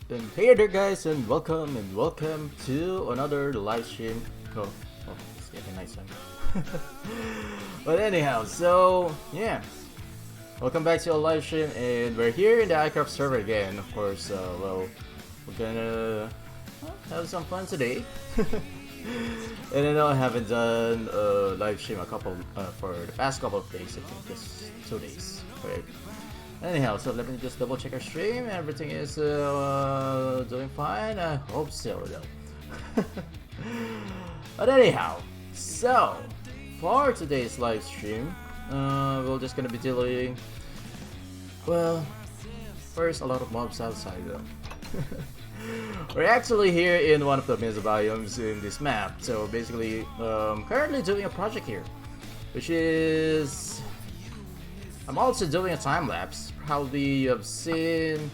And hey there guys, and welcome to another live stream. It's getting nice time. But anyhow, so yeah, welcome back to a live stream, and we're here in the iCraft server again. Of course, we're gonna have some fun today. And I know I haven't done a live stream for the past couple of days. I think just 2 days, right? Anyhow, so let me just double check our stream. Everything is doing fine. I hope so, though. But anyhow, so for today's live stream, we're just gonna be dealing. Well, first, a lot of mobs outside, though. We're actually here in one of the mesa biomes in this map. So basically, currently doing a project here, which is I'm also doing a time lapse. Probably you have seen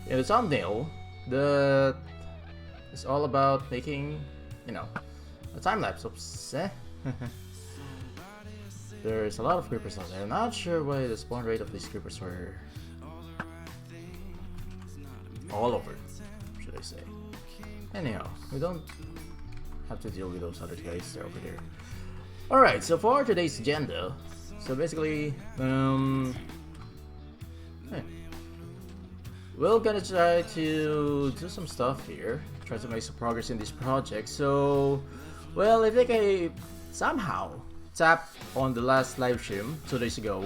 in the thumbnail that it's all about making, a time lapse. Oops. There's a lot of creepers out there. I'm not sure why the spawn rate of these creepers were all over, should I say. Anyhow, we don't have to deal with those other guys. They're over there. Alright, so for today's agenda, so basically, we're gonna try to do some stuff here, try to make some progress in this project. So, well, I think I somehow tapped on the last live stream 2 days ago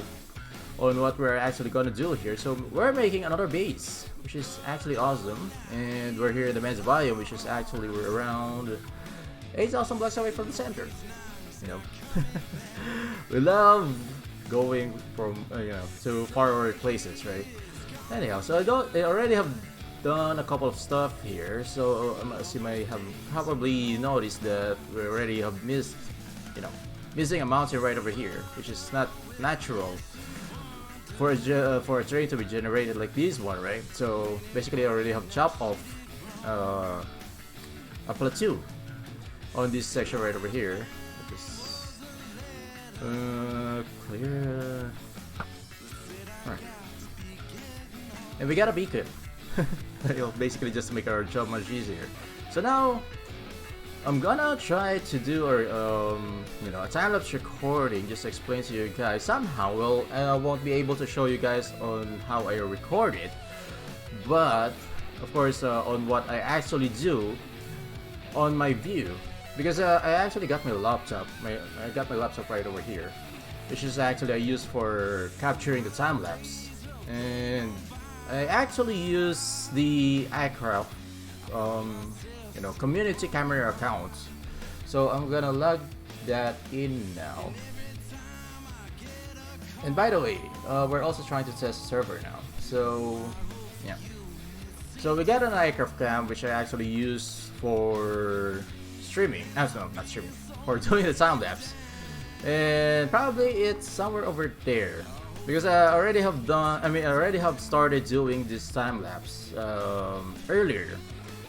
on what we're actually gonna do here. So we're making another base, which is actually awesome, and we're here in the men's biome, which is actually we're around 8,000 blocks away from the center. We love going from to faraway places, right? Anyhow, so I already have done a couple of stuff here. So as you may have probably noticed that we already have missing a mountain right over here, which is not natural for a terrain to be generated like this one, right? So basically, I already have chopped off a plateau on this section right over here. Clear. Alright. And we got a beacon. Basically just to make our job much easier. So now I'm gonna try to do a time-lapse recording just to explain to you guys somehow. Well, I won't be able to show you guys on how I record it, but of course on what I actually do on my view. Because I actually got my laptop. I got my laptop right over here, which is actually I use for capturing the time lapse, and I actually use the iCraft, community camera account. So I'm gonna log that in now. And by the way, we're also trying to test the server now. So yeah. So we got an iCraft cam, which I actually use for streaming. No, not streaming. For doing the time lapse, and probably it's somewhere over there because I already have done. I already have started doing this time lapse earlier,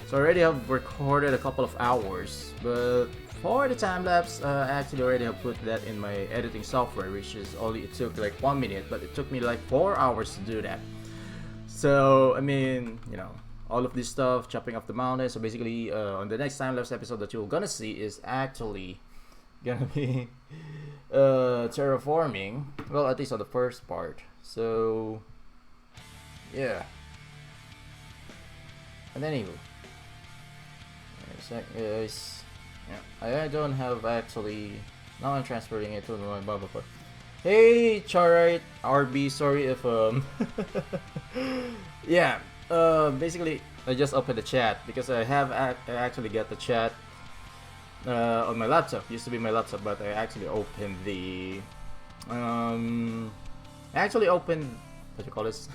so I already have recorded a couple of hours. But for the time lapse, I actually already have put that in my editing software, which is it took like 1 minute, but it took me like 4 hours to do that. So all of this stuff, chopping off the mountain. So basically, on the next time-lapse episode that you're gonna see is actually gonna be terraforming. Well, at least on the first part. So yeah. And anyway, guys. Yeah, I don't have actually. Now I'm transferring it to my bubble. Hey, Charite RB. Sorry if yeah. Basically, I just opened the chat because I actually got the chat on my laptop. Used to be my laptop, but I actually opened the what you call this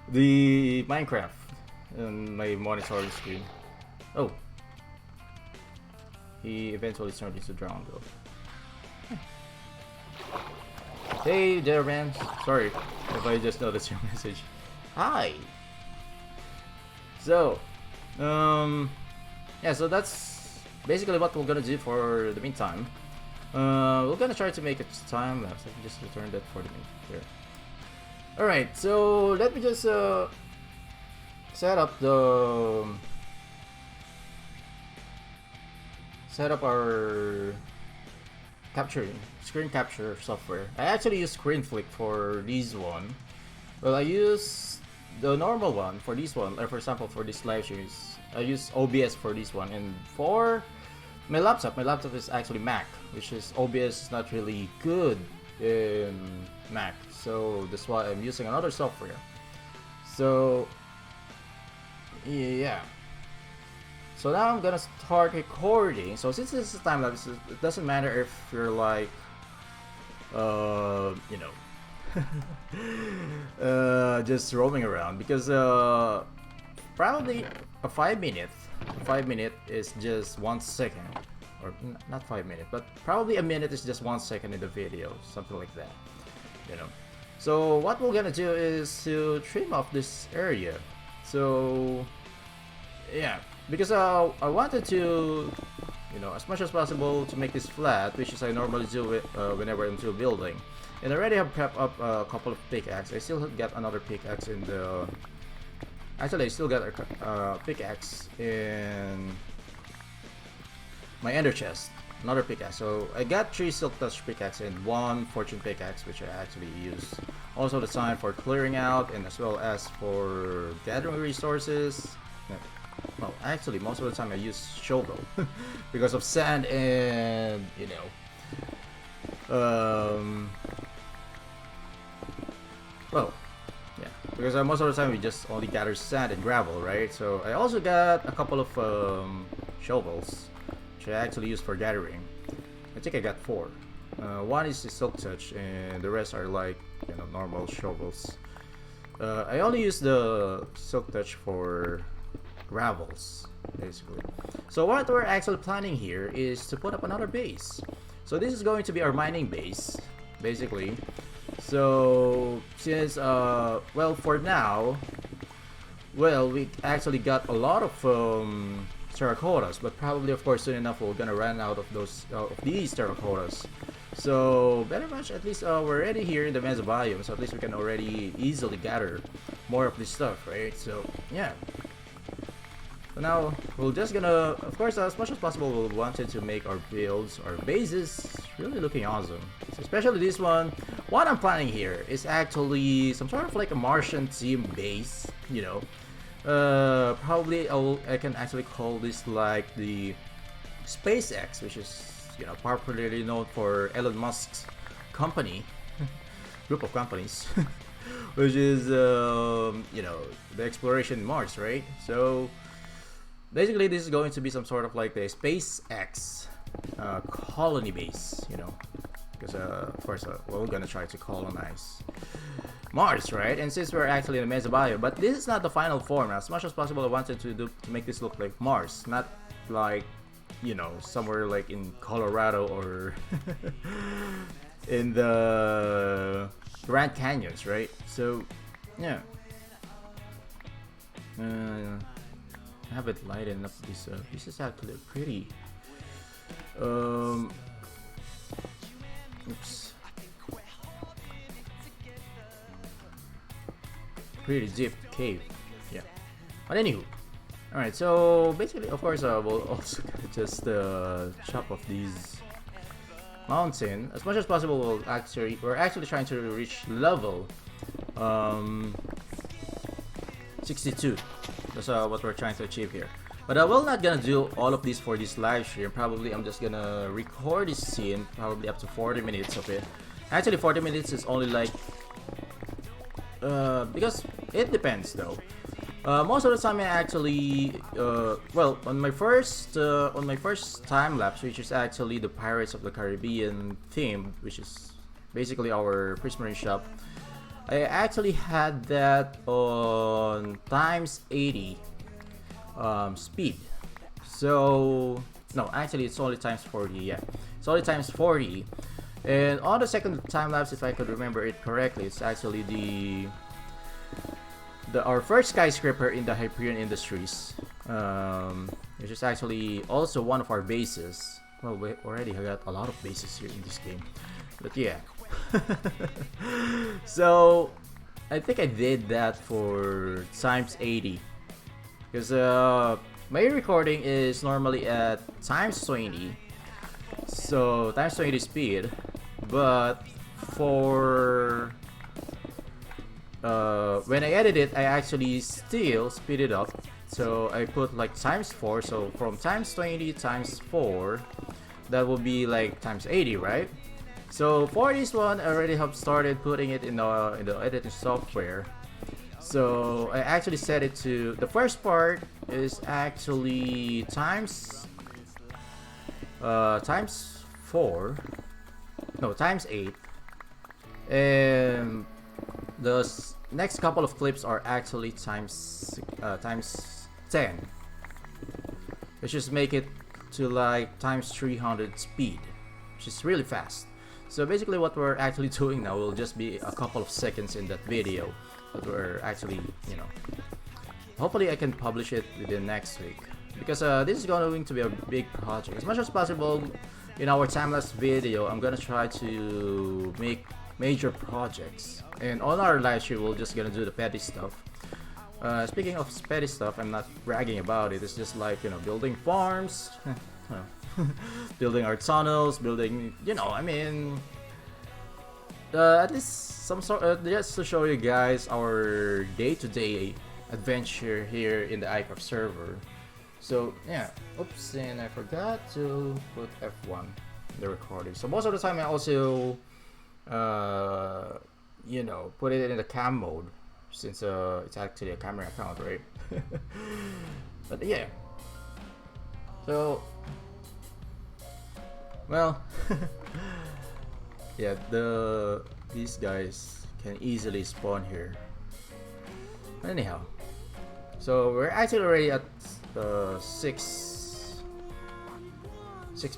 the Minecraft on my monitoring screen. Oh, he eventually turned into drown though. Hey there, man. Sorry if I just noticed your message. Hi. So, yeah, so that's basically what we're gonna do for the meantime. We're gonna try to make a time lapse. I can just return that for the minute here. Alright, so let me just set up the set up our capturing screen capture software. I actually use screen flick for this one. Well, I use the normal one for this one. Like for example, for this live series, I use OBS for this one, and for my laptop is actually Mac, which is OBS is not really good in Mac, so that's why I'm using another software. So yeah. So now I'm gonna start recording. So since this is time lapse, it doesn't matter if you're like, you know, just roaming around, because probably a 5 minute is just 1 second, or not 5 minutes, but probably a minute is just 1 second in the video, something like that, you know. So what we're gonna do is to trim off this area. So yeah, because I wanted to, you know, as much as possible to make this flat, which is I normally do it whenever I'm building. And I already have prepped up a couple of pickaxes. I still got another pickaxe in the. Actually, I still got a pickaxe in my ender chest. Another pickaxe. So I got 3 silk touch pickaxe and 1 fortune pickaxe, which I actually use also the time for clearing out and as well as for gathering resources. Well, actually, most of the time I use shovel because of sand and, you know, well, yeah, because most of the time we just only gather sand and gravel, right? So I also got a couple of shovels, which I actually use for gathering. I think I got 4. One is the silk touch, and the rest are like, you know, normal shovels. I only use the silk touch for gravels, basically. So what we're actually planning here is to put up another base. So this is going to be our mining base, basically. So since well, for now, well, we actually got a lot of terracottas, but probably of course soon enough we're gonna run out of those of these terracottas. So very much, at least we're already here in the mesobiome, so at least we can already easily gather more of this stuff, right? So yeah. So now we're just gonna, of course, as much as possible, we wanted to make our builds, our bases, really looking awesome. So especially this one. What I'm planning here is actually some sort of like a Martian team base, you know. Probably I can actually call this like the SpaceX, which is, you know, popularly known for Elon Musk's company, group of companies, which is you know, the exploration in Mars, right? So basically, this is going to be some sort of like the SpaceX colony base, you know, because of course we're gonna try to colonize Mars, right? And since we're actually in the mesobiome, but this is not the final form. As much as possible, I wanted to make this look like Mars, not like, you know, somewhere like in Colorado or in the Grand Canyons, right? So yeah. I have it lighten up this. This is actually pretty. Oops. Pretty deep cave. Yeah. But anywho. Alright, so basically, of course, we'll also just chop off these mountain as much as possible. We're actually trying to reach level 62. That's what we're trying to achieve here. But we're not gonna do all of this for this live stream. Probably I'm just gonna record this scene, probably up to 40 minutes of it. Actually, 40 minutes is only like because it depends though. Most of the time I actually well, on my first time lapse, which is actually the Pirates of the Caribbean theme, which is basically our Prismarine shop, I actually had that on times 80 speed. So no, actually it's only times 40. Yeah, it's only times 40. And on the second time lapse, if I could remember it correctly, it's actually our first skyscraper in the Hyperion Industries, which is actually also one of our bases. Well, we already got a lot of bases here in this game, but yeah. So I think I did that for times 80 because my recording is normally at times 20, so times 20 speed, but for when I edit it, I actually still speed it up. So I put like times 4, so from times 20 times 4, that will be like times 80, right? So for this one, I already have started putting it in the editing software. So I actually set it to, the first part is actually times 4, no, times 8, and the next couple of clips are actually times 10, which just make it to like times 300 speed, which is really fast. So basically what we're actually doing now will just be a couple of seconds in that video, but we're actually, you know, hopefully I can publish it within next week, because this is going to be a big project. As much as possible in our time-lapse video, I'm gonna try to make major projects, and on our live stream we're just gonna do the petty stuff. Speaking of petty stuff, I'm not bragging about it, it's just like, you know, building farms, building our tunnels, building, you know, I mean, at least some sort, just to show you guys our day-to-day adventure here in the iCraft server. So yeah, oops, and I forgot to put F1 in the recording. So most of the time I also you know, put it in the cam mode, since it's actually a camera account, right? But yeah, so well, yeah, these guys can easily spawn here. Anyhow, so we're actually already at 6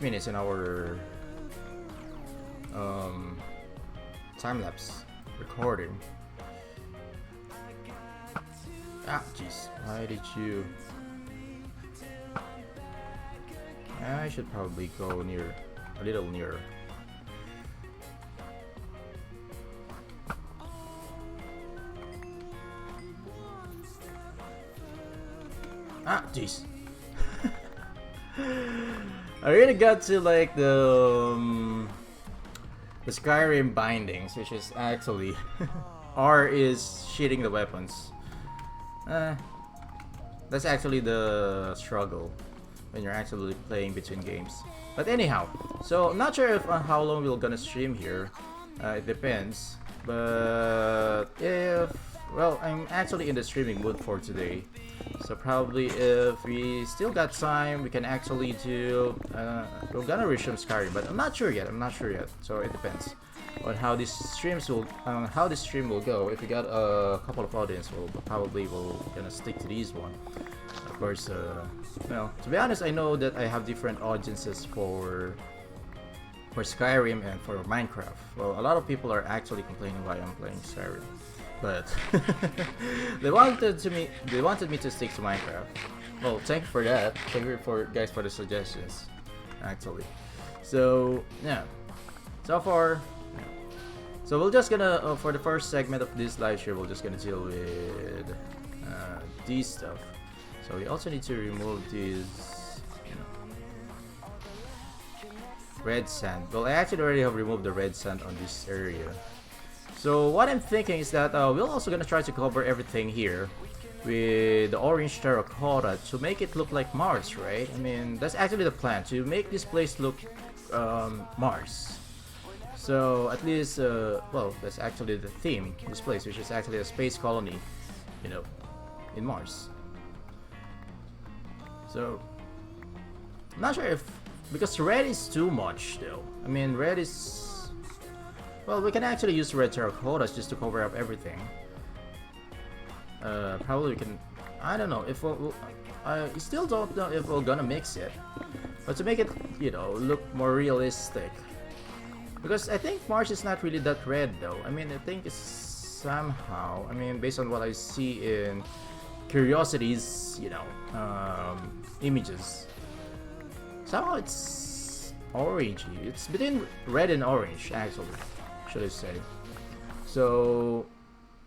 minutes in our time-lapse recording. Ah, jeez, why did you? I should probably go near, a little nearer. Ah, jeez. I really got to like the Skyrim bindings, which is actually R is shooting the weapons. That's actually the struggle when you're actually playing between games. But anyhow, so I'm not sure if how long we're gonna stream here. It depends. But if, well, I'm actually in the streaming mood for today. So probably if we still got time, we can actually do, we're gonna resume Skyrim, but I'm not sure yet, so it depends on how this stream will go. If we got a couple of audience, we'll probably gonna stick to these one. Of course, well, to be honest, I know that I have different audiences for Skyrim and for Minecraft. Well, a lot of people are actually complaining why I'm playing Skyrim, but they wanted me to stick to Minecraft. Well, thank you for that. Thank you guys for the suggestions, actually. So yeah, so far, yeah. So we're just gonna for the first segment of this live stream, we're just gonna deal with these stuff. So we also need to remove these, you know, red sand. Well, I actually already have removed the red sand on this area. So what I'm thinking is that we're also gonna try to cover everything here with the orange terracotta to make it look like Mars, right? I mean, that's actually the plan, to make this place look Mars. So at least, well, that's actually the theme of this place, which is actually a space colony, you know, in Mars. So I'm not sure if, because red is too much though. I mean, red is, well, we can actually use red terracottas just to cover up everything. Probably we can, I don't know if I still don't know if we're gonna mix it, but to make it, you know, look more realistic, because I think Mars is not really that red though. I mean, I think it's somehow, I mean, based on what I see in Curiosity's, you know, images, somehow it's orangey. It's between red and orange, actually, should I say. So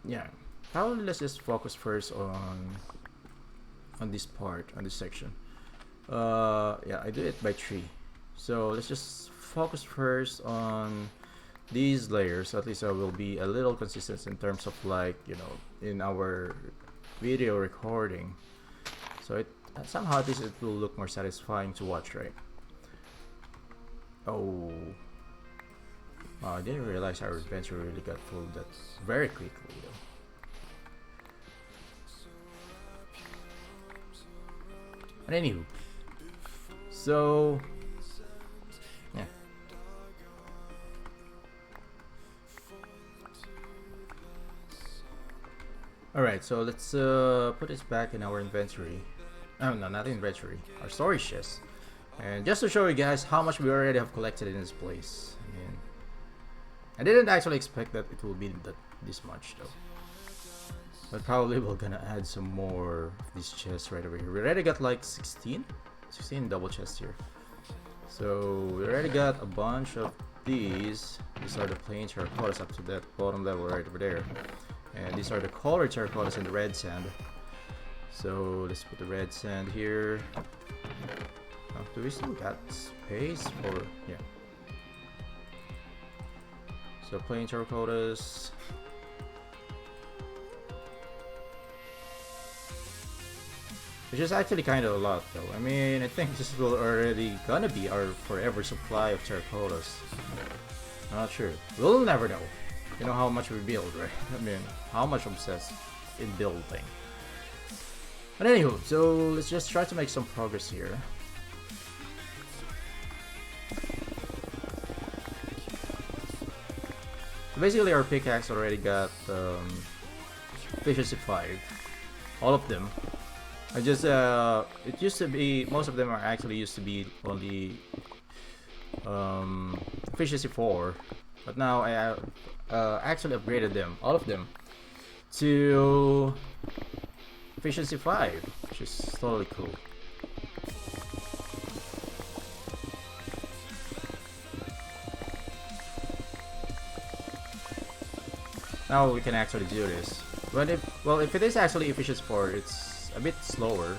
yeah, probably let's just focus first on on this part, on this section. Yeah, I do it by tree. So let's just focus first on these layers. At least I will be a little consistent in terms of, like, you know, in our video recording. So it somehow at least it will look more satisfying to watch, right? Oh, I didn't realize our adventure really got full that very quickly though. But anywho, so yeah. Alright, so let's put this back in our inventory. Oh no, not inventory, our storage chest. And just to show you guys how much we already have collected in this place. I mean, I didn't actually expect that it will be this much though. But probably we're gonna add some more of these chests right over here. We already got like 16 double chests here. So we already got a bunch of these. These are the plain terracottas up to that bottom level right over there. And these are the colored terracottas in the red sand. So let's put the red sand here. Oh, do we still got space for, yeah. So plain terracottas. Which is actually kind of a lot though. I mean, I think this will already gonna be our forever supply of terracottas. Not sure. We'll never know. You know how much we build, right? I mean, how much obsessed in building. But anywho, so let's just try to make some progress here. So basically our pickaxe already got efficiency 5. All of them. I just it used to be, most of them are actually used to be only efficiency 4, but now I actually upgraded them, all of them, to efficiency 5, which is totally cool. Now we can actually do this. But if it is actually efficiency 4, it's a bit slower.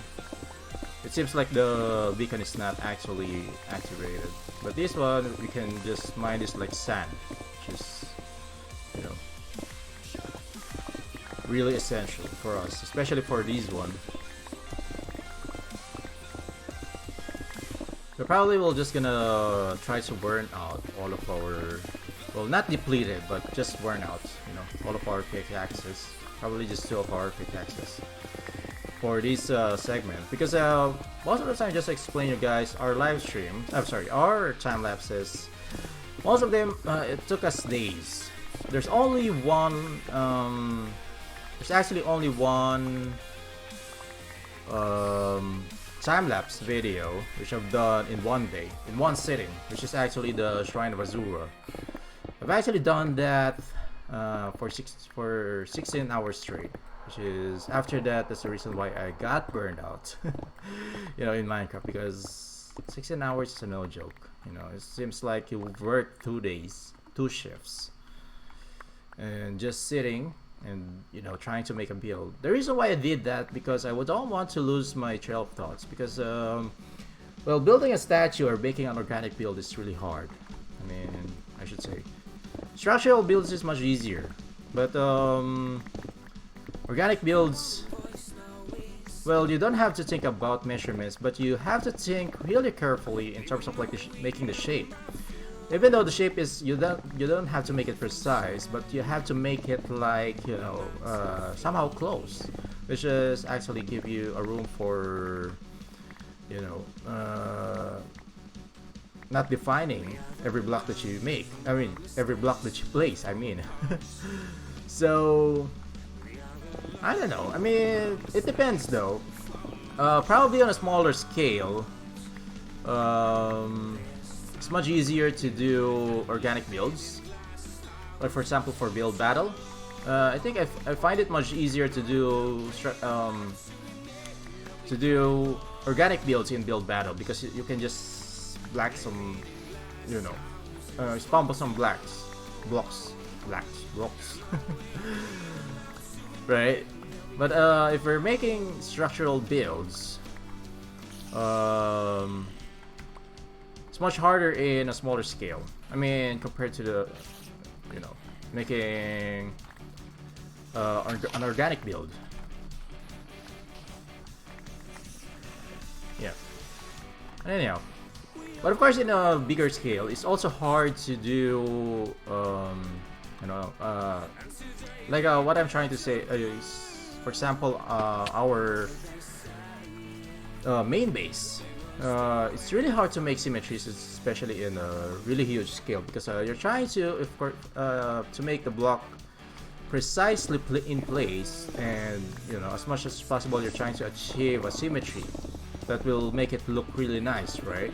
It seems like the beacon is not actually activated. But this one, we can just mine this like sand, which is, you know, really essential for us, especially for these one. So probably we're just gonna try to burn out all of our, well, not depleted, but just burn out, you know, all of our pickaxes. Probably just 2 of our pickaxes for this segment, because most of the time, just to explain you guys, our live stream, I'm sorry, our time lapses, most of them it took us days. There's only one there's actually only one time lapse video which I've done in one day, in one sitting, which is actually the Shrine of Azura. I've actually done that for 16 hours straight. Which is, after that, that's the reason why I got burned out, you know, in Minecraft, because 16 hours is no joke. You know, it seems like you work 2 days, 2 shifts, and just sitting and, you know, trying to make a build. The reason why I did that, because I don't want to lose my trail of thoughts, because well, building a statue or making an organic build is really hard. I mean, I should say structural builds is much easier, but organic builds, well, you don't have to think about measurements, but you have to think really carefully in terms of like making the shape. Even though the shape is, you don't have to make it precise, but you have to make it like, you know, somehow close, which is actually give you a room for, you know, not defining every block that you make. I mean, every block that you place, I mean. So I don't know. I mean, it depends though. Probably on a smaller scale, it's much easier to do organic builds. Like for example, for build battle, I think I find it much easier to do organic builds in build battle, because you can just black some, you know, spawn some blocks. Right? But if we're making structural builds, it's much harder in a smaller scale. I mean, compared to the, you know, making an organic build. Yeah. Anyhow, but of course, in a bigger scale, it's also hard to do. You know, like what I'm trying to say is, for example, our main base. It's really hard to make symmetries, especially in a really huge scale, because you're trying to, of course, to make the block precisely in place, and you know, as much as possible, you're trying to achieve a symmetry that will make it look really nice, right?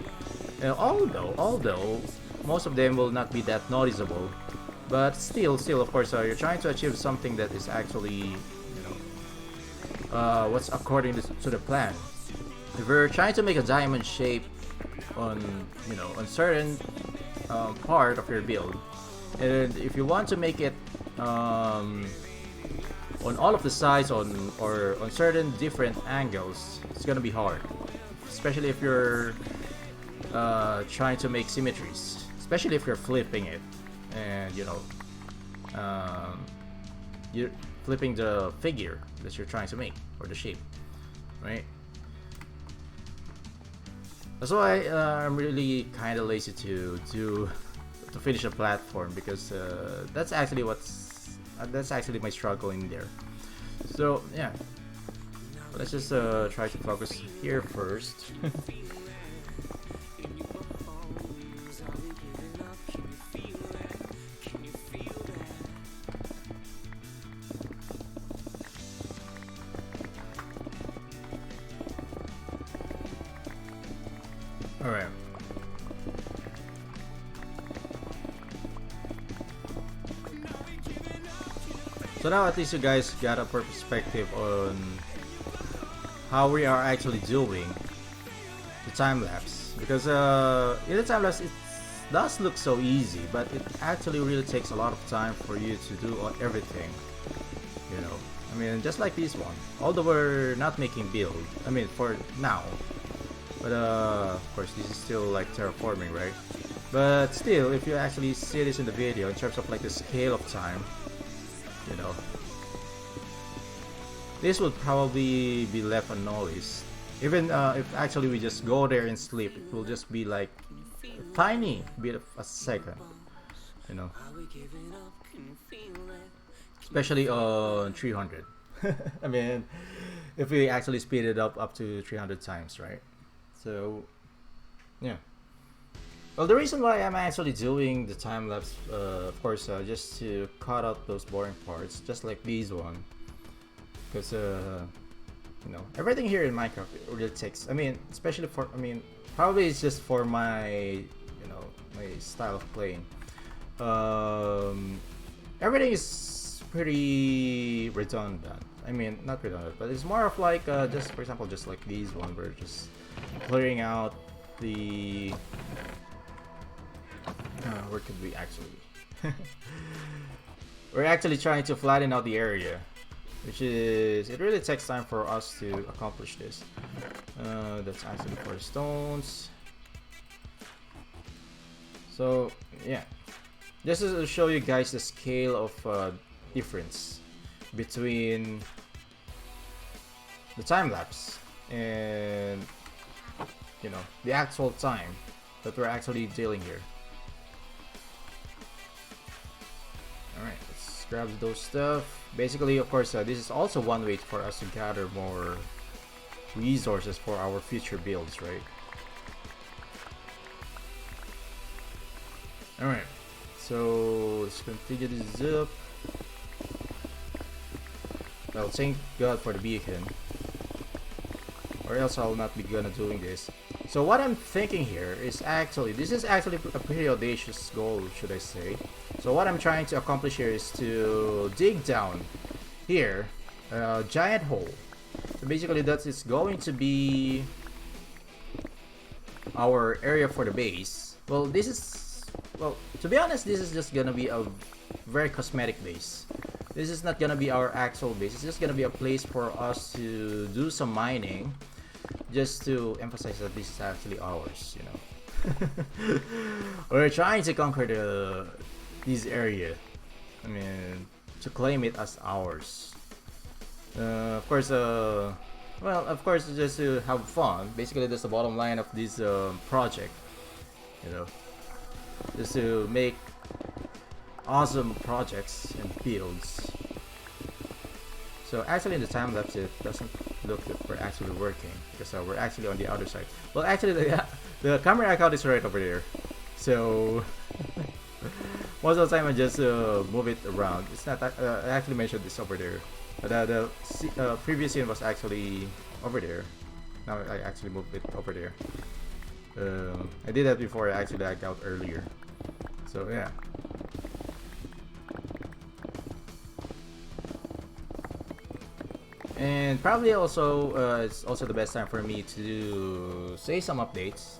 And although most of them will not be that noticeable, but still, of course, you're trying to achieve something that is actually, you know, what's according to the plan. If we're trying to make a diamond shape on, you know, on certain part of your build, and if you want to make it on all of the sides or on certain different angles, it's gonna be hard, especially if you're trying to make symmetries, especially if you're flipping it, and you know, you're flipping the figure that you're trying to make, or the shape, right? That's why I'm really kind of lazy to finish a platform, because that's actually my struggle in there. So yeah, let's just try to focus here first. Alright. So now at least you guys got a perspective on how we are actually doing the time lapse. Because in the time lapse, it does look so easy, but it actually really takes a lot of time for you to do everything. You know, I mean, just like this one. Although we're not making build, I mean, for now. But of course, this is still like terraforming, right? But still, if you actually see this in the video, in terms of like the scale of time, you know, this would probably be left unnoticed. Even if actually we just go there and sleep, it will just be like a tiny bit of a second, you know. Especially on 300. I mean, if we actually speed it up to 300 times, right? So, yeah. Well, the reason why I'm actually doing the time lapse, of course, just to cut out those boring parts, just like these one, because you know, everything here in Minecraft really takes. I mean, especially for, I mean, probably it's just for my, you know, my style of playing. Everything is pretty redundant. I mean, not redundant, but it's more of like just, for example, just like these one, we're just clearing out the. Where could we actually? We're actually trying to flatten out the area, which is, it really takes time for us to accomplish this. That's actually for the stones. So yeah, just to show you guys the scale of difference between the time lapse and, you know, the actual time that we're actually dealing here. Alright, let's grab those stuff. Basically, of course, this is also one way for us to gather more resources for our future builds, right? Alright, so let's continue this up. Well, thank God for the beacon, or else I'll not be gonna doing this. So what I'm thinking here is actually, this is actually a pretty audacious goal, should I say. So what I'm trying to accomplish here is to dig down here a giant hole. So basically that is going to be our area for the base. Well, this is, well, to be honest, this is just gonna be a very cosmetic base. this is not gonna be our actual base. It's just gonna be a place for us to do some mining, just to emphasize that this is actually ours, you know. We're trying to conquer this area. I mean, to claim it as ours. Of course, well, of course, just to have fun. Basically, that's the bottom line of this project, you know, just to make awesome projects and builds. So actually in the time lapse it doesn't look that we're actually working, because we're actually on the other side. Well, actually the camera account is right over there, so most of the time I just move it around. It's not I actually mentioned this over there. The previous scene was actually over there. Now I actually moved it over there. I did that before I actually lagged out earlier. So yeah. And probably also it's also the best time for me to say some updates,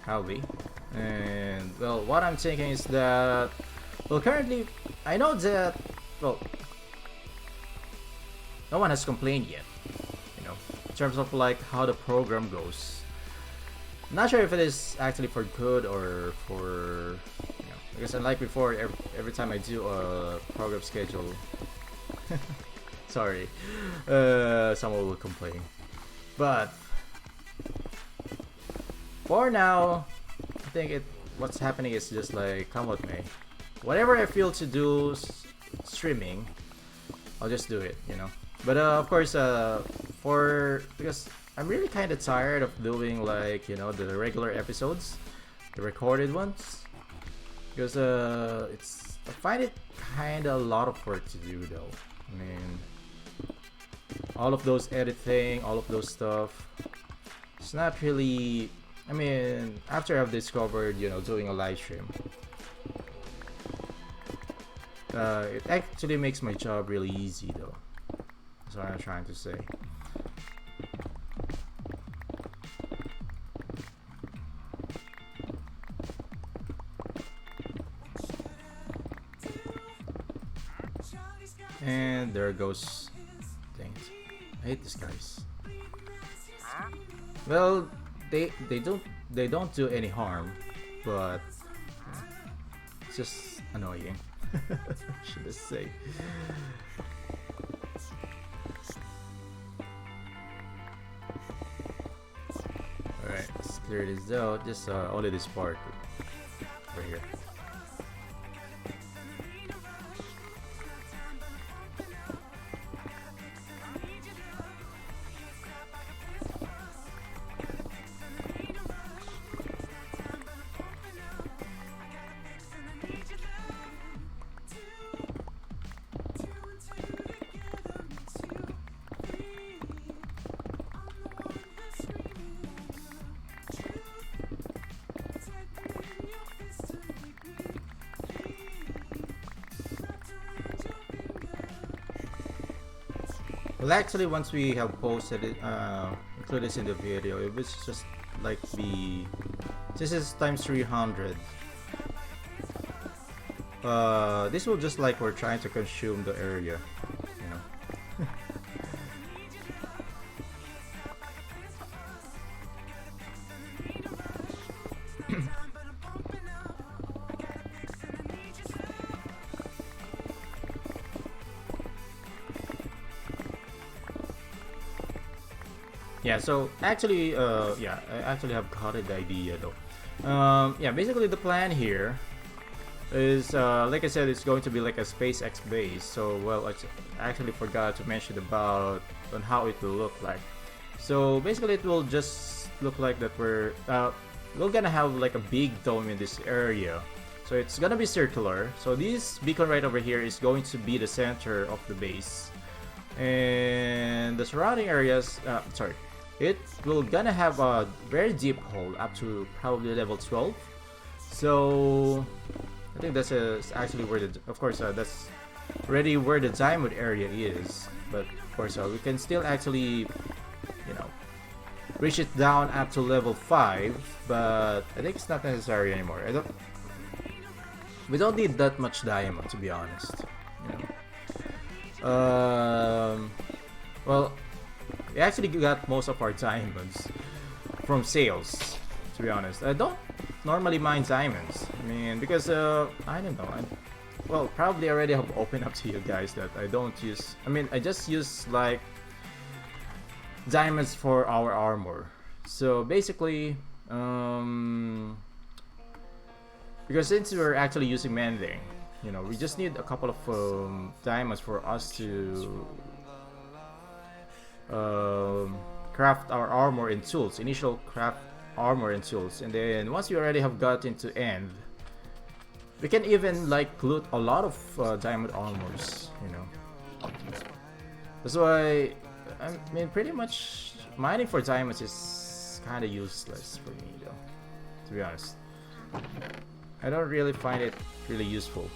probably. And well, what I'm thinking is that, well, currently I know that, well, no one has complained yet, you know, in terms of like how the program goes. I'm not sure if it is actually for good or for, you know, because unlike before, every time I do a program schedule sorry, someone will complain. But for now, I think what's happening is just like come what may. Whatever I feel to do streaming, I'll just do it, you know. But of course, because I'm really kind of tired of doing like, you know, the regular episodes, the recorded ones, because I find it kind of a lot of work to do though. I mean, all of those editing, all of those stuff, it's not really, I mean, after I've discovered, you know, doing a live stream, it actually makes my job really easy though. That's what I'm trying to say. And there goes. Dang it. I hate these guys. Well, they don't do any harm, but it's just annoying. Should I say? Alright, let's clear this out. Just only this part right here. Well, actually, once we have posted it, include this in the video, it was just like this is times 300. This will just like we're trying to consume the area, you know. Yeah, so actually, yeah, I actually have caught the idea though. Yeah, basically the plan here is, like I said, it's going to be like a SpaceX base. So, well, I actually forgot to mention about on how it will look like. So basically, it will just look like that we're gonna have like a big dome in this area. So it's gonna be circular. So this beacon right over here is going to be the center of the base, and the surrounding areas. Sorry. It will gonna have a very deep hole up to probably level 12. So I think that's actually where of course that's already where the diamond area is. But of course we can still actually, you know, reach it down up to level 5. But I think it's not necessary anymore. We don't need that much diamond, to be honest. You know. Um, well, we actually got most of our diamonds from sales. To be honest, I don't normally mine diamonds. I mean, because I don't know. Well, probably already have opened up to you guys that I don't use. I mean, I just use like diamonds for our armor. So basically, because since we're actually using mending, you know, we just need a couple of diamonds for us to craft our armor and tools. Initial craft armor and tools, and then once we already have gotten to end, we can even like loot a lot of diamond armors. You know, that's why I mean pretty much mining for diamonds is kind of useless for me, though. To be honest, I don't really find it really useful.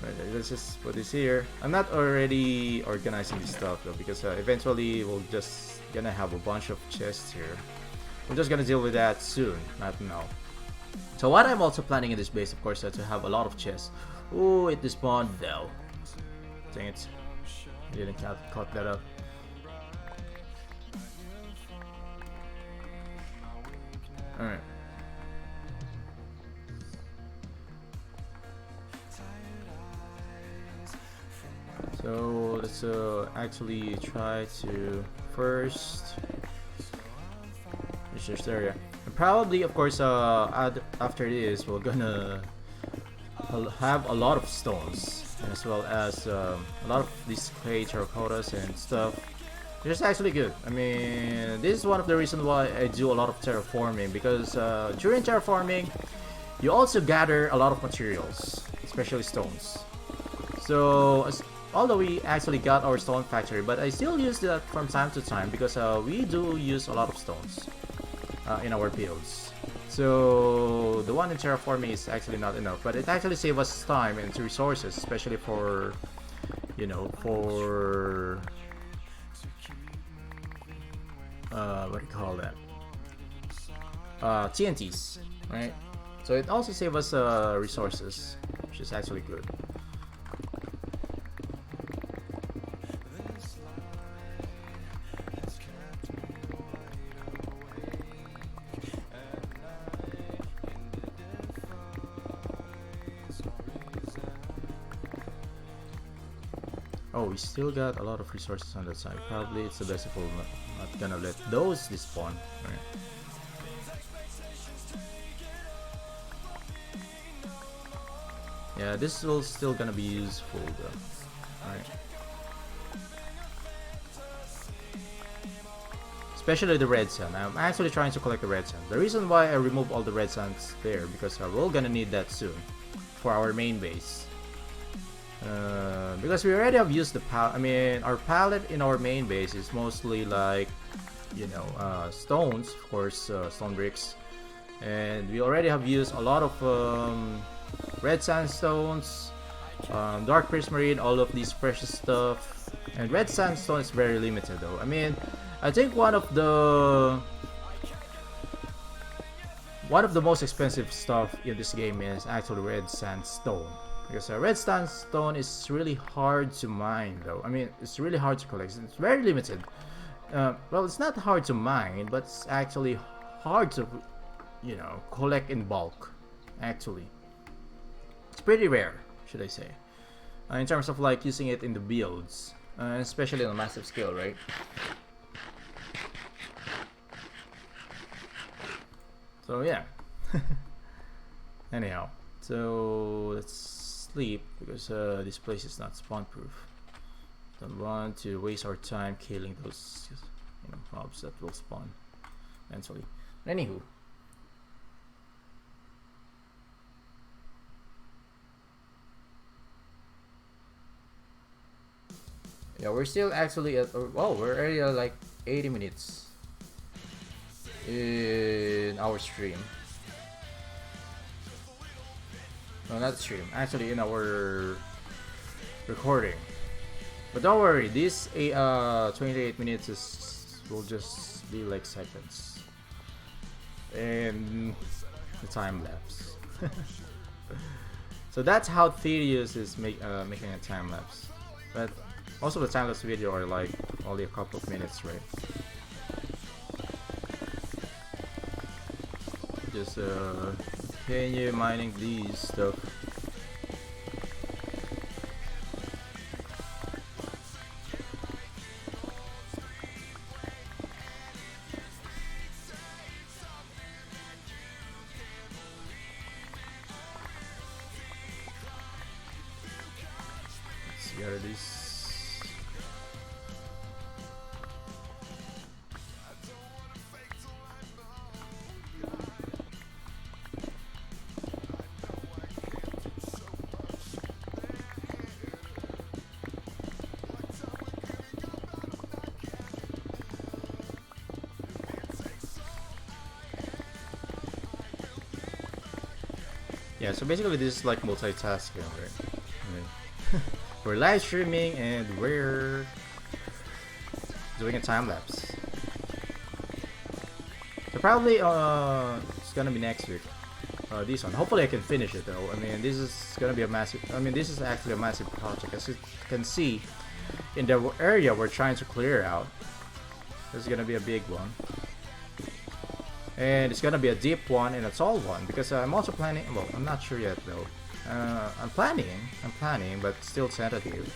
Alright, let's just put this here. I'm not already organizing this stuff though, because eventually we'll just gonna have a bunch of chests here. We're just gonna deal with that soon, not now. So what I'm also planning in this base, of course, to have a lot of chests. Ooh, it despawned though. Dang it. I didn't cut that up. Alright. So let's actually try to first reach this area. And probably, of course, after this, we're gonna have a lot of stones, as well as a lot of these clay terracottas and stuff. It's actually good. I mean, this is one of the reasons why I do a lot of terraforming, because during terraforming, you also gather a lot of materials, especially stones. So although we actually got our stone factory, but I still use that from time to time because we do use a lot of stones in our builds. So the one in terraforming is actually not enough, but it actually saves us time and resources, especially for, you know, for what do you call that? TNTs, right? So it also saves us resources, which is actually good. Oh, we still got a lot of resources on that side. Probably it's the best if we're not gonna let those despawn. Right. Yeah, this will still gonna be useful though. Alright. Especially the red sand. I'm actually trying to collect the red sand. The reason why I remove all the red sands there, because we're gonna need that soon for our main base. Because we already have used the our palette in our main base is mostly like, you know, stones, of course, stone bricks, and we already have used a lot of red sandstones, dark prismarine, all of these precious stuff. And red sandstone is very limited though. I mean, I think one of the most expensive stuff in this game is actually red sandstone. Because red sandstone is really hard to mine though. I mean, it's really hard to collect. It's very limited. Well, it's not hard to mine, but it's actually hard to, you know, collect in bulk. Actually, it's pretty rare, should I say, in terms of like using it in the builds, especially on a massive scale, right? So yeah. Anyhow, so let's sleep, because this place is not spawn proof. Don't want to waste our time killing those, you know, mobs that will spawn eventually. Anywho, yeah, we're still actually at, oh, we're already at like 80 minutes in our stream. No, not stream. Actually, in our recording. But don't worry, this 28 minutes will just be like seconds. And the time lapse. So that's how tedious is making a time lapse. But most of the time lapse video are like only a couple of minutes, right? Just continue mining these stuff. Let's see how this. Yeah, so basically this is like multitasking, right? I mean, we're live streaming and we're doing a time lapse. So probably it's gonna be next week. This one. Hopefully I can finish it though. I mean, this is gonna be a massive. I mean, this is actually a massive project. As you can see, in the area we're trying to clear out, this is gonna be a big one. And it's gonna be a deep one and a tall one because I'm also planning. Well, I'm not sure yet though. I'm planning, but still tentative.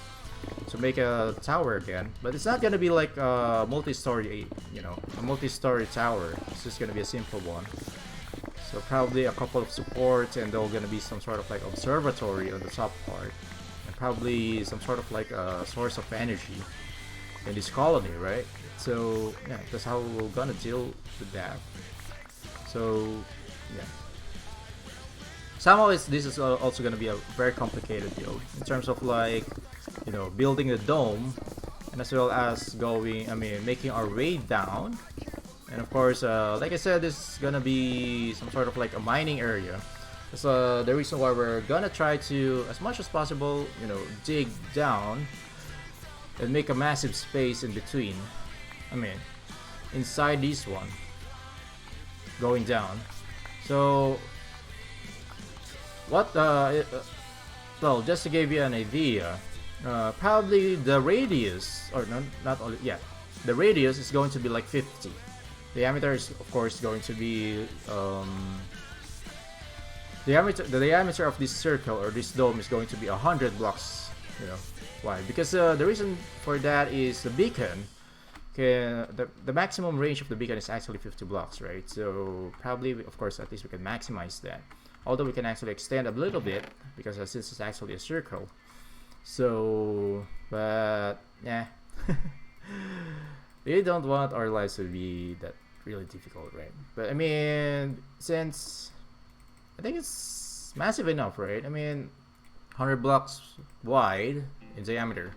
To make a tower again, but it's not gonna be like a multi-story, you know, a multi-story tower. It's just gonna be a simple one. So probably a couple of supports, and there's gonna be some sort of like observatory on the top part, and probably some sort of like a source of energy in this colony, right? So yeah, that's how we're gonna deal with that. So yeah, somehow this is also going to be a very complicated build in terms of like, you know, building the dome, and as well as making our way down. And of course, like I said, this is going to be some sort of like a mining area. So the reason why we're going to try to, as much as possible, you know, dig down and make a massive space in between. I mean, inside this one. Going down. So what well, just to give you an idea, probably the radius, or not only, yeah, the radius is going to be like 50. Diameter is of course going to be the diameter of this circle or this dome is going to be 100 blocks, you know. Why? Because the reason for that is the beacon. Okay, the maximum range of the beacon is actually 50 blocks, right? So probably, of course, at least we can maximize that. Although we can actually extend a little bit because since it's actually a circle. So, but yeah, we don't want our lives to be that really difficult, right? But I mean, since I think it's massive enough, right? I mean, 100 blocks wide in diameter,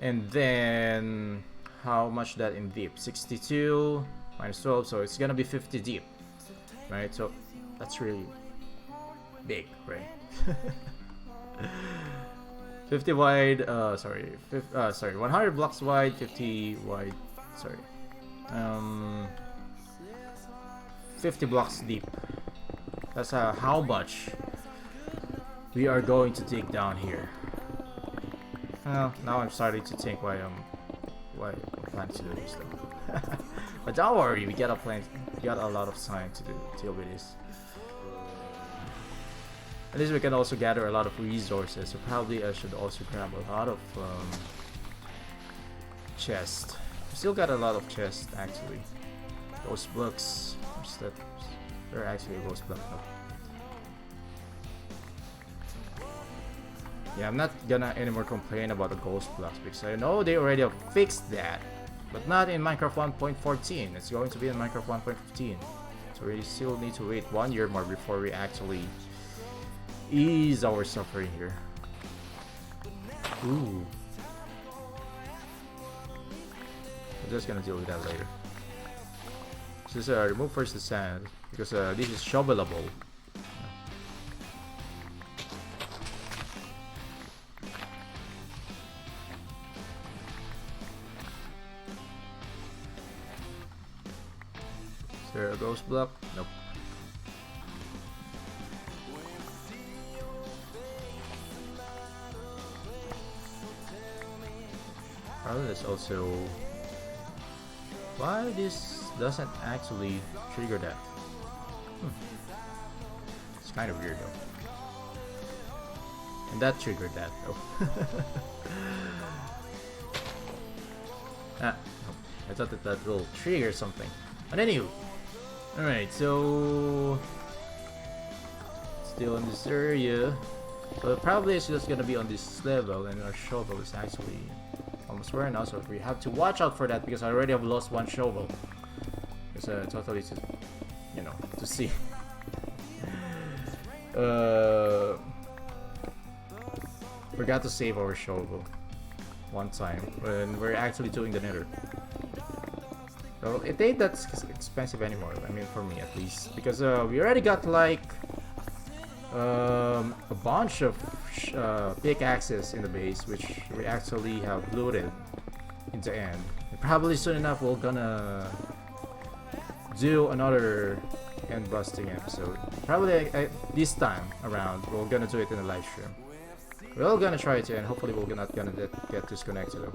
and then how much that in deep? 62 minus 12, so it's gonna be 50 deep, right? So that's really big, right? 50 wide, sorry, 100 blocks wide, 50 wide, sorry, 50 blocks deep. That's how much we are going to dig down here. Well, now I'm starting to think why I plan to do this though. But don't worry, we got a lot of time to deal with this. At least we can also gather a lot of resources, so probably I should also grab a lot of chests. We still got a lot of chests actually. Ghost blocks, they're actually a ghost block. No. Yeah, I'm not gonna anymore complain about the ghost blocks because I know they already have fixed that, but not in Minecraft 1.14. It's going to be in Minecraft 1.15, so we still need to wait 1 year more before we actually ease our suffering here. Ooh, I'm just gonna deal with that later. Just remove first the sand because this is shovelable. Is there a ghost block? Nope. Probably that's also why this doesn't actually trigger that. It's kind of weird though. And that triggered that though. Ah, no. I thought that will trigger something. But anywho, alright, so still in this area. So probably it's just gonna be on this level, and our shovel is actually almost rare now, so we have to watch out for that because I already have lost one shovel. It's totally to, you know, to see. Forgot to save our shovel one time when we're actually doing the nether. So it ain't that expensive anymore, I mean for me at least, because we already got like a bunch of pickaxes in the base, which we actually have looted in the end. And probably soon enough we're gonna do another end busting episode. Probably this time around we're gonna do it in a live stream. We're all gonna try it, and hopefully we're not gonna get disconnected though.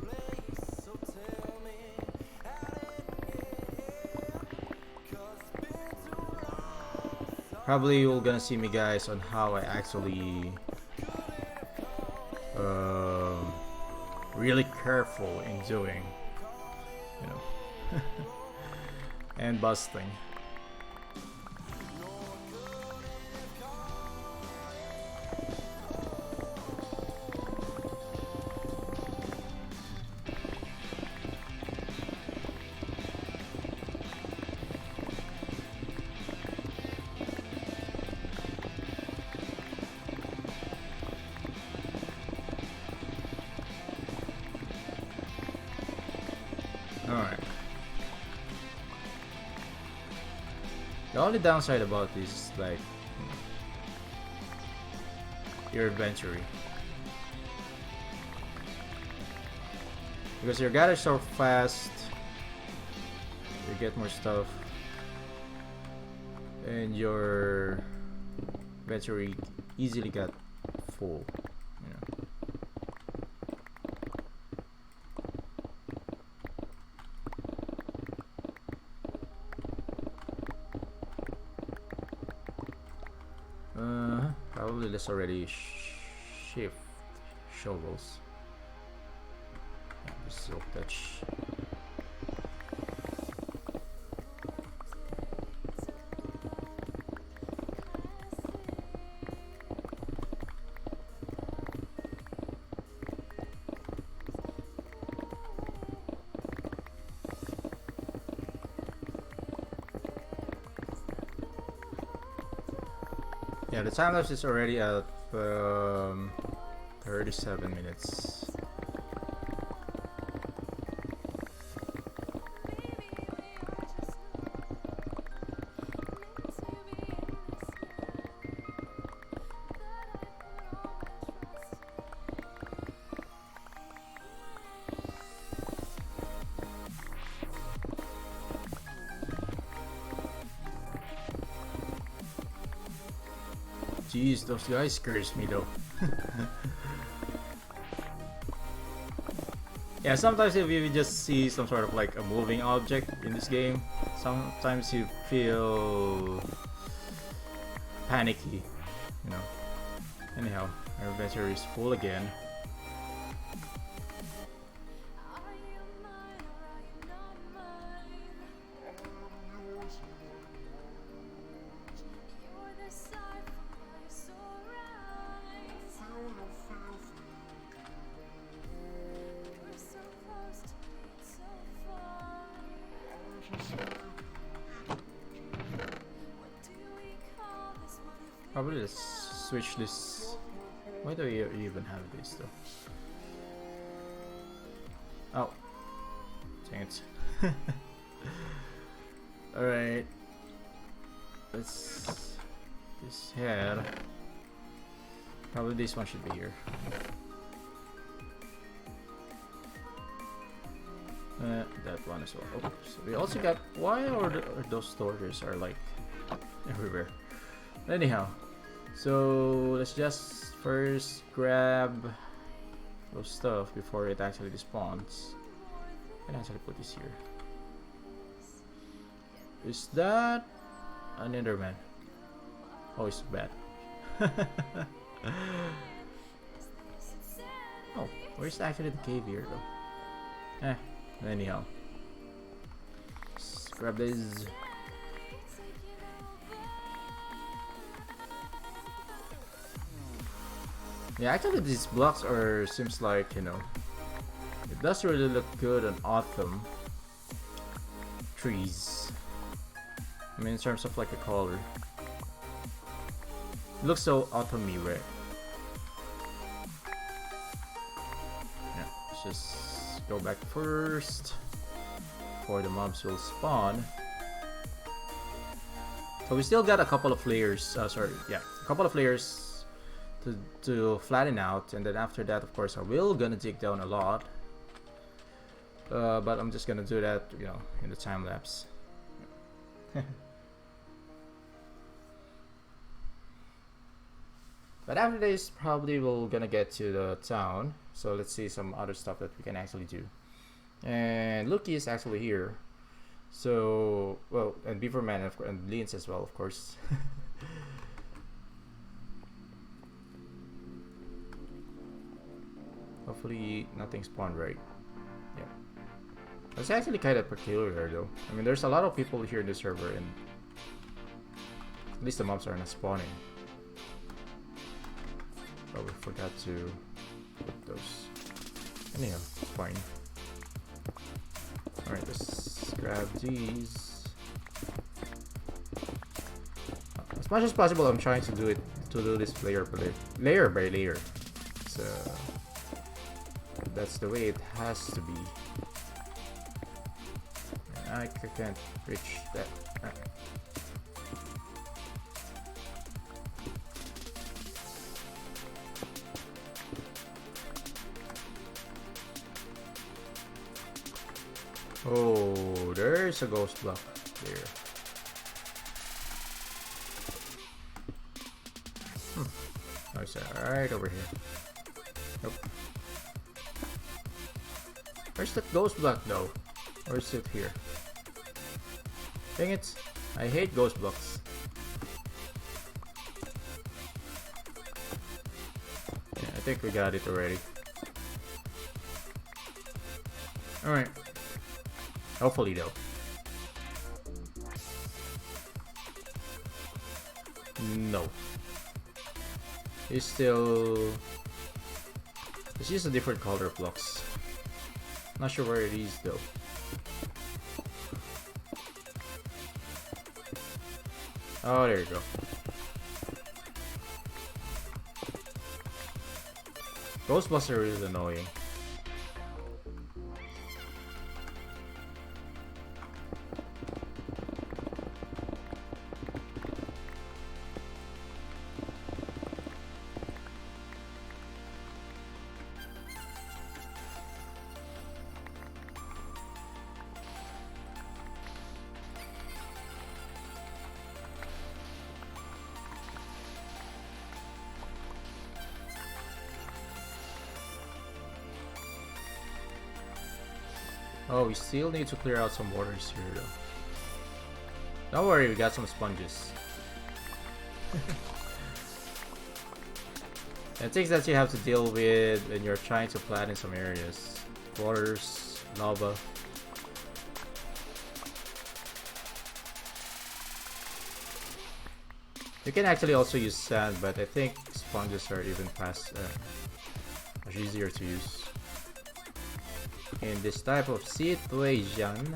Probably you're gonna see me guys on how I actually really careful in doing, you know, and busting. Alright. The only downside about this is like your inventory. Because your gather so fast, you get more stuff, and your inventory easily got full. Probably let's already shift shovels. Yeah, the silk touch. Yeah, the time lapse is already at 37 minutes. Jeez, those guys scares me though. Yeah, sometimes if you just see some sort of like a moving object in this game, sometimes you feel panicky, you know. Anyhow, our inventory is full again. Probably let's switch this. Why do you even have this though? Oh, dang it. Alright, let's this head. Probably this one should be here. That one as well. Oh, so we also got, why are those storages are like everywhere? Anyhow, so let's just first grab those stuff before it actually spawns. I can actually put this here. Is that an Enderman? Oh, it's bad. Oh, where's actually the cave here though? Anyhow. Let's grab this. Yeah, actually these blocks are, seems like, you know, it does really look good on autumn trees. I mean, in terms of like a color. It looks so autumny, right? Yeah, let's just go back first before the mobs will spawn. So we still got a couple of layers, a couple of layers to flatten out, and then after that, of course, I will gonna dig down a lot. But I'm just gonna do that, you know, in the time lapse. But after this, probably we're gonna get to the town. So let's see some other stuff that we can actually do. And Lucky is actually here. So, well, and Beaverman and Leans as well, of course. Hopefully nothing spawned, right? Yeah. That's actually kind of peculiar though. I mean, there's a lot of people here in the server, and at least the mobs are not spawning. Oh, we forgot to put those. Anyhow, it's fine. Alright, let's grab these. As much as possible, I'm trying to do this layer by layer. So that's the way it has to be. And I can't reach that. Oh, there's a ghost block there. Oh, it's right over here. Nope. Where's that ghost block though? Or is it here? Dang it! I hate ghost blocks. Yeah, I think we got it already. Alright. Hopefully though. No. It's still... It's just a different color of blocks. Not sure where it is though. Oh, there you go. Ghostbuster is annoying. Oh, we still need to clear out some waters here though. Don't worry, we got some sponges. And things that you have to deal with when you're trying to flatten some areas. Waters, lava. You can actually also use sand, but I think sponges are even much easier to use in this type of situation.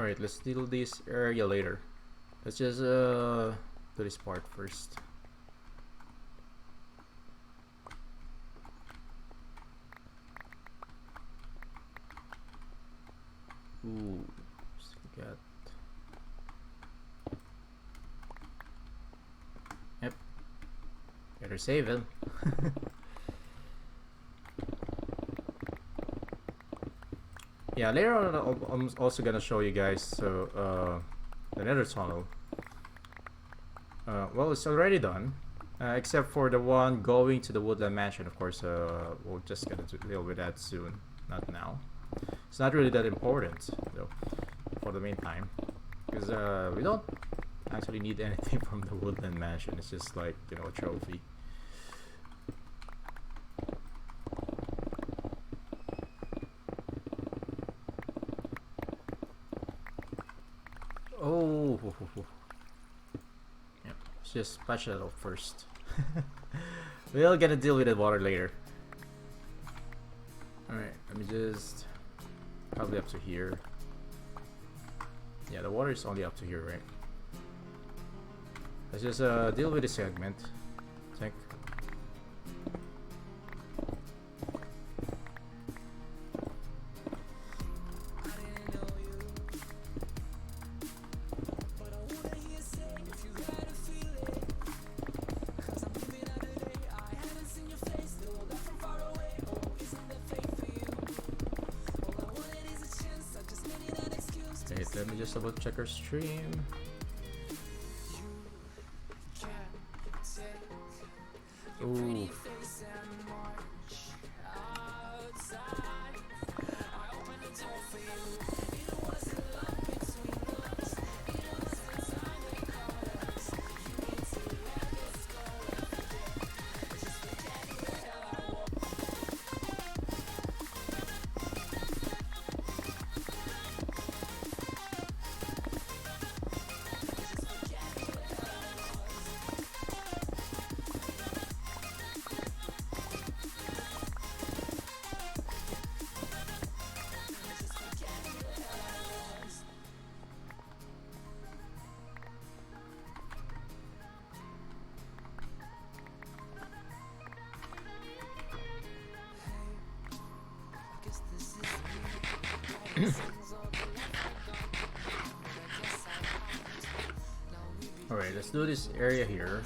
Alright, let's deal this area later. Let's just do this part first. Ooh, so got. Yep. Better save it. Yeah, later on I'm also gonna show you guys the nether tunnel. Well, it's already done, except for the one going to the woodland mansion. Of course, we're just gonna deal with that soon, not now. It's not really that important though, for the meantime, because we don't actually need anything from the woodland mansion. It's just like, you know, a trophy. Oh, yep. Let's just patch that up first. We'll get to deal with the water later. Alright, let me just probably up to here. Yeah, the water is only up to here, right? Let's just deal with this segment. I think. Wait, let me just double check our stream. Ooh. Alright, let's do this area here.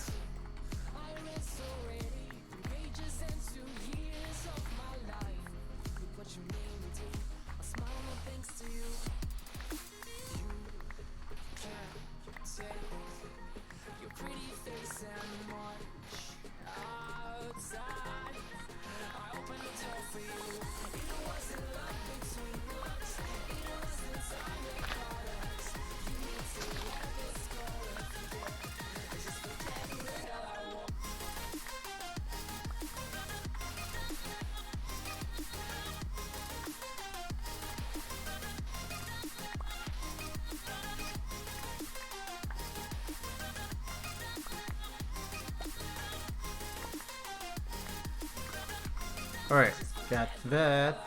Alright, got that.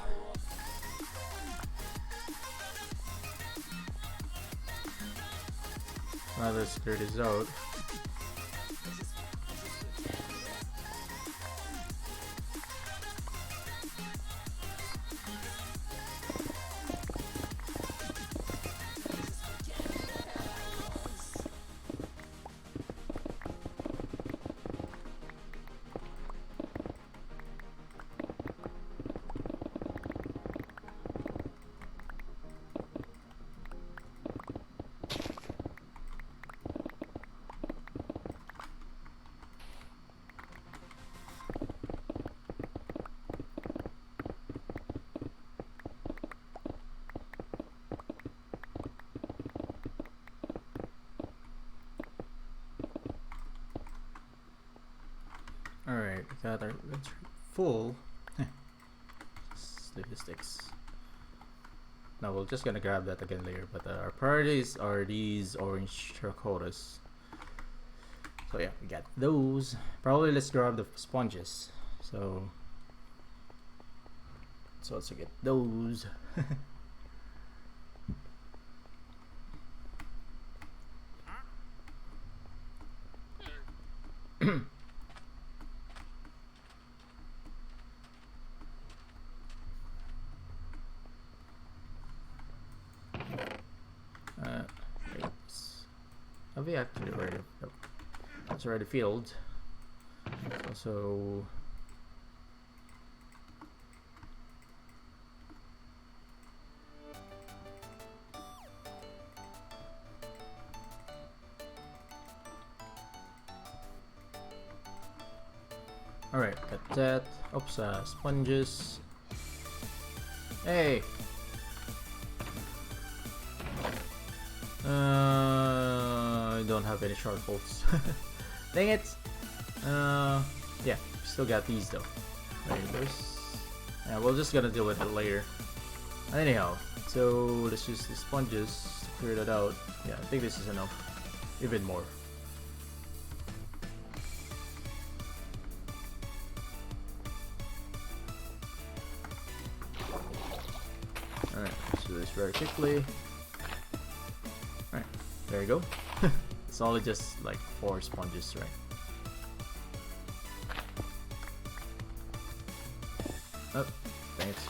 Now let's clear this out. Alright, we got our inventory full. Just leave the sticks. Now we're just gonna grab that again later, but our priorities are these orange terracottas. So yeah, we got those. Probably let's grab the sponges. So let's also get those. Have we actually already? Nope. It's already filled. So alright, got that. Oops, sponges. Hey! I don't have any sharp bolts. Dang it! Yeah, still got these though. Right, yeah, we're just gonna deal with it later. Anyhow, so let's use the sponges to clear that out. Yeah, I think this is enough. Even more. Alright, let's do this very quickly. Alright, there you go. It's only just like 4 sponges, right? Oh, thanks.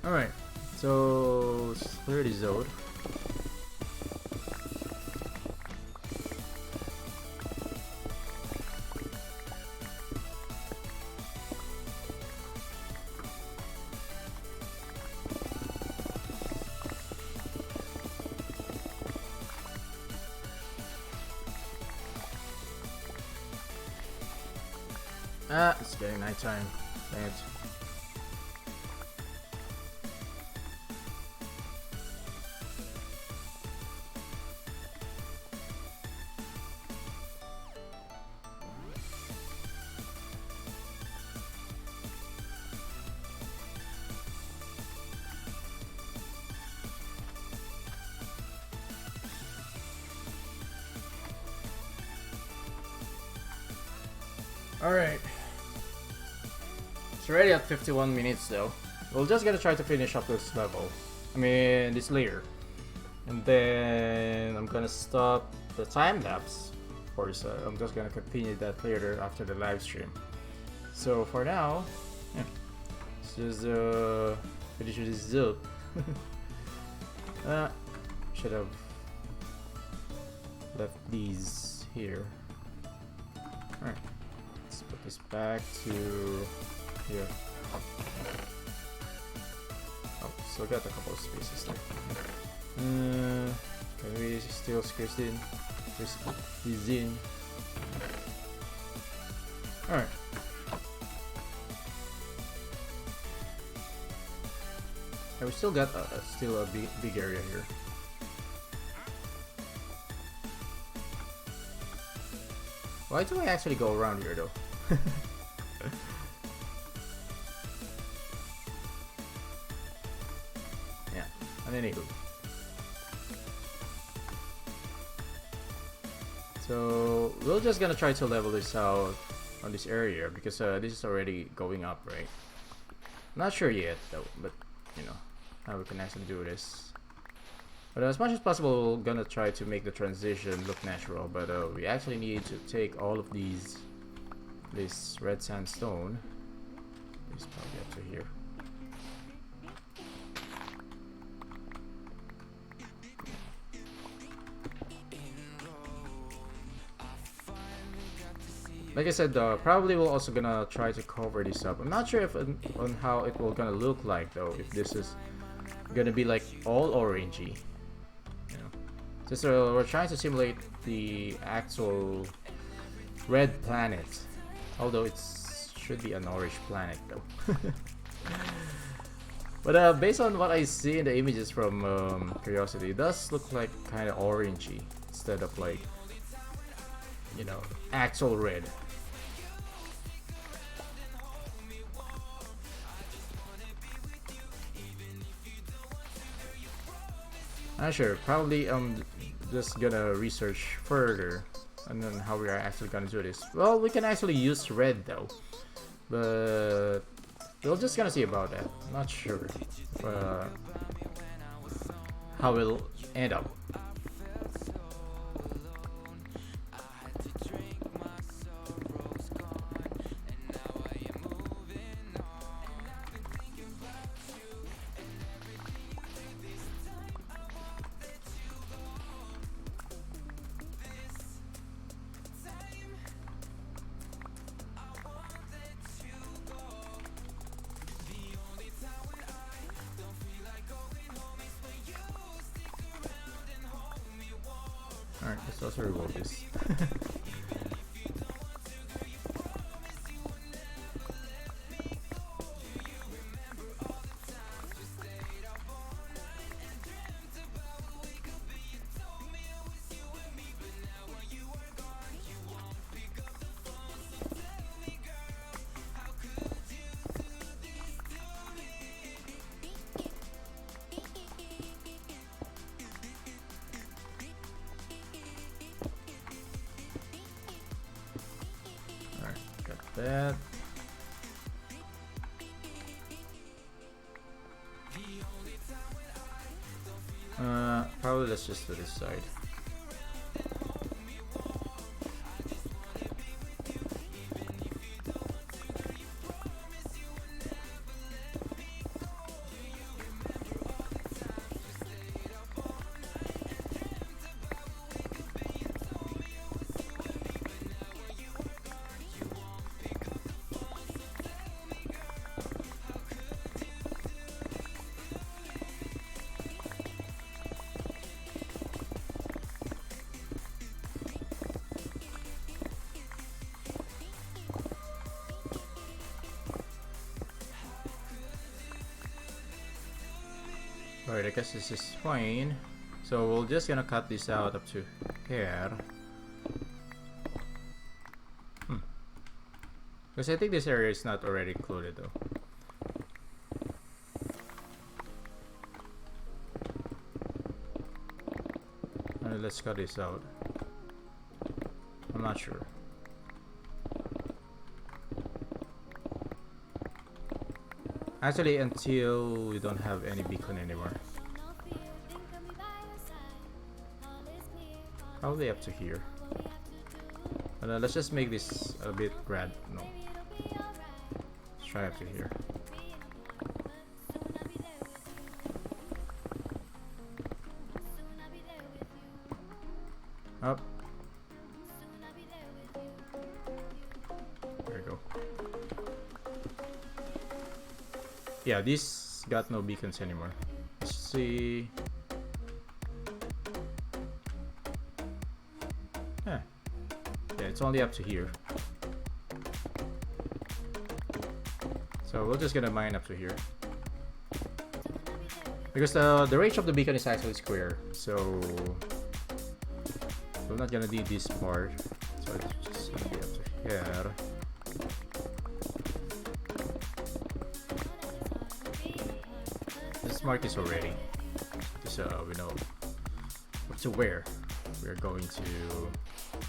Alright, so let's clear the zone. Ah, it's getting nighttime. Dang it. Alright. It's already at 51 minutes though. We're just gonna try to finish up this level. I mean, this layer. And then I'm gonna stop the time lapse. Of course, I'm just gonna continue that later after the live stream. So for now, yeah, let's just finish this up. Should have left these here. Alright. Let's put this back to here. Oh, still got a couple of spaces there. Can we still squeeze in? Just these in. Alright. We still got still a big area here. Why do I actually go around here though? Yeah, and anywho. So we're just gonna try to level this out on this area because this is already going up, right? Not sure yet though, but you know how we can actually do this. But as much as possible, we're gonna try to make the transition look natural. But we actually need to take all of this red sandstone. It's probably up to here. Like I said, probably we're also gonna try to cover this up. I'm not sure if on how it will gonna look like though. If this is gonna be like all orangey. Since we're trying to simulate the actual red planet, although it should be an orange planet though. But based on what I see in the images from Curiosity, it does look like kind of orangey instead of like, you know, actual red. Not sure, probably just gonna research further and then how we are actually gonna do this. Well, we can actually use red though, but we're just gonna see about that. Not sure how it'll end up. Alright, let's also reload this. Alright, got that. Probably let's just do this side. Alright, I guess this is fine. So we're just gonna cut this out up to here. Because I think this area is not already included though. Let's cut this out. I'm not sure. Actually, until we don't have any beacon anymore. Probably up to here. Let's just make this a bit red. No. Let's try up to here. Up. There we go. Yeah, these got no beacons anymore. Let's see. Yeah, it's only up to here. So we're just gonna mine up to here. Because the range of the beacon is actually square, so we're not gonna need this part. So it's just gonna be up to here. Mark this already, so we know what to where we're going to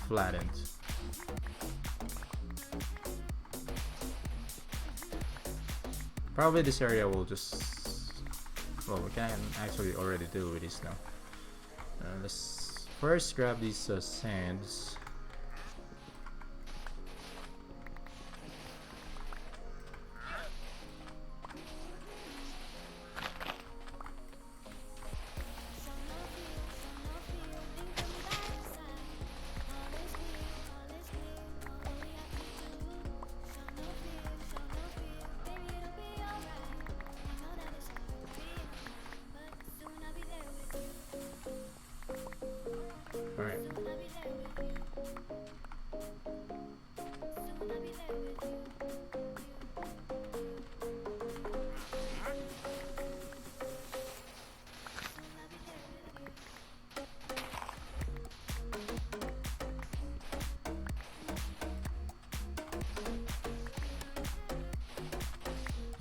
flatten. Probably this area will just, well, we can actually already do this now. Let's first grab these sands. Alright.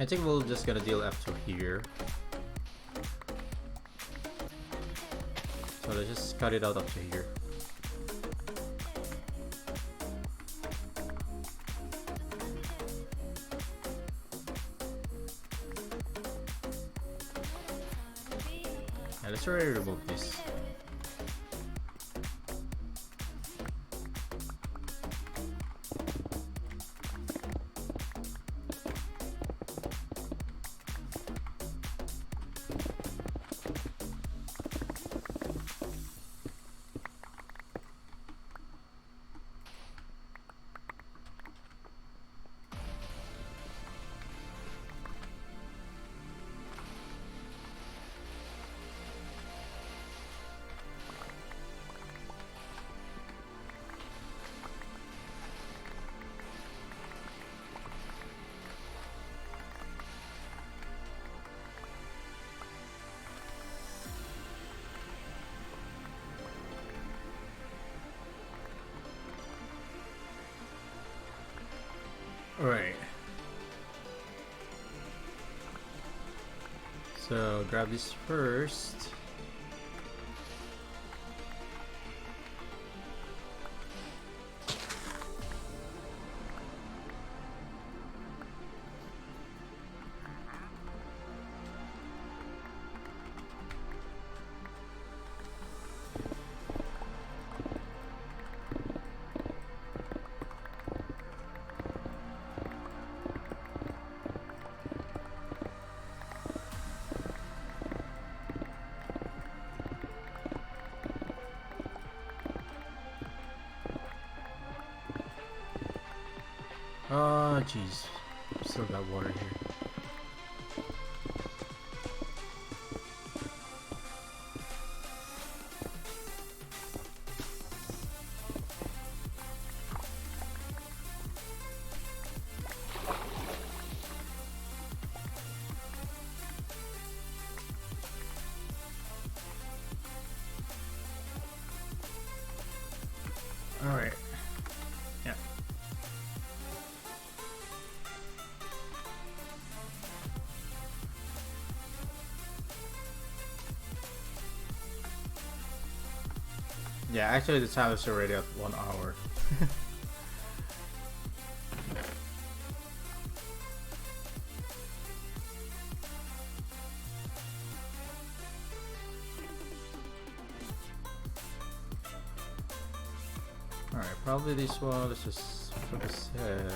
I think we're just gonna deal up to here. So let's just cut it out up to here. And let's already remove this. Alright. So grab this first. Oh, jeez. Still got water here. All right. Yeah. Yeah, actually the time is already at 1 hour. Alright, probably this one. Let's just put this head.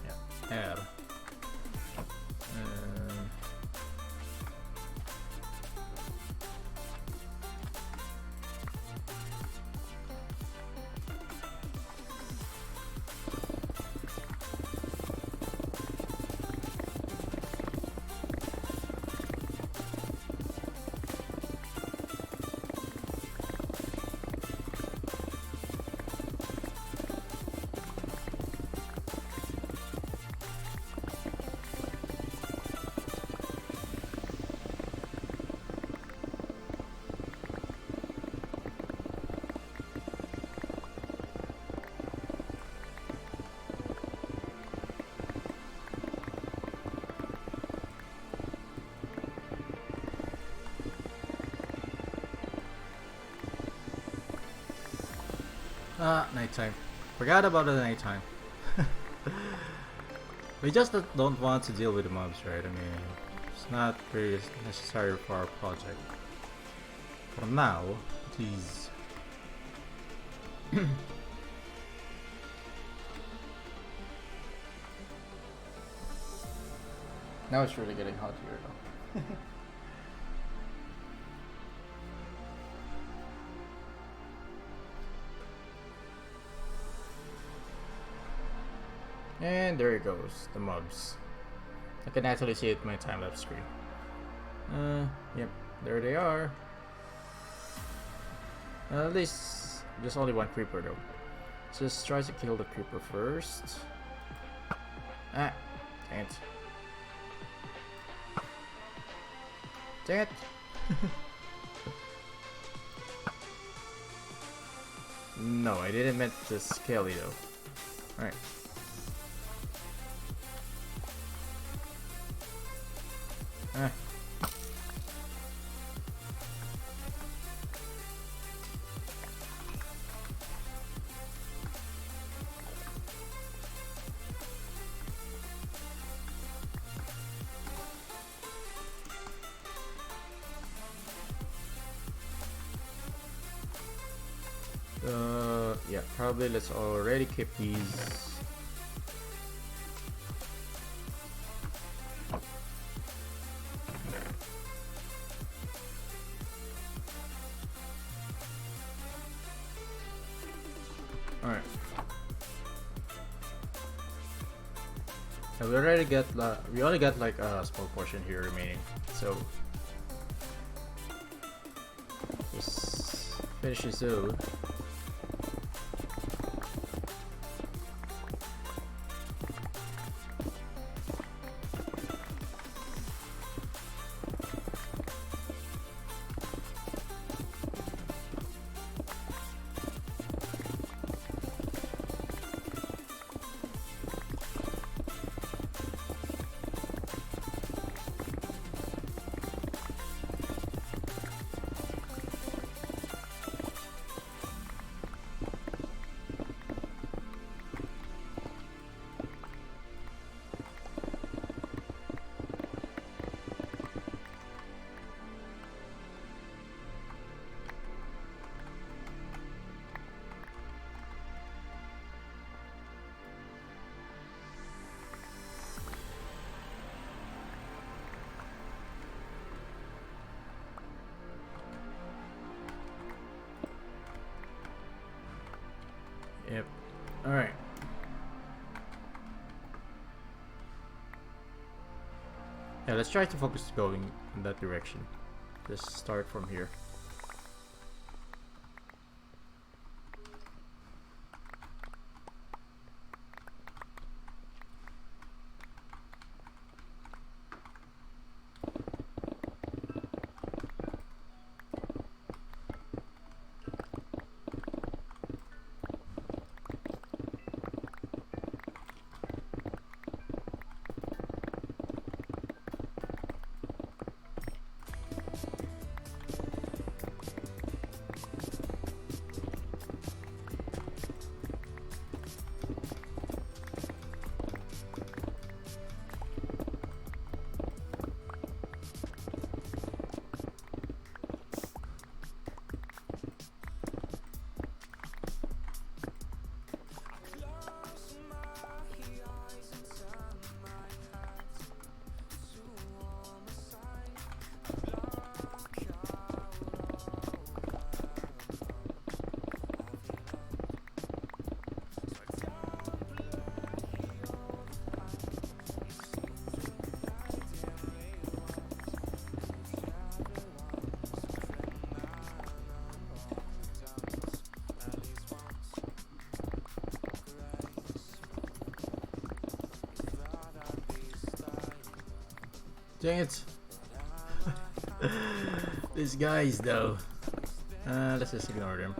Yeah, head. Nighttime. Forgot about the nighttime. We just don't want to deal with the mobs, right? I mean, it's not very necessary for our project. For now, please. Now it's really getting hot here though. And there it goes, the mobs. I can actually see it in my time-lapse screen. Yep, there they are. At least there's only one creeper though. Just try to kill the creeper first. Ah, dang it. Dang it. No, I didn't meant the skelly though. Alright. Ah. Yeah, probably let's already keep these. Alright. And we only got like a small portion here remaining, so just finish this zone. Yep. Alright. Yeah, let's try to focus going in that direction. Just start from here. Dang it. These guys though. Let's just ignore them.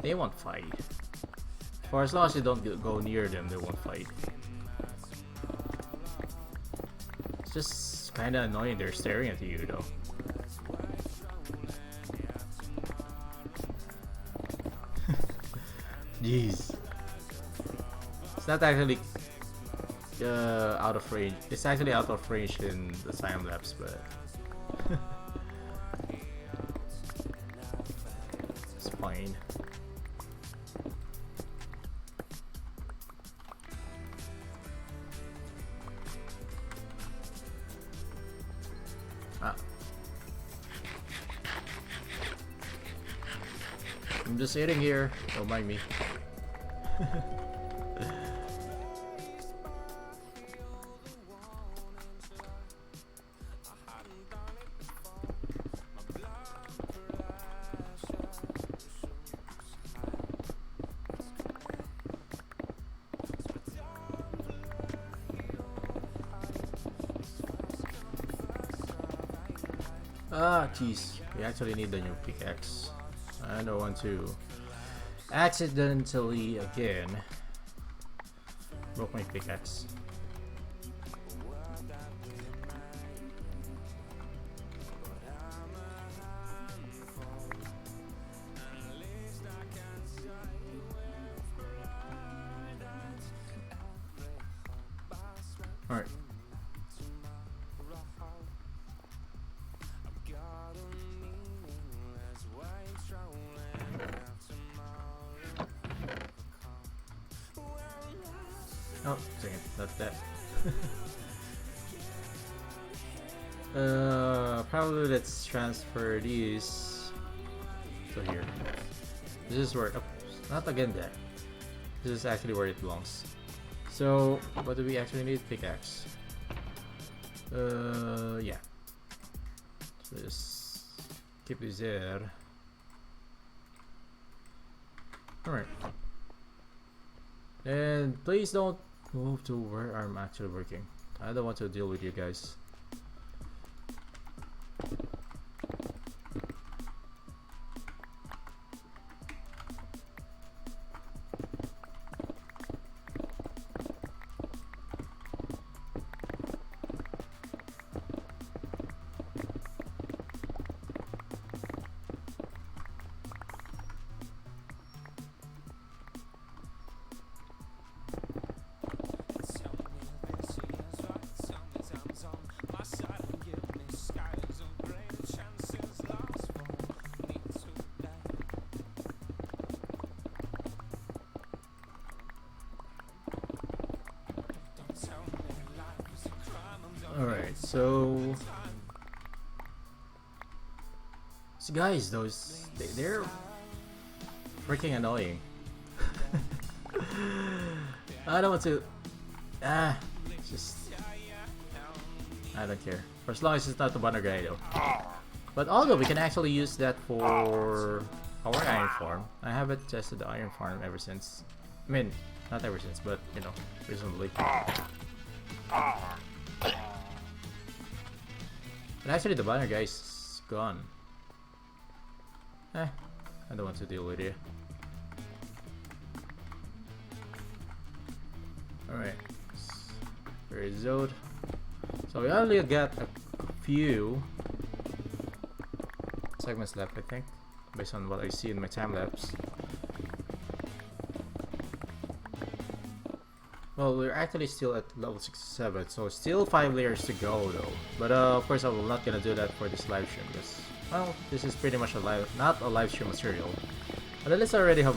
They won't fight. For as long as you don't go near them, they won't fight. It's just kinda annoying they're staring at you though. Jeez. It's not actually out of range. It's actually out of range in the Timelapse, but it's fine. I'm just sitting here, don't mind me. Ah, jeez. We actually need the new pickaxe. I don't want to accidentally again broke my pickaxe. All right. Oh, dang it, not that. Probably let's transfer these to here. This is where, oh, not again that. This is actually where it belongs. So, what do we actually need? Pickaxe. Yeah. So just keep this there. Alright. And please don't move to where I'm actually working. I don't want to deal with you guys. Alright, so these guys, they're freaking annoying. I don't want to. It's just. I don't care. For as long as it's not the banner guy though. But although we can actually use that for our iron farm. I haven't tested the iron farm ever since. I mean, not ever since, but you know, recently. But actually the banner guy's gone. I don't want to deal with it. Alright. Where is Zode? So we only got a few segments left, I think, based on what I see in my time lapse. Well, we're actually still at level 67, so still 5 layers to go though. But of course I will not gonna do that for this live stream because, well, this is pretty much a not a live stream material. But at least I already have,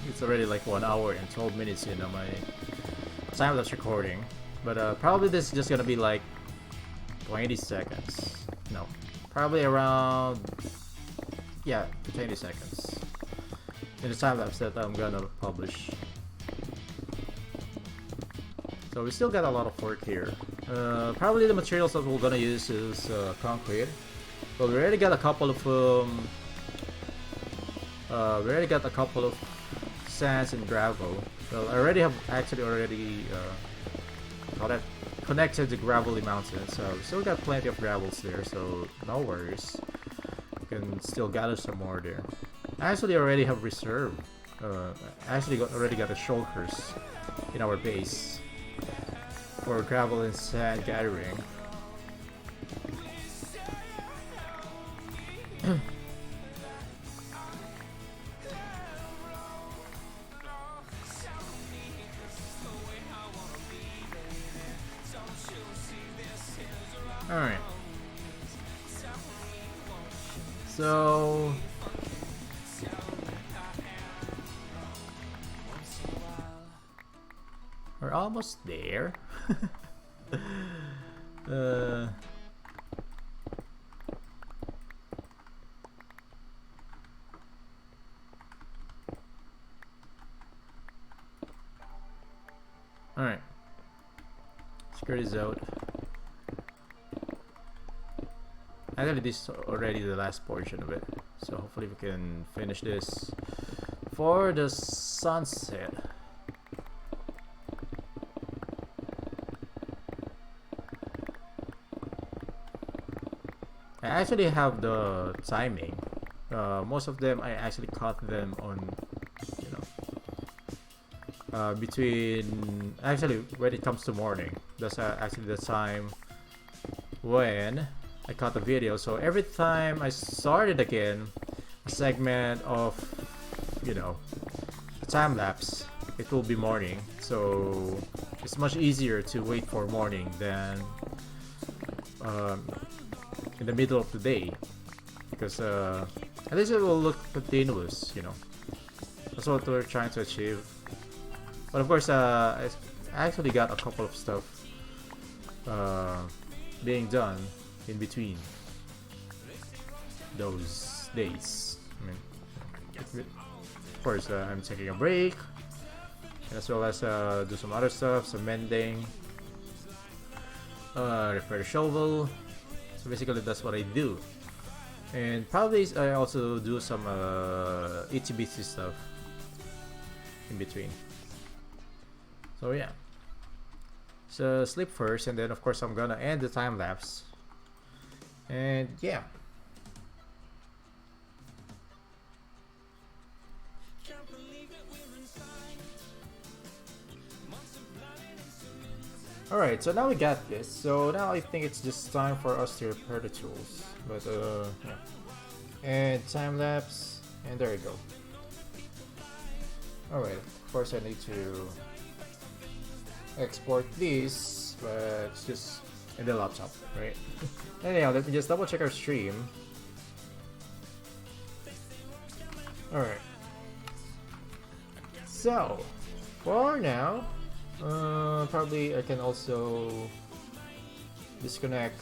it's already like 1 hour and 12 minutes in my time lapse recording. But probably this is just gonna be like 20 seconds. No, probably around, yeah, 20 seconds in the time lapse that I'm gonna publish. So we still got a lot of work here. Probably the materials that we're gonna use is concrete. Well, we already got a couple of sands and gravel. Well, I already have connected the gravelly mountains, so we still got plenty of gravels there, so no worries. We can still gather some more there. I actually already have reserve. Already got the shulkers in our base for gravel and sand gathering. Alright. So we're almost there. Alright. Security's out. Actually, this is already the last portion of it, so hopefully we can finish this for the sunset. I actually have the timing. Most of them I actually caught them on, you know, between, actually when it comes to morning. That's actually the time when I caught the video. So every time I started again a segment of, you know, time lapse, it will be morning. So it's much easier to wait for morning than in the middle of the day, because at least it will look continuous, you know. That's what we're trying to achieve. But of course, I actually got a couple of stuff being done in between those days. I mean, of course, I'm taking a break, as well as do some other stuff, some mending, repair the shovel. So basically, that's what I do. And probably I also do some itsy bitsy stuff in between. So yeah. So sleep first, and then of course I'm gonna end the time lapse. And yeah. Alright, so now we got this. So now I think it's just time for us to repair the tools. But yeah. And time lapse, and there you go. Alright, of course I need to export this, but it's just in the laptop, right? Anyhow, let me just double check our stream. Alright. So, for now, probably I can also disconnect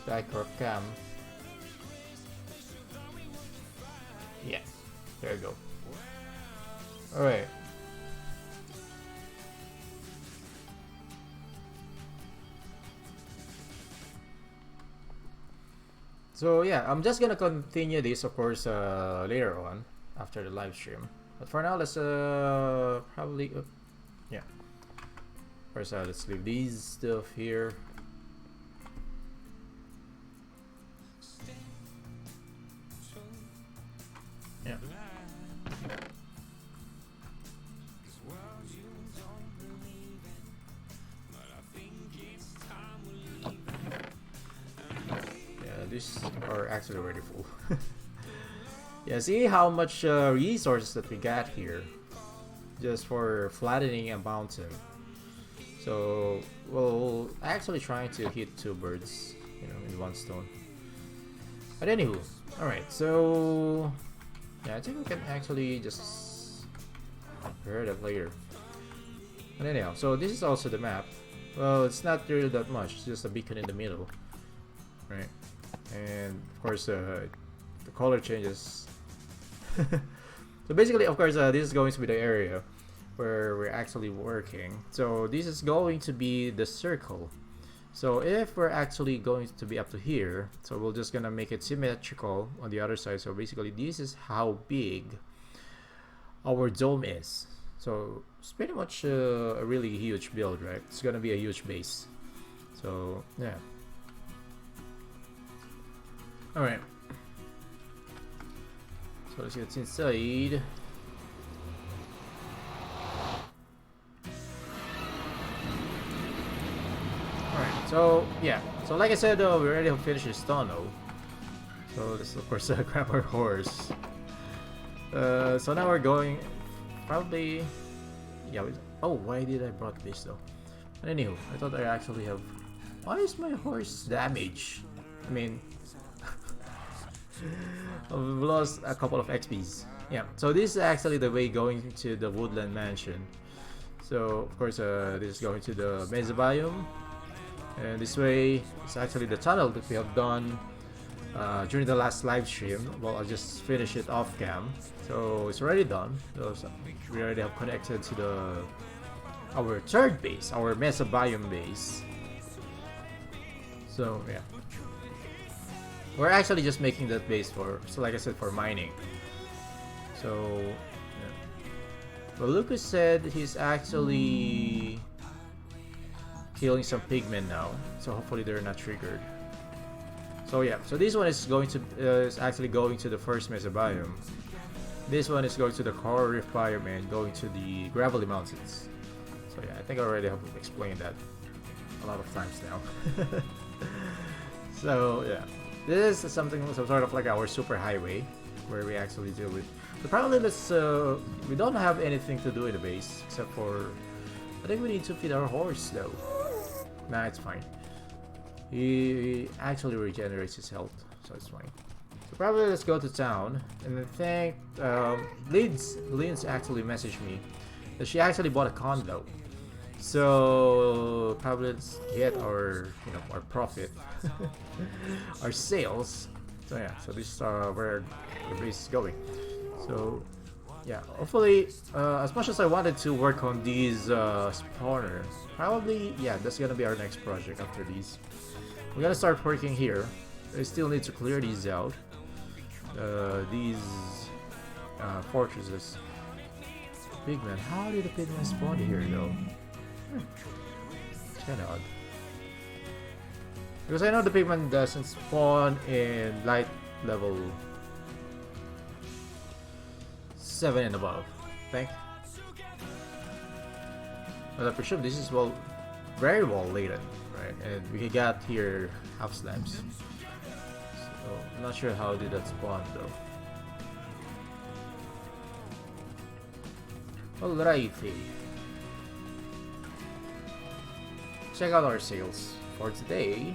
the iCraft cam. Yeah, there you go. Alright. So yeah, I'm just gonna continue this, of course, later on after the live stream. But for now, let's probably yeah. First, let's leave these stuff here. Yeah. These are actually already full. Yeah, see how much resources that we got here just for flattening a mountain. So we'll actually trying to hit two birds, you know, in one stone. But anywho, all right. So yeah, I think we can actually just compare that later. But anyhow, so this is also the map. Well, it's not really that much. It's just a beacon in the middle, right? And of course the color changes. So basically, of course, this is going to be the area where we're actually working. So this is going to be the circle. So if we're actually going to be up to here, so we're just gonna make it symmetrical on the other side. So basically this is how big our dome is. So it's pretty much a really huge build, right? It's gonna be a huge base. So yeah. Alright. So let's get inside. Alright, so yeah. So like I said, we already have finished this tunnel. So let's of course grab our horse. So now we're going probably yeah. Oh, why did I brought this though? But anywho, I thought I actually have. Why is my horse damaged? I mean, I've lost a couple of XPs. Yeah, so this is actually the way going to the woodland mansion. So of course this is going to the mesa biome, and this way it's actually the tunnel that we have done during the last live stream. Well, I'll just finish it off cam. So it's already done. So we already have connected to our third base, our mesa biome base. So yeah. We're actually just making that base for, so like I said, for mining. So, yeah. Well, Lucas said he's actually killing some pigmen now. So hopefully they're not triggered. So yeah, so this one is going to is actually going to the first mesa biome. This one is going to the coral reef biome and going to the gravelly mountains. So yeah, I think I already have explained that a lot of times now. So yeah. This is some sort of like our super highway where we actually deal with. So probably let's we don't have anything to do in the base except for I think we need to feed our horse though. Nah, it's fine. He actually regenerates his health, so it's fine. So probably let's go to town, and I think Lynn's actually messaged me that she actually bought a condo. So probably let's get our our profit, our sales. So yeah, so this is where the base is going. So yeah, hopefully as much as I wanted to work on these spawners, probably yeah, that's gonna be our next project after these. We're gonna start working here. I still need to clear these out. These fortresses. Pigmen, how did the pigmen spawn here though? It's kinda odd. Because I know the pigman doesn't spawn in light level 7 and above, I think. But I presume this is very well laden, right? And we got here half slabs. So I'm not sure how did that spawn though. Alrighty. Check out our sales for today.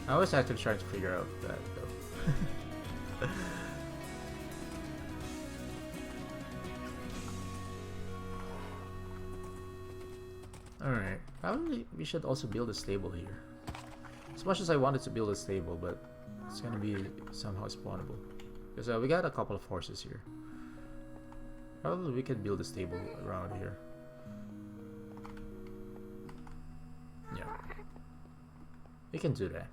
I was actually trying to figure out that though. Alright, probably we should also build a stable here. As much as I wanted to build a stable, but it's gonna be somehow spawnable. Because we got a couple of horses here. Probably we could build a stable around here. Yeah. We can do that.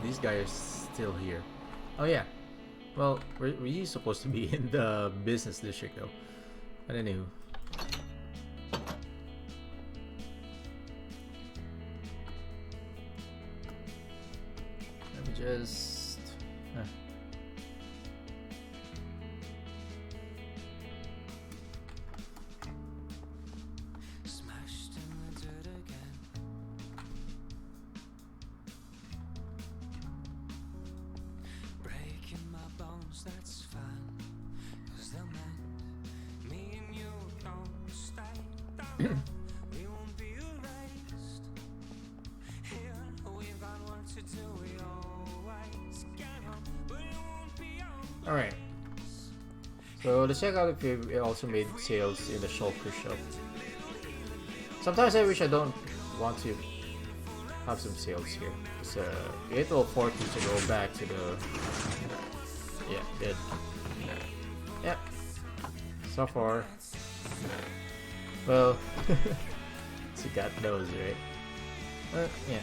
These guys are still here. Oh yeah. Well, we're supposed to be in the business district though. But anywho. Let me just... Alright. So let's check out if we also made sales in the shulker shop. Sometimes I wish I don't want to have some sales here. Because it will force you to go back to the... Yeah, good. Yep. So far. Well, you got those, right? Yeah.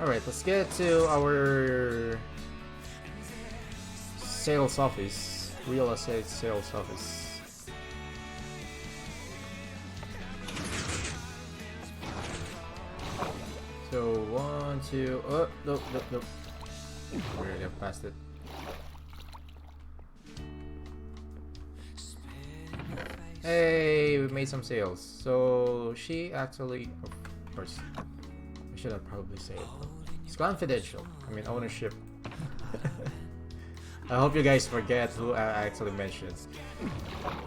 Alright, let's get to our sales office. Real estate sales office. So, 1, 2, oh, nope. We already have passed it. Hey, we made some sales. So, she actually, of course, I should have probably say it. It's confidential. I mean, ownership. I hope you guys forget who I actually mentioned.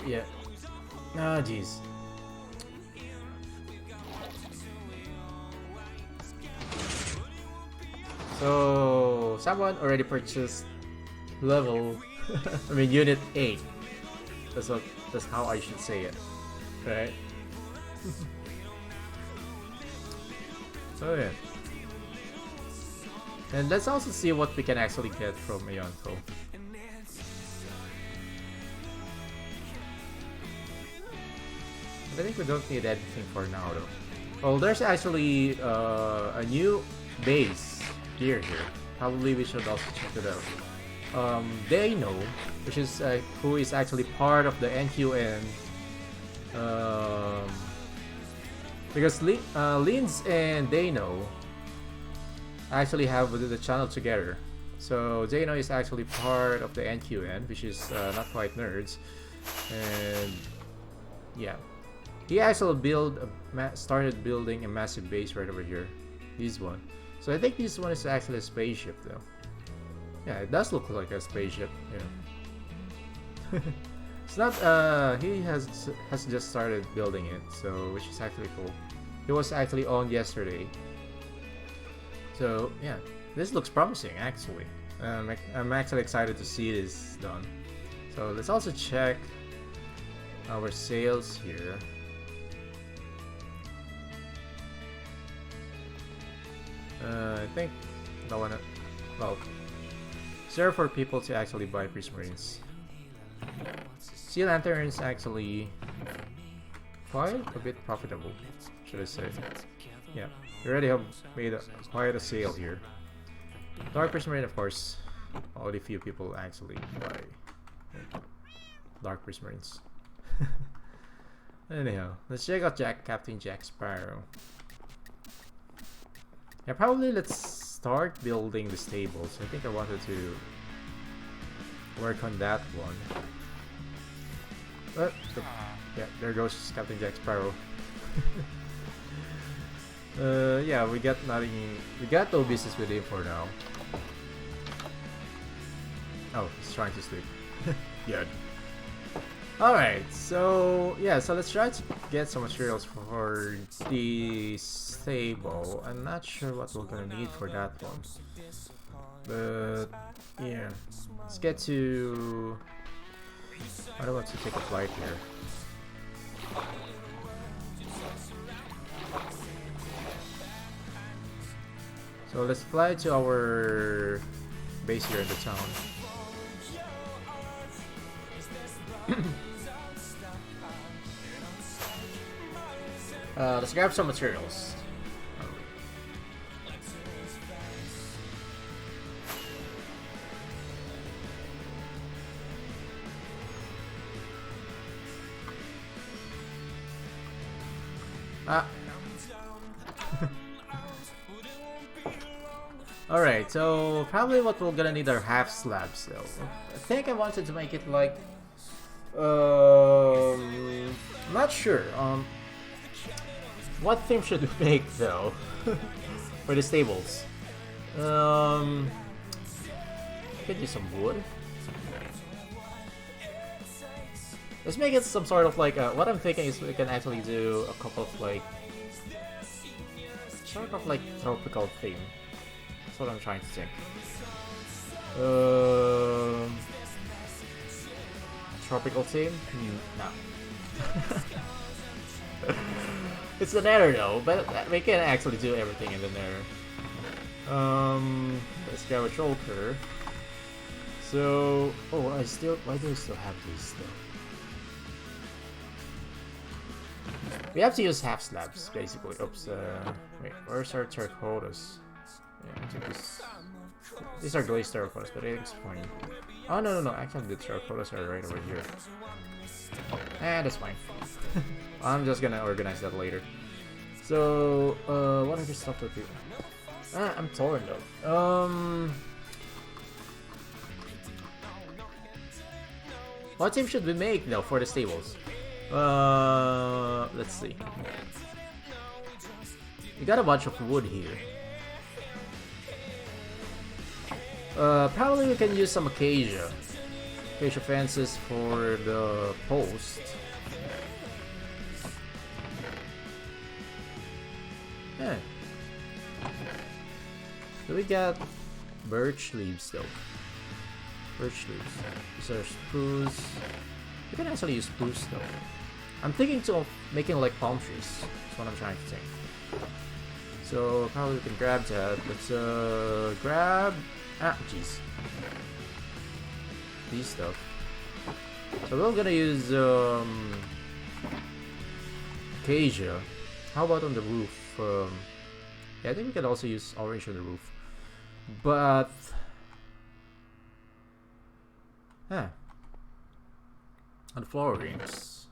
Yeah. Ah, jeez. So, someone already purchased level, I mean, unit 8. That's how I should say it, right? So yeah. And let's also see what we can actually get from Ayonko. I think we don't need anything for now though. Well, there's actually a new base here. Probably we should also check it out. They know, which is who is actually part of the NQN. Because Linz and Dano actually have the channel together. So Dano is actually part of the NQN, which is not quite nerds, and yeah, he actually started building a massive base right over here. This one. So I think this one is actually a spaceship though. Yeah, it does look like a spaceship. Yeah. It's not. He has just started building it, so which is actually cool. It was actually on yesterday. So yeah, this looks promising actually. I'm actually excited to see this done. So let's also check our sales here. I think I wanna. Well, it's there for people to actually buy Prismarines. Sea Lanterns actually quite a bit profitable, should I say. Yeah, we already have made quite a sale here. Dark Prismarine, of course, only few people actually buy Dark Prismarines. Anyhow, let's check out Captain Jack Sparrow. Yeah, probably let's start building the stables. I think I wanted to work on that one. Yeah, there goes Captain Jack Sparrow. Yeah, we got nothing. We got no business with him for now. Oh, he's trying to sleep. Yeah. Alright, so yeah, so let's try to get some materials for the stable. I'm not sure what we're gonna need for that one. But yeah, let's get to... I don't want to take a flight here. So let's fly to our base here in the town. Let's grab some materials. Ah. Alright, so probably what we're gonna need are half slabs though. I think I wanted to make it like not sure. What theme should we make though? For the stables. Could use some wood. Let's make it some sort of like what I'm thinking is we can actually do a couple of like sort of like tropical theme. That's what I'm trying to think. Tropical theme? No. It's the Nether though, but we can actually do everything in the Nether. Let's grab a choker. So, oh, why do I still have these though? We have to use half slabs, basically. Oops, wait, where's our terracottas? Yeah, I think these are glazed terracottas, but it's fine. Oh, no, actually the terracottas are right over here. That's fine. I'm just gonna organize that later. So, what other stuff to do? I'm torn though. What team should we make though for the stables? Let's see. We got a bunch of wood here. Probably we can use some acacia fences for the post. Yeah. So we got birch leaves though. Birch leaves. These are spruce. We can actually use spruce though. I'm thinking of making like palm trees. That's what I'm trying to think. So probably we can grab that. Let's grab jeez. These stuff. So we're gonna use acacia. How about on the roof? Yeah, I think we can also use orange on the roof. But on the floorings,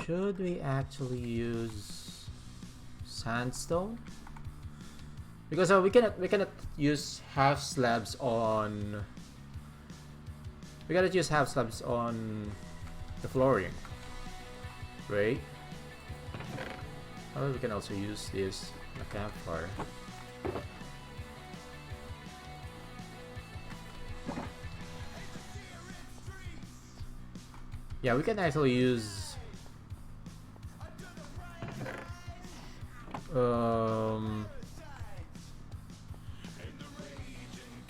should we actually use sandstone? Because we cannot use half slabs on. We gotta use half slabs on the flooring, right? We can also use this in a campfire. Yeah, we can actually use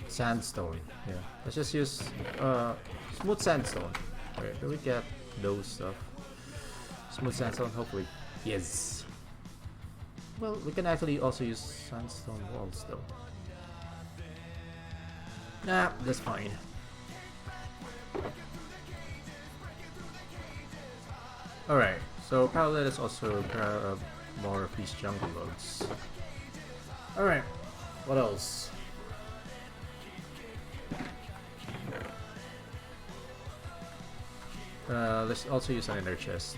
sandstone. Yeah, let's just use smooth sandstone. Okay, do we get those stuff? Smooth sandstone, hopefully. Yes. Well, we can actually also use sandstone walls though. Nah, that's fine. Alright, so probably let's also grab more of these jungle logs. Alright, what else? Let's also use an inner chest.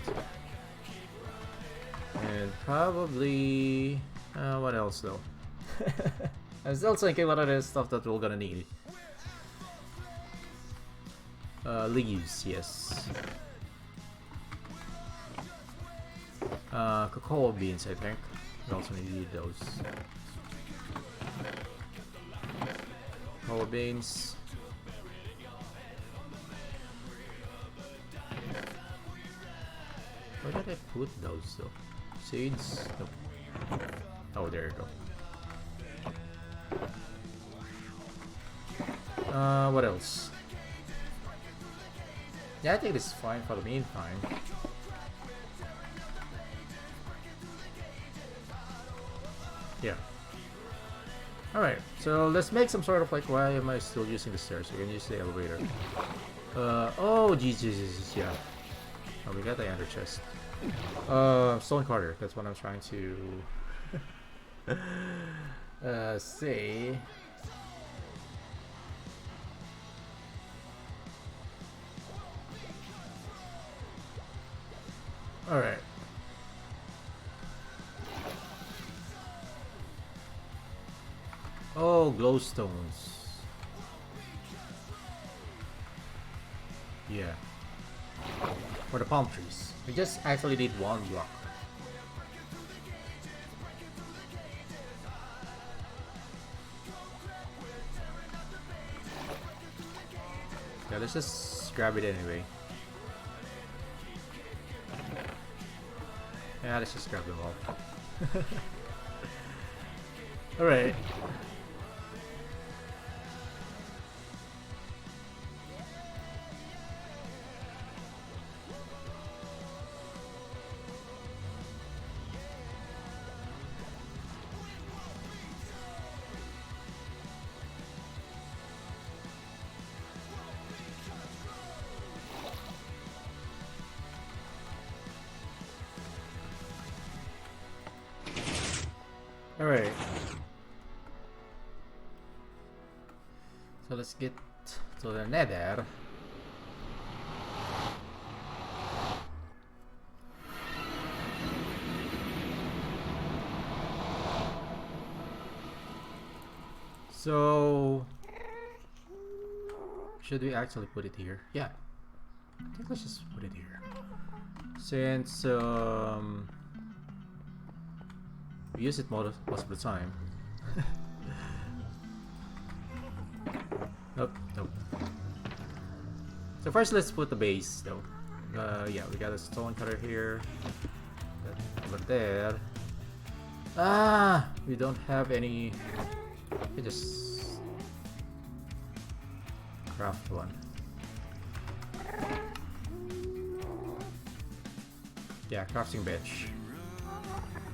And probably... what else though? I'm still thinking what other stuff that we're gonna need. Leaves, yes. Cocoa beans, I think. We also need those. Cocoa beans. did I put those though? Seeds? Nope. Oh, there you go. What else? Yeah, I think it's fine for the meantime. Yeah. Alright, so let's make some sort of like, why am I still using the stairs? You can use the elevator. Oh, Jesus, yeah. Oh, we got the ender chest. Stone Carter, that's what I'm trying to say. Alright. Oh, glowstones. Yeah. For the palm trees. We just actually need one block. Yeah, let's just grab it anyway. Yeah, let's just grab them all. Alright. Alright. So let's get to the nether. So should we actually put it here? Yeah. I think let's just put it here. Since we use it most of the time. Nope, nope. So first let's put the base though. Yeah, we got a stone cutter here. Over there. Ah, we don't have any. We just craft one. Yeah, crafting bench.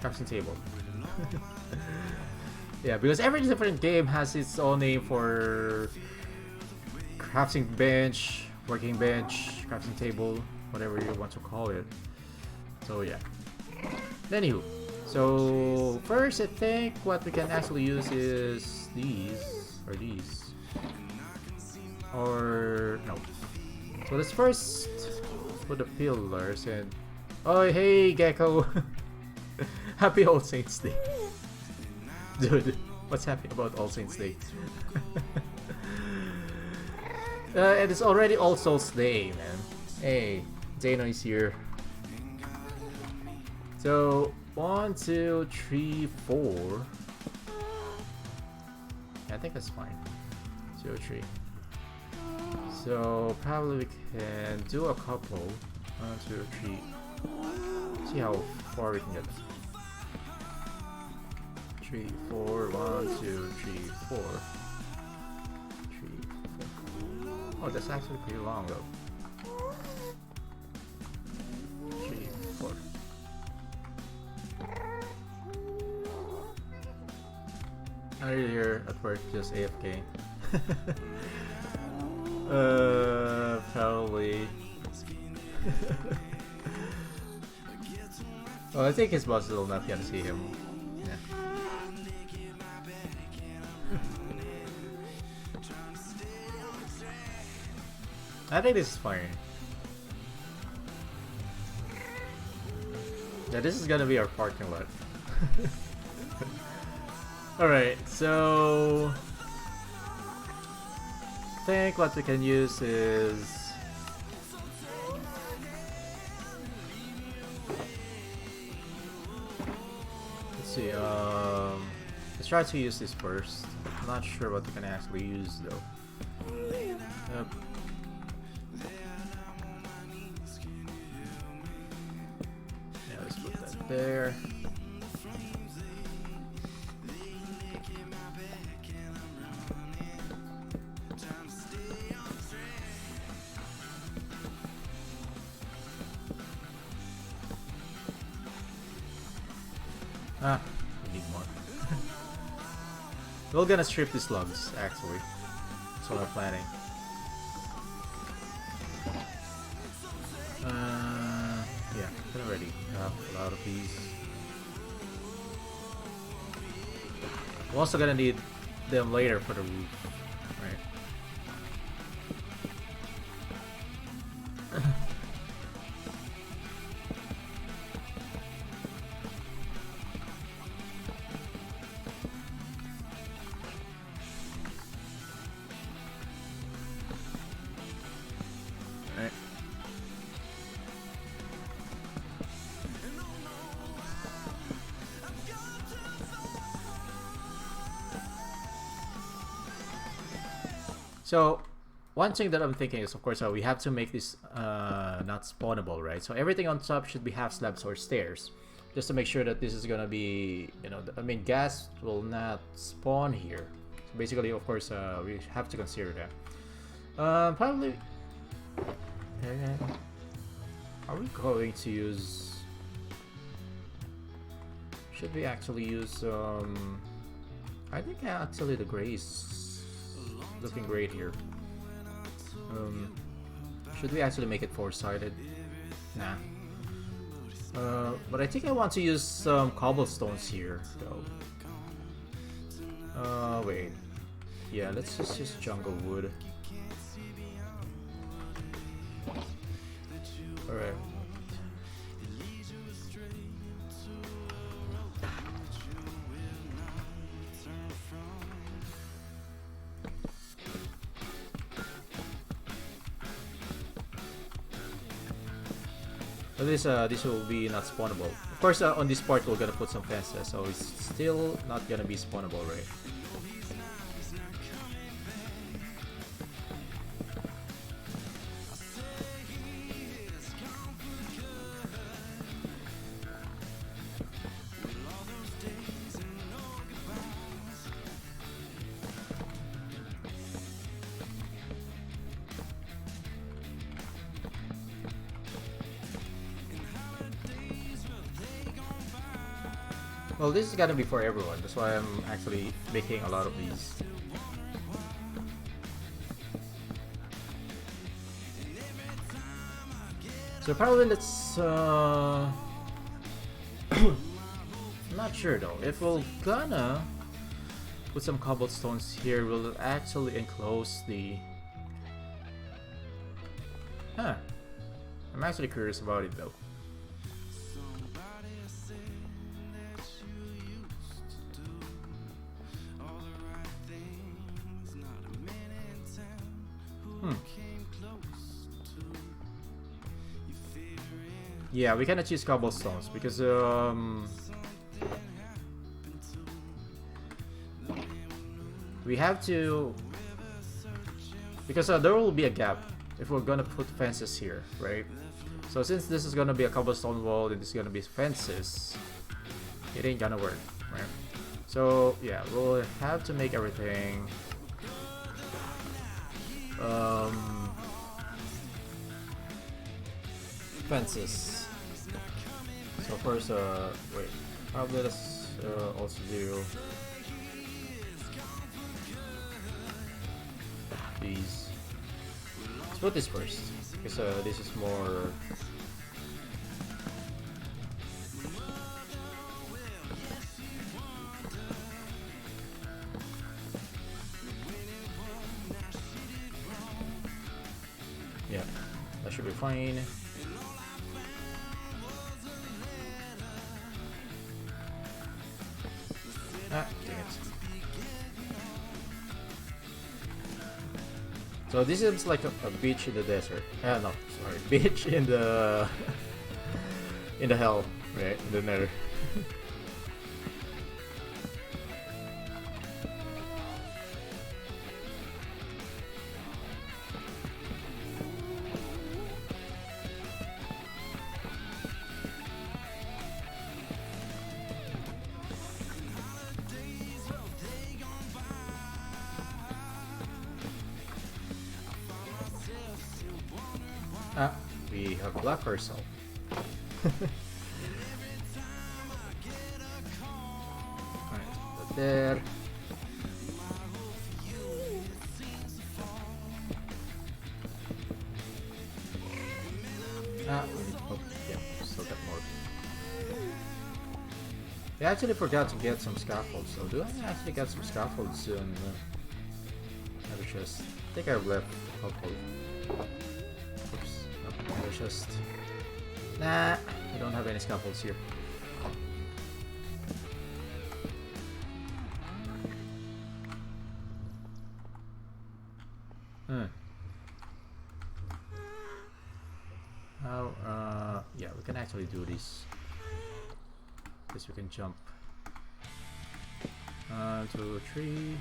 Crafting table. Yeah, because every different game has its own name for crafting bench, working bench, crafting table, whatever you want to call it. So yeah. Anywho, so first I think what we can actually use is these, or no. So let's first put the pillars and oh hey Gecko. Happy All Saints Day. Dude, what's happening about All Saints Day? And it's already All Souls Day, man. Hey, Zeno is here. So, 1, 2, 3, 4. Yeah, I think that's fine. 2, 3. So, probably we can do a couple. 1, 2, 3. See how far we can get. 3, 4, 1, 2, 3, 4. 3, 4. Oh, that's actually pretty long though. 3, 4. I'm really here at work, just AFK. Probably. Well, I think his boss will not gonna see him. Yeah. I think this is fine. Yeah, this is gonna be our parking lot. Alright, so I think what we can use is see, let's try to use this first. I'm not sure what we can actually use though. Yep. there. Ah, we need more. We're gonna strip these logs, actually. That's what I'm planning. Yeah, can already have a lot of these. We're also gonna need them later for the roof, right? Right. So, one thing that I'm thinking is, of course, we have to make this not spawnable, right? So everything on top should be half slabs or stairs, just to make sure that this is gonna be, you know, I mean, gas will not spawn here. So basically, of course, we have to consider that. Probably. Are we going to use? Should we actually use? I think actually the gray is looking great here. Should we actually make it four-sided? Nah. But I think I want to use some cobblestones here, though. Wait. Yeah, let's just use jungle wood. Alright. But this will be not spawnable. Of course, on this part we're gonna put some fences, so it's still not gonna be spawnable, right? Well, this is gonna be for everyone. That's why I'm actually making a lot of these. So probably let's. I'm not sure though. If we're gonna put some cobblestones here, we'll actually enclose the. Huh. I'm actually curious about it though. Yeah, we cannot choose cobblestones because we have to, because there will be a gap if we're gonna put fences here, right? So since this is gonna be a cobblestone wall and this is gonna be fences, it ain't gonna work, right? So yeah, we'll have to make everything fences. So first, wait, probably let's also do these. Let's put this first, because this is more. Yeah, that should be fine. Ah, dang it. So this is like a beach in the desert. No, sorry, beach in the in the hell, right? In the nether. Ah, we have blocked ourselves. Alright, put there. Ah, oh, yeah, still got more. I actually forgot to get some scaffolds, so do I actually get some scaffolds soon? Maybe just... I think I've left a couple. Oops. No, maybe just... Nah, I don't have any scaffolds here. How, yeah, we can actually do this. Guess we can jump. 2, 3.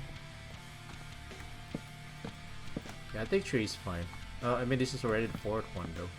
Yeah, I think 3 is fine. I mean, this is already the 4th one though.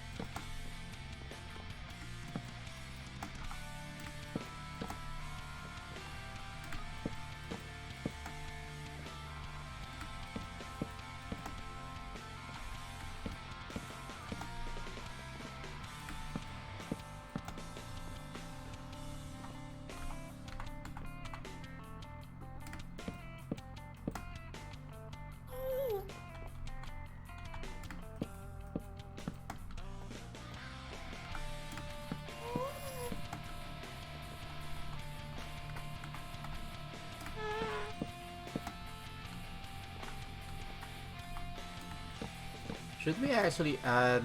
Should we actually add...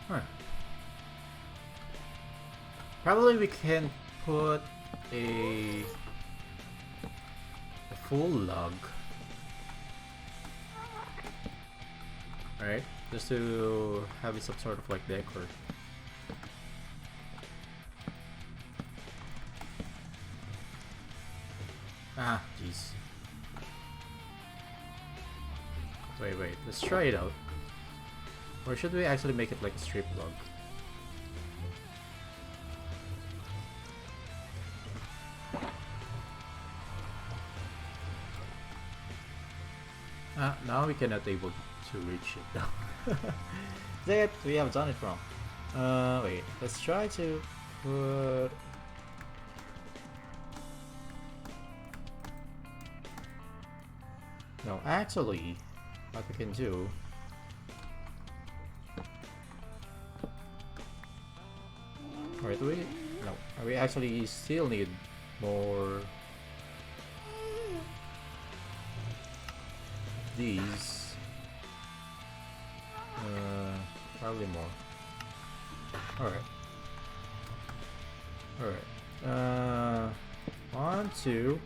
Huh. Probably we can put a full log. Right? Just to have it some sort of like decor. Ah, jeez. Wait, let's try it out. Or should we actually make it like a strip log? Ah, now we cannot able to reach it though. Dang it, we have done it wrong. Wait, let's try to put... No, actually, what we can do... Or do we... No, we actually still need more... These... probably more. Alright. 1, 2...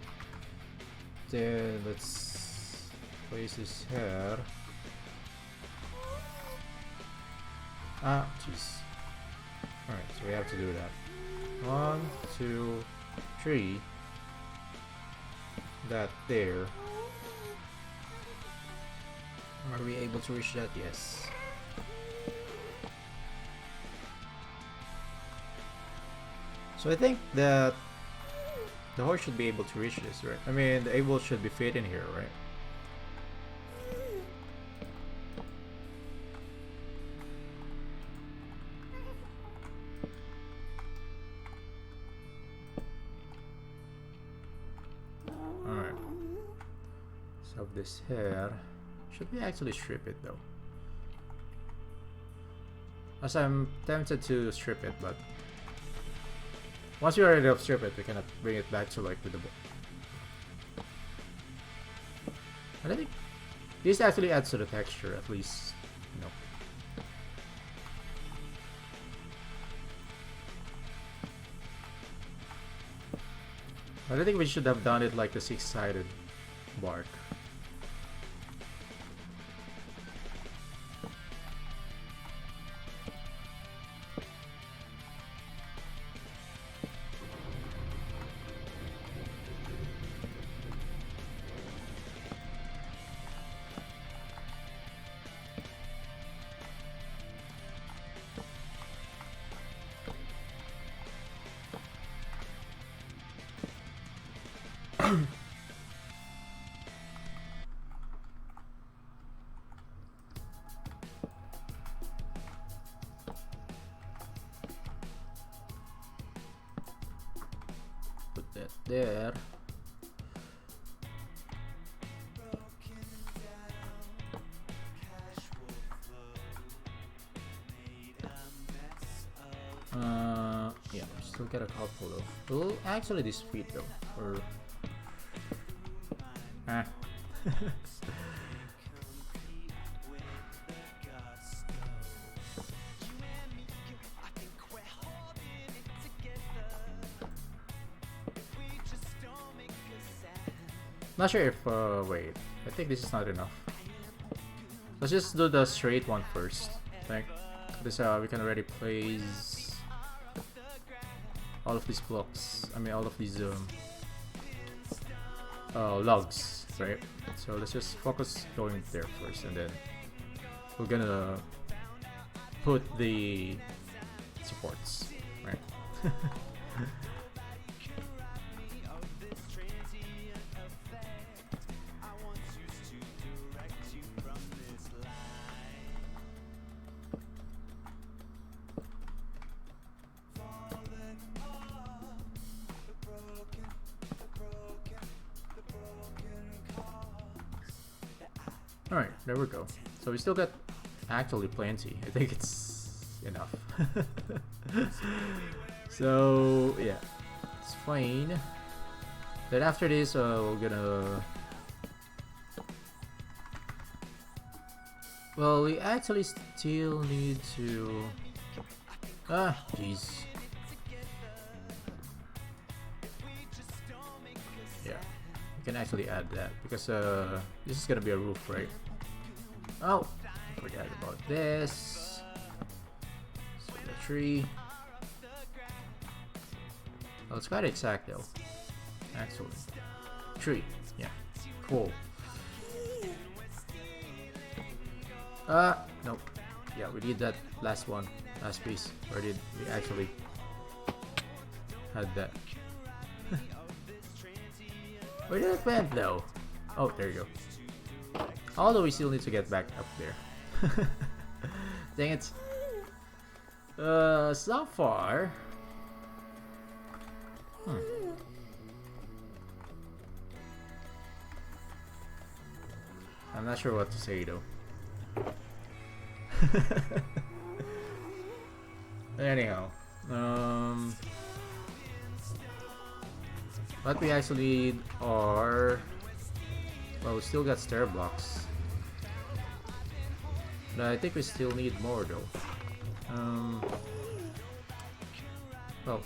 Then let's place this here. Ah, jeez. Alright, so we have to do that. 1, 2, 3. That there. Are we able to reach that? Yes. So I think that the horse should be able to reach this, right? I mean, the able should be fit in here, right? Alright. So this here, should we actually strip it though? As I'm tempted to strip it, but once we already have stripped it, we cannot bring it back to like with the book. And I think this actually adds to the texture, at least, you know. But I think we should have done it like the 6-sided bark. that there. Yeah, still got a couple though. We'll actually defeat though, or not sure if wait, I think this is not enough. Let's just do the straight one first. I think this we can already place all of these blocks. I mean all of these logs, right? So let's just focus going there first, and then we're gonna put the supports, right? Alright, there we go. So we still got actually plenty. I think it's enough. So yeah, it's fine. Then after this, we're gonna. Well, we actually still need to. Jeez. Yeah, we can actually add that because this is gonna be a roof, right? Oh, I forgot about this. So the tree. Oh, it's quite exact though. Actually, tree. Yeah, cool. Nope. Yeah, we did that last piece. Where did we actually had that? Where did it went though? Oh, there you go. Although we still need to get back up there. Dang it. So far. I'm not sure what to say though. Anyhow, what we actually need are, well, we still got stair blocks, but I think we still need more though. Well,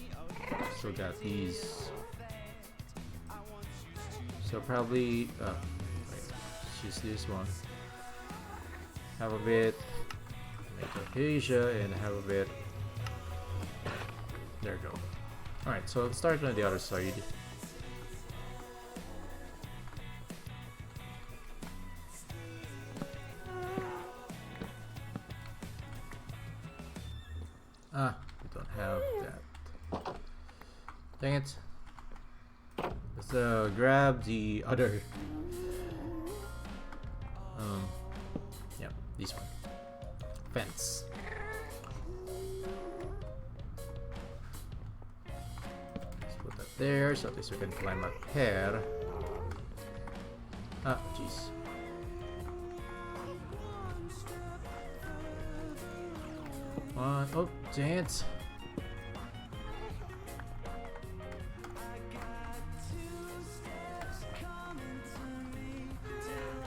still got these, so probably use this one. Have a bit, make Acacia, and have a bit. There we go. Alright, so let's start on the other side. We don't have that. Dang it. Let's grab the other. Yeah, this one. Fence. Let's put that there so at least we can climb up here. Jeez. Oh, dang it.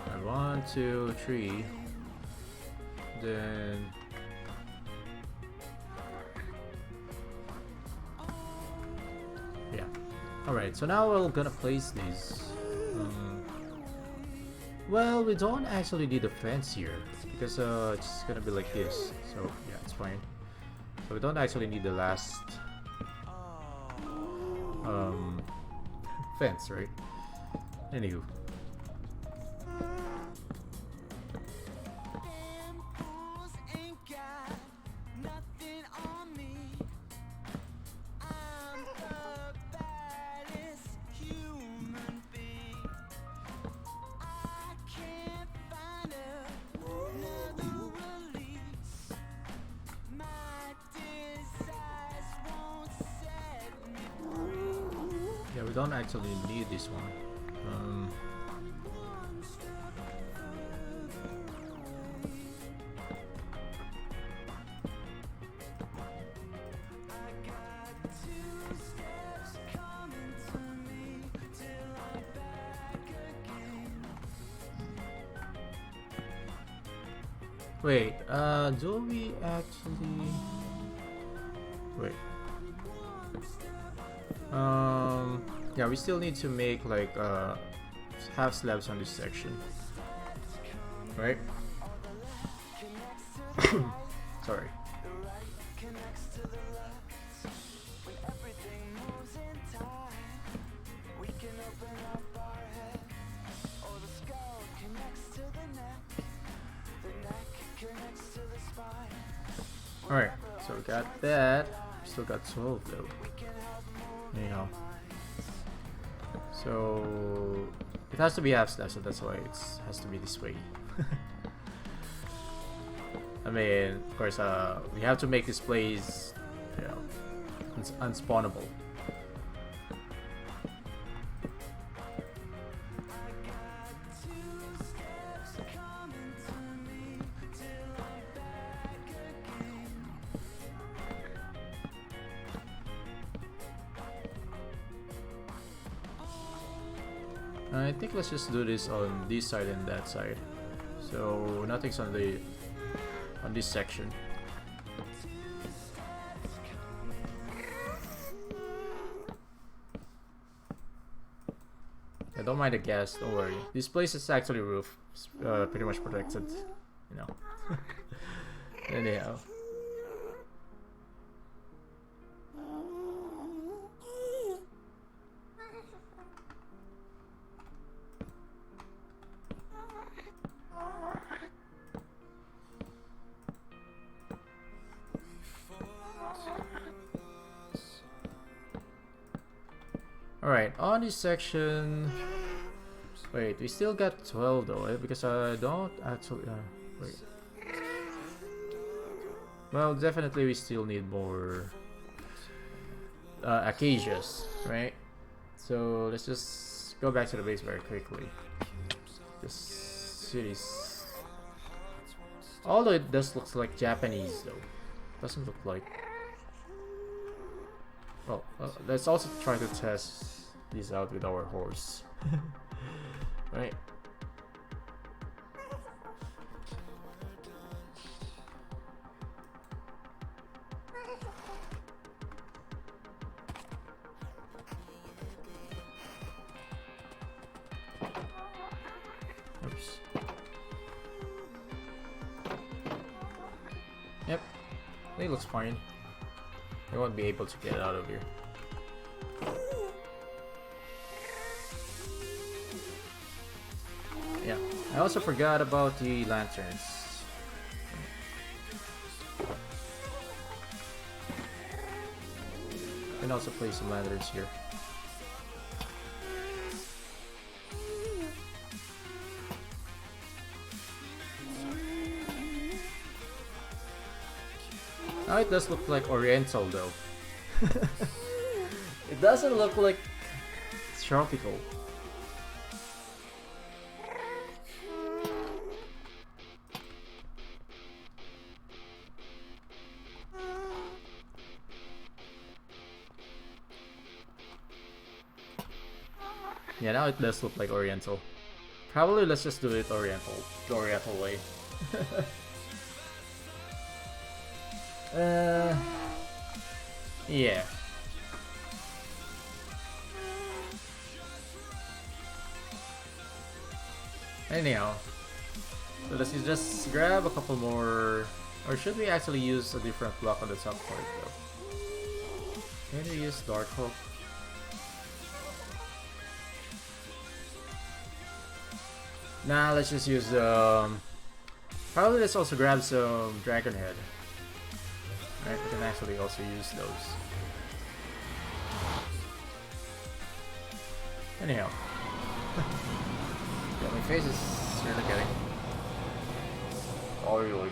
Alright, 1, 2, 3. Then yeah. Alright, so now we're gonna place these. Well, we don't actually need a fence here because it's gonna be like this. So yeah, it's fine. So we don't actually need the last fence, right? Anywho. don't actually need this one. Wait, do we actually... Wait. Yeah, we still need to make like half slabs on this section, right? Sorry. Alright, so we got that. Still got 12 though. Anyhow. So it has to be half slab, so that's why it has to be this way. I mean, of course, we have to make this place, you know, unspawnable. I think let's just do this on this side and that side, so nothing's on this section. I don't mind the gas, don't worry. This place is actually roof, pretty much protected, you know. Anyhow. Alright, on this section... Wait, we still got 12 though, eh? Because I don't actually... wait. Well, definitely we still need more... acacias, right? So let's just go back to the base very quickly. Just cities... Although it does look like Japanese though. Doesn't look like... Well, let's also try to test these out with our horse. Right. Oops. Yep, it looks fine. I won't be able to get out of here. Yeah, I also forgot about the lanterns. I can also place some lanterns here. Now it does look like Oriental though. It doesn't look like it's tropical. Yeah, now it does look like Oriental. Probably let's just do it Oriental, the Oriental way. Yeah. Anyhow, so let's just grab a couple more, or should we actually use a different block on the top part though? Can we use Dark Hook? Nah, let's just use probably let's also grab some Dragon Head. Right, we can actually also use those. Anyhow. Yeah, my face is really getting oily.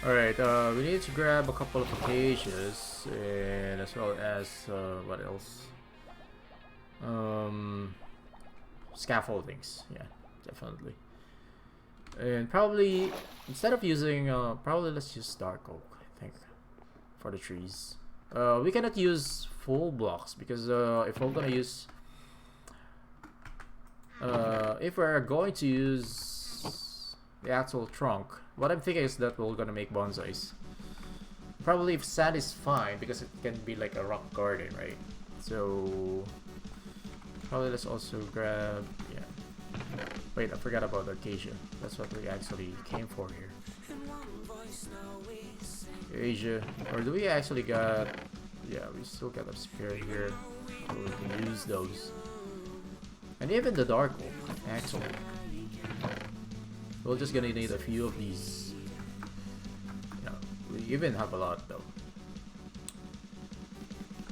Alright, we need to grab a couple of acacias, and as well as, what else? Scaffoldings, yeah, definitely. And probably, instead of using, probably let's use dark oak, I think, for the trees. We cannot use full blocks, because if we're gonna use, if we're going to use the actual trunk, what I'm thinking is that we're gonna make bonsais. Probably if sand is fine, because it can be like a rock garden, right? So probably let's also grab, yeah. Wait, I forgot about the acacia. That's what we actually came for here. Asia, or do we actually got? Yeah, we still got a spare here, so we can use those. And even the dark oak, actually. We're just gonna need a few of these. Yeah, we even have a lot though.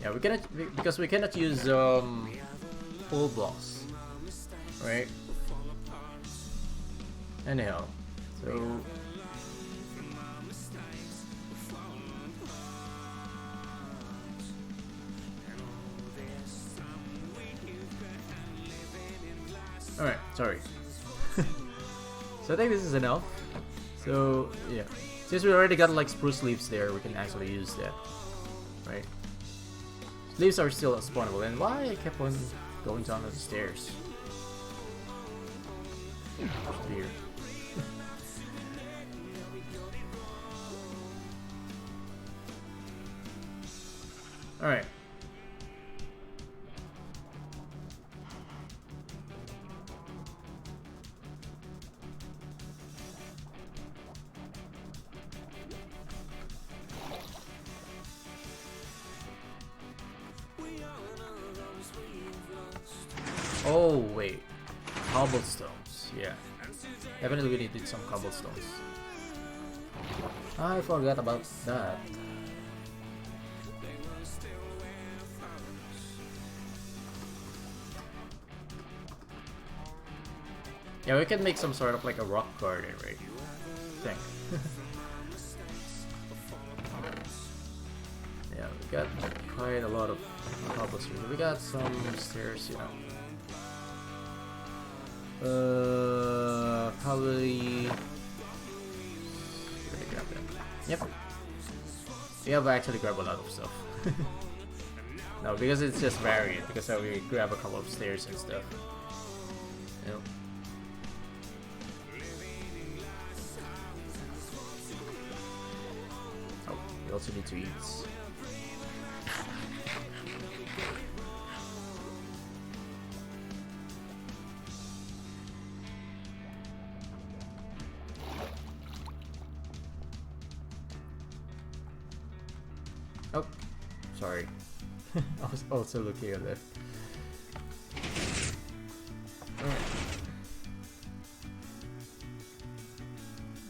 Yeah, we cannot, because we cannot use full blocks, right? Anyhow, so alright, sorry. So I think this is enough. So yeah, since we already got like spruce leaves there, we can actually use that, right? Leaves are still spawnable, and why I kept on going down the stairs? Weird. Alright. Oh wait, cobblestones. Yeah, definitely we needed some cobblestones. I forgot about that. Yeah, we can make some sort of like a rock garden, right? I think. Yeah, we got quite a lot of cobblestones. We got some stairs, you know. Probably. Grab them. Yep. We have actually grabbed a lot of stuff. No, because it's just varied. Because we grab a couple of stairs and stuff. Yep. Oh, we also need to eat. Oh, sorry. I was also looking at that. Alright.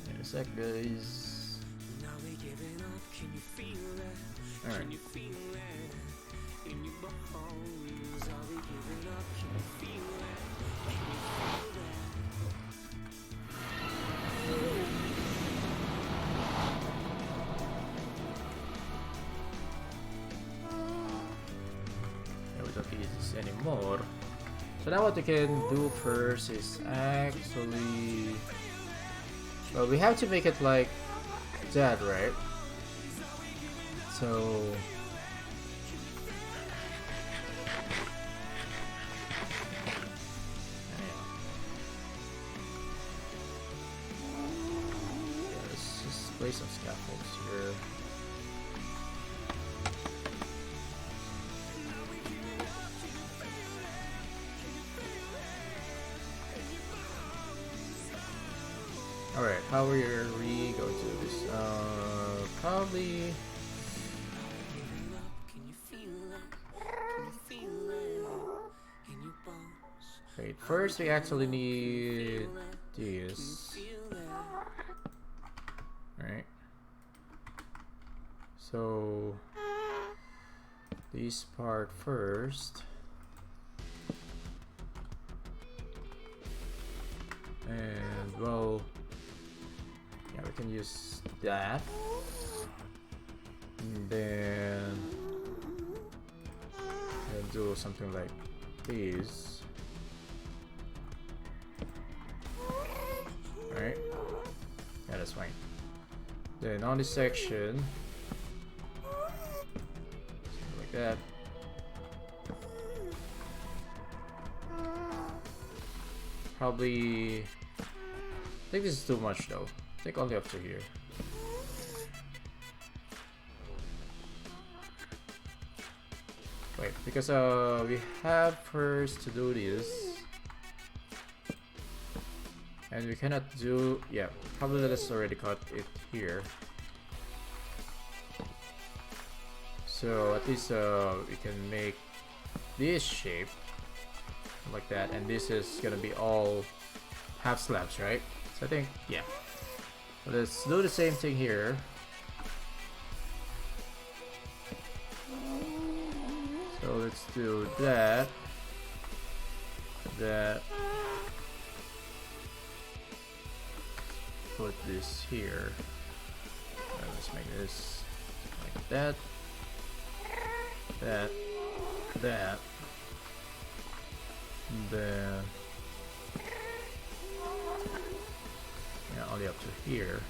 Wait a sec, guys. Alright. Anymore. So now what we can do first is actually, well, we have to make it like that, right? So yeah, let's just place some scaffolds here. Alright, how are we going to do this? Probably. Wait, first we actually need this. Right. So this part first. And well, yeah, we can use that. And then I'll do something like this. Right? Yeah, that's fine. Then on this section, something like that. Probably, I think this is too much though. I think only up to here. Wait, because we have first to do this, and we cannot do, yeah, probably let's already cut it here. So at least we can make this shape like that, and this is gonna be all half slabs, right? So I think, yeah. Let's do the same thing here. So let's do that. Put this here. Let's make this like that. That. And then, yeah, only up to here.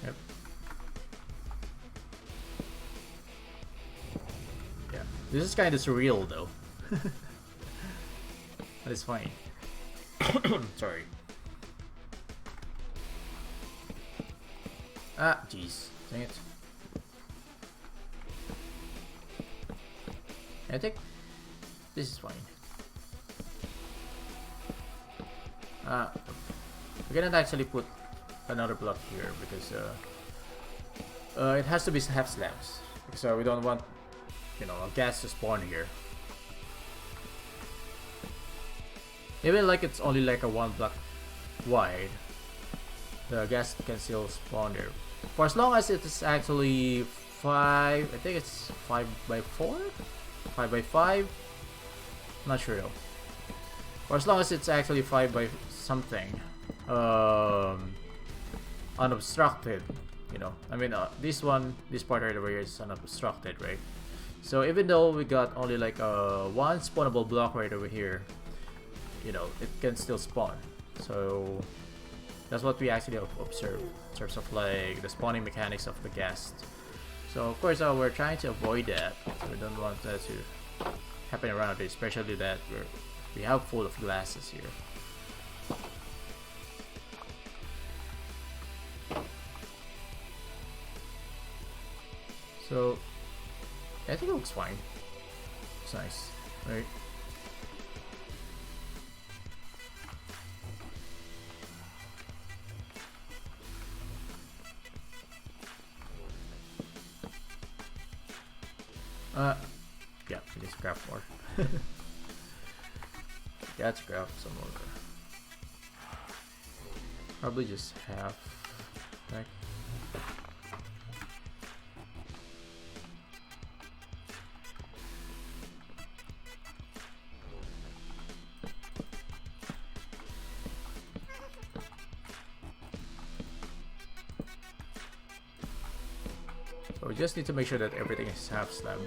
Yep. Yeah, this is kind of surreal though. But it's fine. Sorry. Ah, jeez. Dang it. I think this is fine. We cannot actually put another block here because it has to be half slabs. So we don't want, you know, a gas to spawn here. Even like it's only like a 1 block wide, the gas can still spawn there. For as long as it is actually 5, I think it's 5 by 4? 5 by 5? Not sure though. For as long as it's actually 5 by something, unobstructed, you know. I mean, this part right over here is unobstructed, right? So even though we got only like one spawnable block right over here, you know, it can still spawn. So that's what we actually observe in terms of like the spawning mechanics of the ghast. So of course we're trying to avoid that. So we don't want that to happen around here, especially that we have full of glasses here. So I think it looks fine. It's nice, right? Yeah, we need to grab more. Let's grab some more. Probably just half. Right? So we just need to make sure that everything is half slab.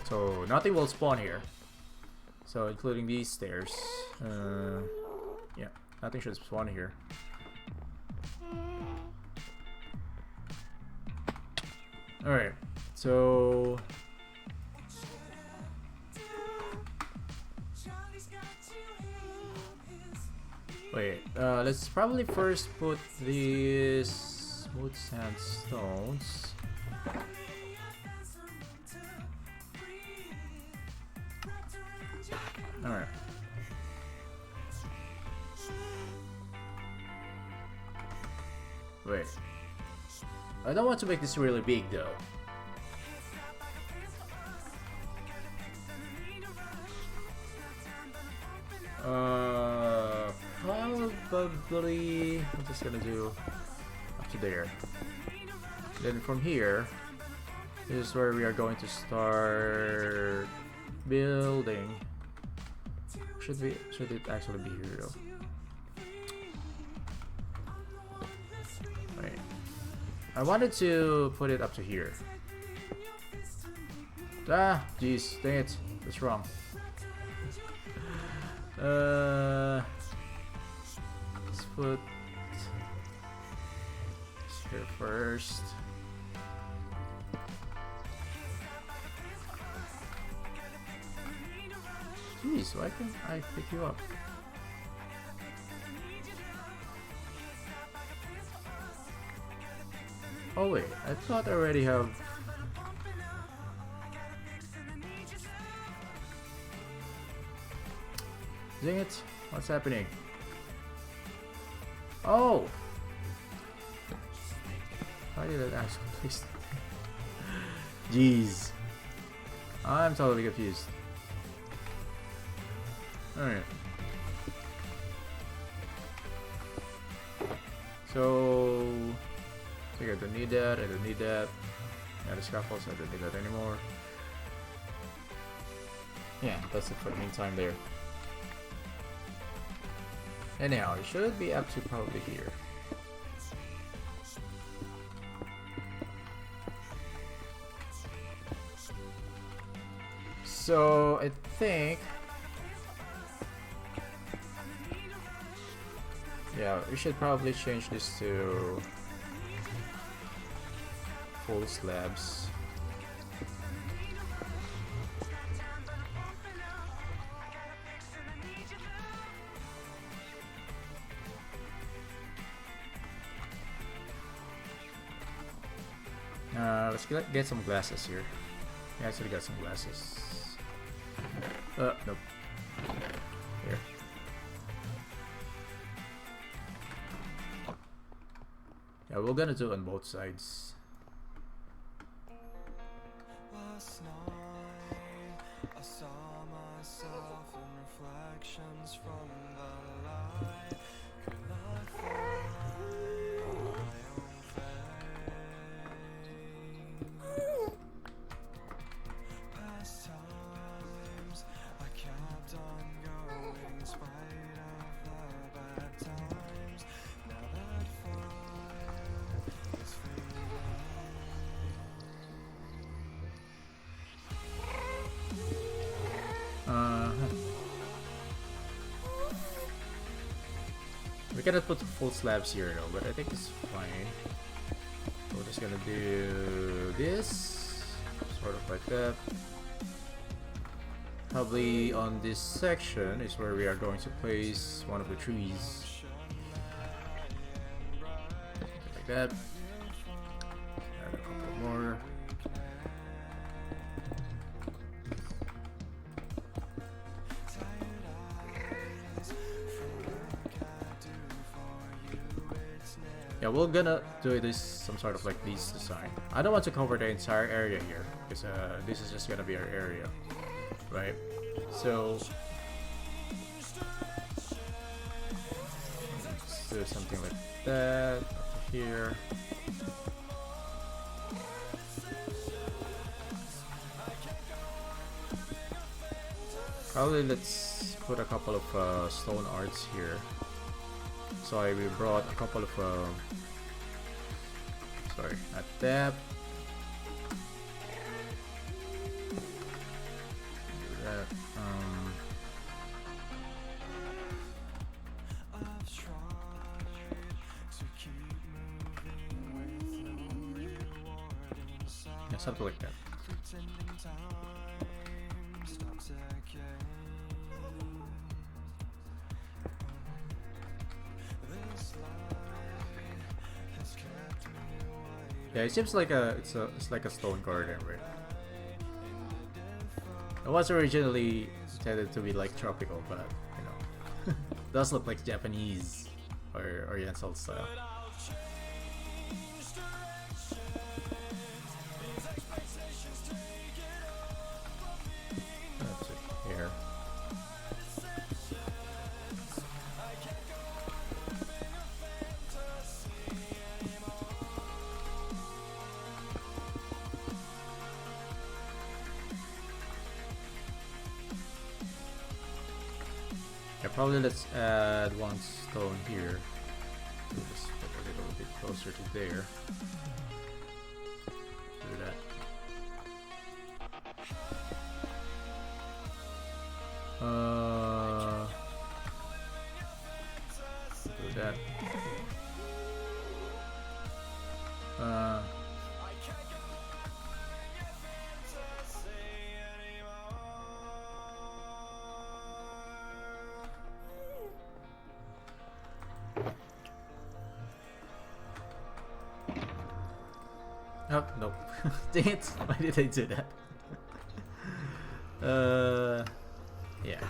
So nothing will spawn here. So including these stairs. Yeah, nothing should spawn here. Alright, so wait, let's probably first put these smooth sandstones. Alright. Wait. I don't want to make this really big though. Probably I'm just gonna do up to there. Then from here, this is where we are going to start building Should it actually be here though? Wait. I wanted to put it up to here. Ah, jeez, dang it. That's wrong. Let's put this here first. Jeez, why can't I pick you up? Oh wait, I thought I already have. Dang it, what's happening? Oh! Why did it actually place that? Jeez. I'm totally confused. Alright. So I don't need that, I don't need that. Yeah, the scaffolds, I don't need that anymore. Yeah, that's it for the meantime there. Anyhow, it should be up to probably here. So I think, yeah, we should probably change this to full slabs. Let's get some glasses here. I actually got some glasses. Nope. Here. Yeah, we're gonna do it on both sides. Last night I saw myself in reflections from the light. Could not find my own face. Past times I kept on going in spite of the bad times. Now that fire is fading. We cannot put full slabs here though, but I think it's fine. So we're just gonna do this, sort of like that. Probably on this section is where we are going to place one of the trees. Like that. Add a couple more. Yeah, we're gonna do this some sort of like this design. I don't want to cover the entire area here because this is just gonna be our area, right? So let's do something like that up here. Probably let's put a couple of stone arts here. So we brought a couple of sorry, not that. Do that. Yeah, something like that. Yeah, it seems like it's like a stone garden, right? It was originally intended to be like tropical, but you know, it does look like Japanese or Oriental style. Let's see here. Yeah, probably let's add one stone here. Just put a little bit closer to there. Do that. Do that. Oh, nope. Dang it. Why did I do that? Yeah.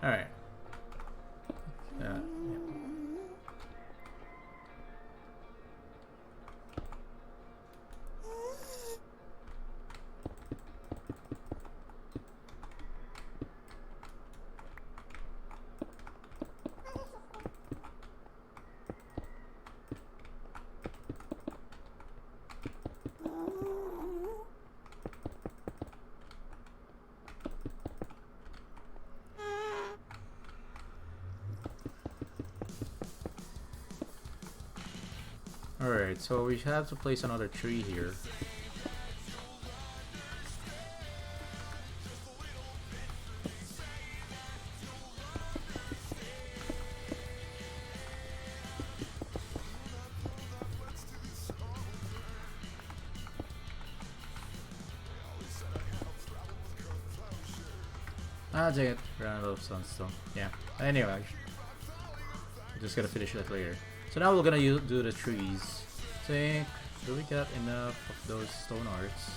Alright. Yeah. Alright, so we have to place another tree here. Ah, dang it. Ran out of sunstone. Yeah. Anyway, I'm just gonna finish that later. So now we're gonna do the trees. Think, do we got enough of those stone arts?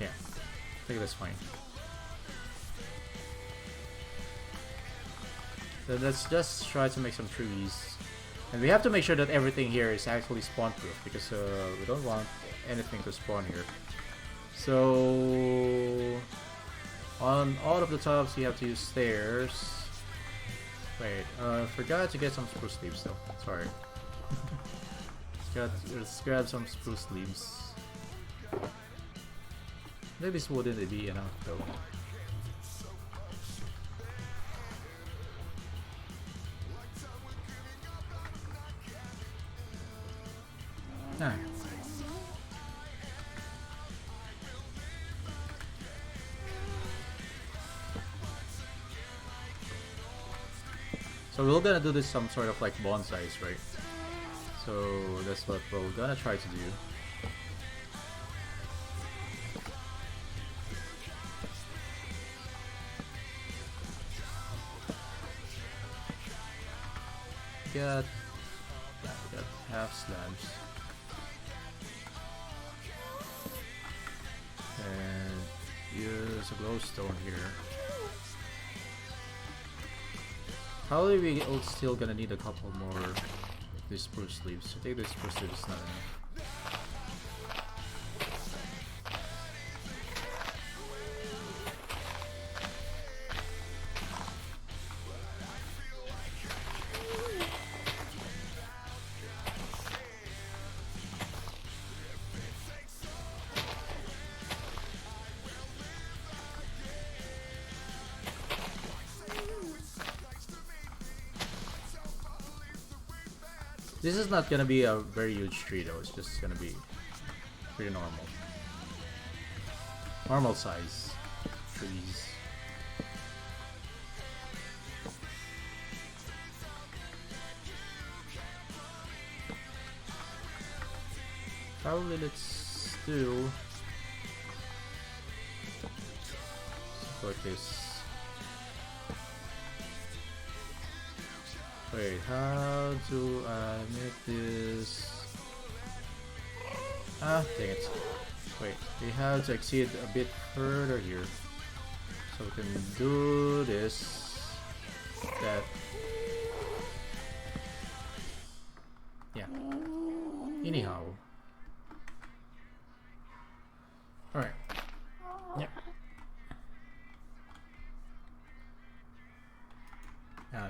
Yeah, I think that's fine. So let's just try to make some trees. And we have to make sure that everything here is actually spawn proof because we don't want anything to spawn here. So on all of the tops you have to use stairs. Wait, forgot to get some spruce leaves though. Sorry. Let's grab some spruce leaves. Maybe this wouldn't be enough though. Alright. So we're gonna do this some sort of like bonsais, right? So that's what we're gonna try to do. We got half slabs. And use a glowstone here. Probably we still gonna need a couple more of these spruce leaves. I think this spruce leaf is not enough. This is not gonna be a very huge tree though, it's just gonna be pretty normal. Normal size trees. Probably let's do something like this. Wait, how do I make this? Ah, dang it. Wait, we have to exceed a bit further here. So we can do this. That. Yeah. Anyhow. Alright. Yep.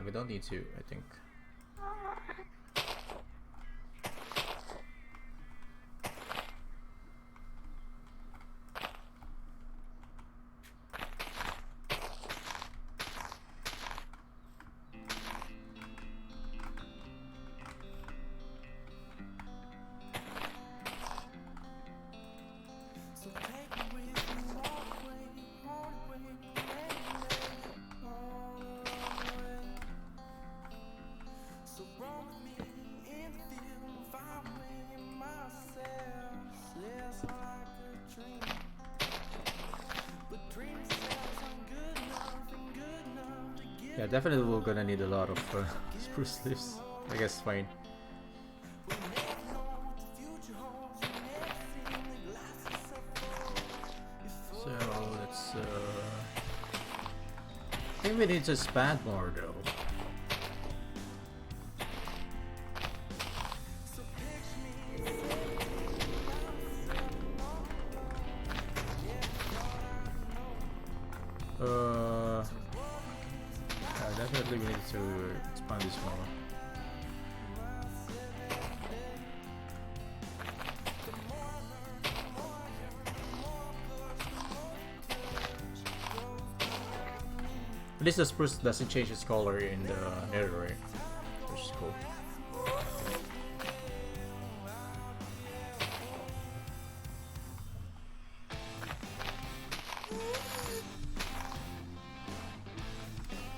We don't need to, I think. Yeah, definitely we're gonna need a lot of spruce leaves. I guess fine. So let's I think we need to expand more though. Yeah, definitely we need to expand this more. At least the spruce doesn't change its color in the netherite, which is cool.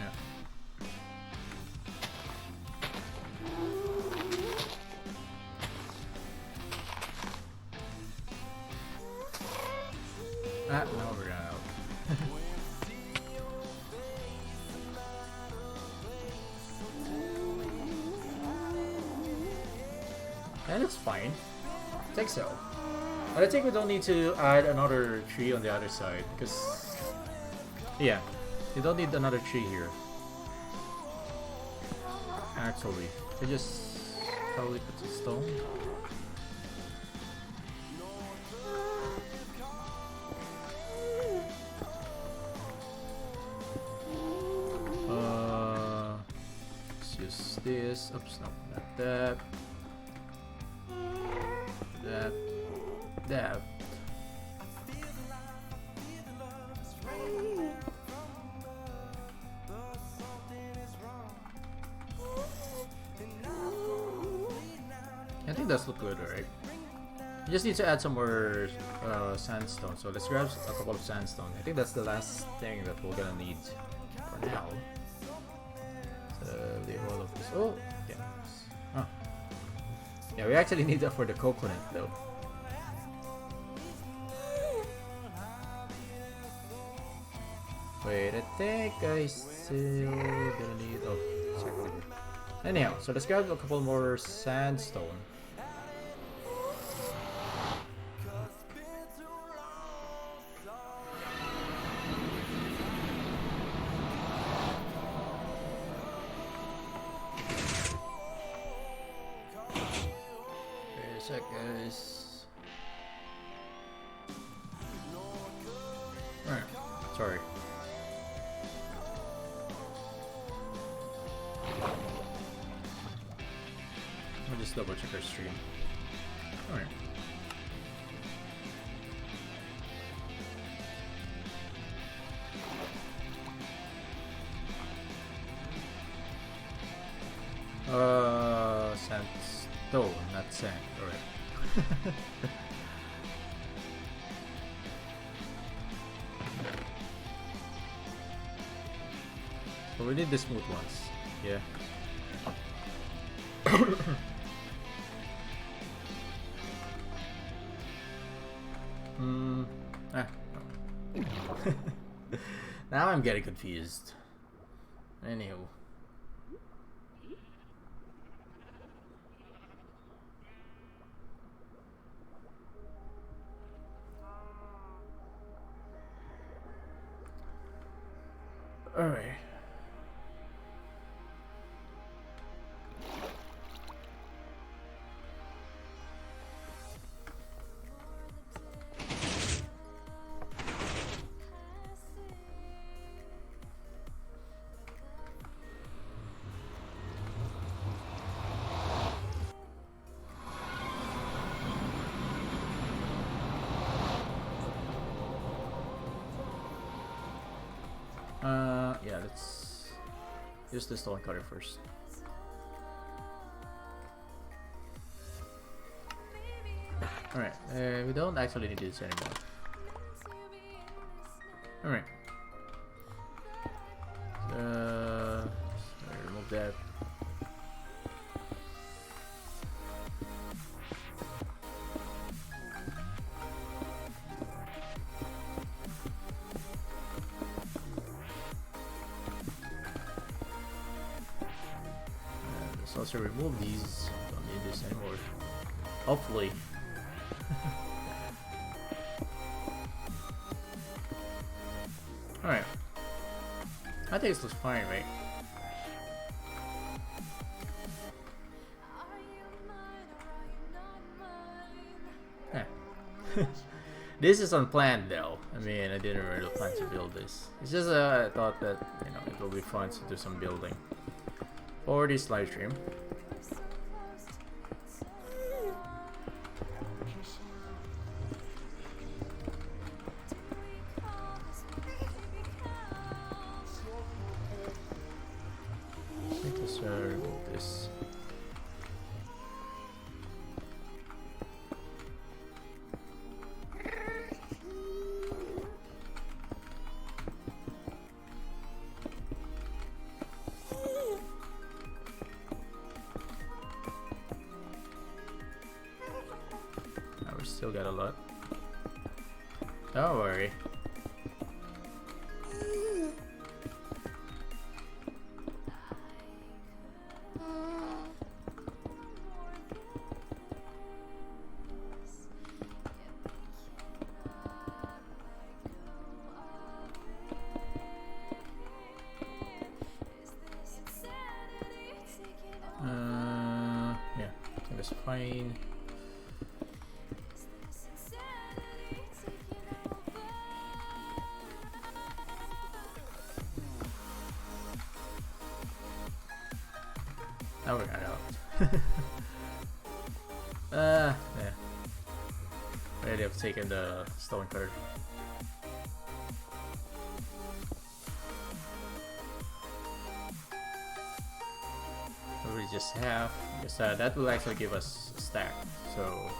Yeah. Ah, now we're out. That looks fine. I think so. But I think we don't need to add another tree on the other side because yeah, you don't need another tree here. Actually, we just probably put some stone. Let's use this. Oops, no, not that. That. I think that's look good, right? You just need to add some more sandstone. So let's grab a couple of sandstone. I think that's the last thing that we're gonna need for now. Leave all of this. Oh, yeah. Oh. Yeah, we actually need that for the coconut though. Wait, I think I still gonna need. Oh, sorry. Anyhow, so let's grab a couple more sandstone. Wait a sec, guys. Alright, sorry. I'll just double check our stream. Alright. Sandstone, not sand. Alright. So we need the smooth ones. Yeah. Now I'm getting confused. Anywho. Alright. Yeah, let's use the stone cutter first. Alright, we don't actually need this anymore. Alright. Remove that. Let's also remove these. Don't need this anymore. Hopefully. Alright. I think this looks fine, right? Eh. This is unplanned though. I mean, I didn't really plan to build this. It's just I thought that, you know, it will be fun to do some building for this live stream. Let's remove this. We still got a lot. Don't worry. Yeah, I think that's fine. Oh, we got out. Yeah. Already have taken the stone card. We just have, because that will actually give us a stack, so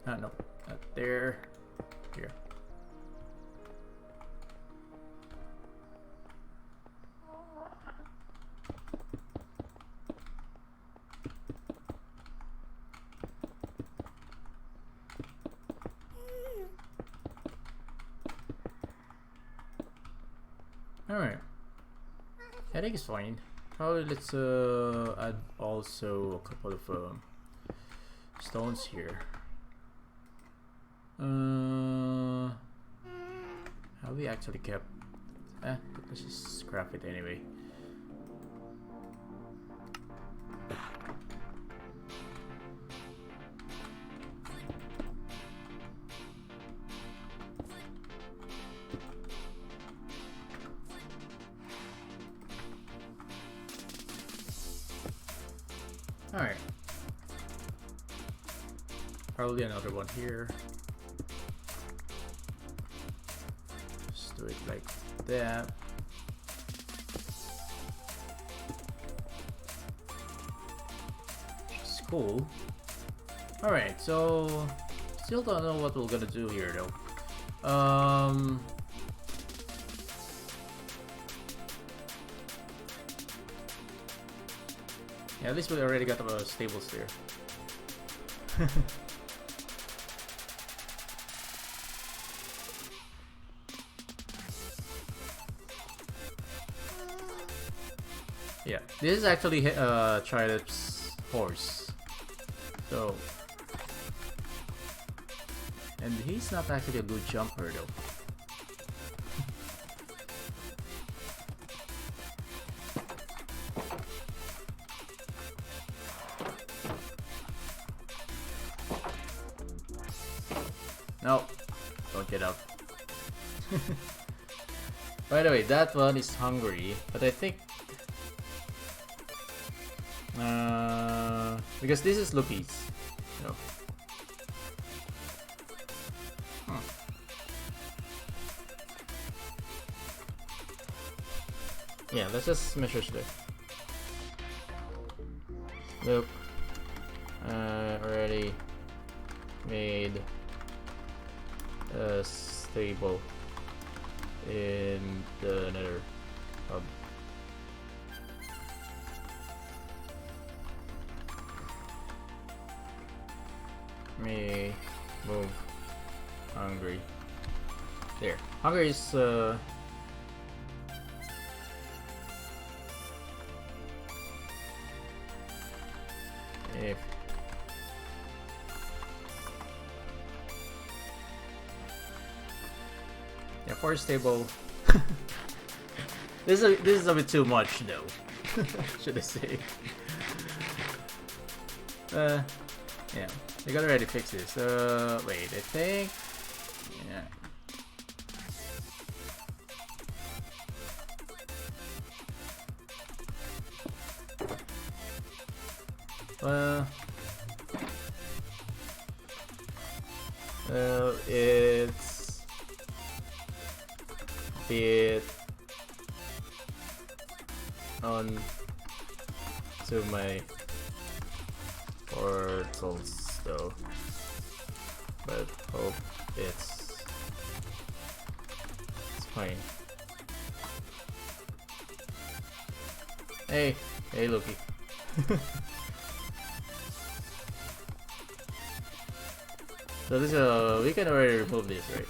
no, not there, here. Alright, I think it's fine. Probably let's add also a couple of stones here. How we actually kept? Let's just scrap it anyway. Alright. Probably another one here. Just do it like that. It's cool. Alright, so still don't know what we're gonna do here though. Yeah, at least we already got the stables there. Yeah, this is actually Timelapse horse. So, and he's not actually a good jumper though. No, don't get up. By the way, that one is hungry, but I think because this is Lupi's, you know. Yeah, let's just measure there. Look, already made a stable in the Nether hub. me move hungry. There. Hungry is if yeah, forest stable. This is a bit too much though. Should I say? Yeah, they gotta already fix this. Wait, I think. Yeah. It's bit on to my portals though, but hope it's fine. Hey, Loki. So this we can already remove this, right?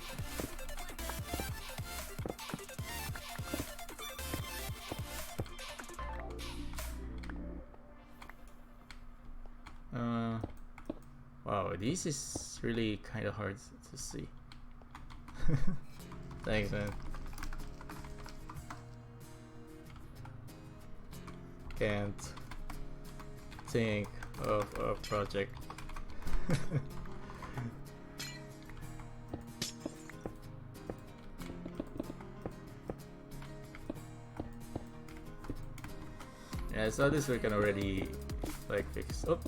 Wow, this is really kind of hard to see. Thanks, man. Can't think of a project. Yeah, so this we can already like fix. Oh.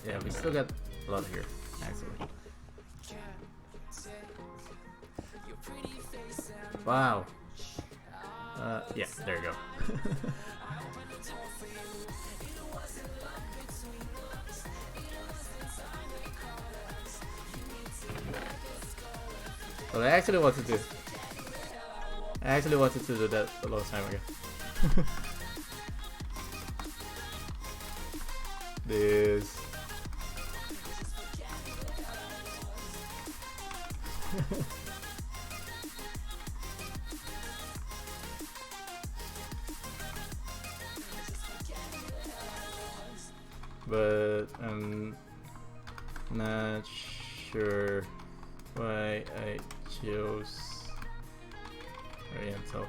Yeah, we still got a lot here, actually. Wow. Yeah, there you go. Well, I actually wanted to do that a long time ago. This. But I'm not sure why I chose Oriental.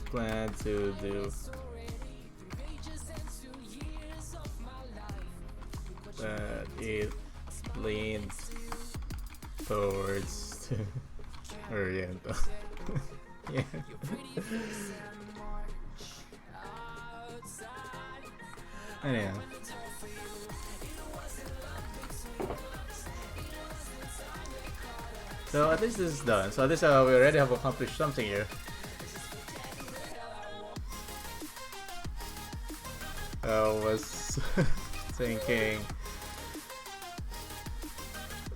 Plan to do but it leans towards Oriental. Yeah. Anyhow. So at least this is done. So at least we already have accomplished something here. I was thinking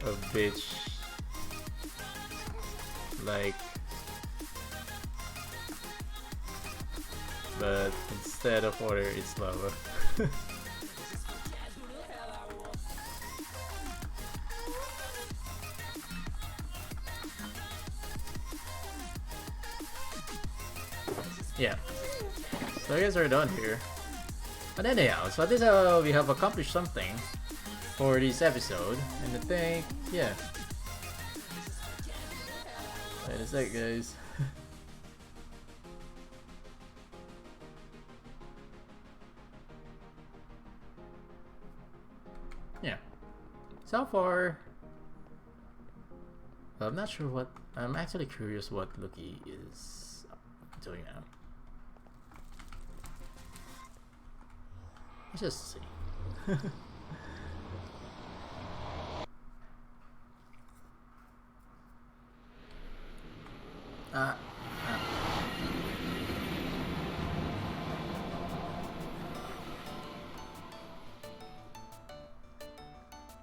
a beach like, but instead of water it's lava. Yeah, so I guess we're done here. But anyhow, so this we have accomplished something for this episode, and I think, yeah. Wait a sec, guys. Yeah. So far, I'm not sure what. I'm actually curious what Loki is doing now. Let's just see.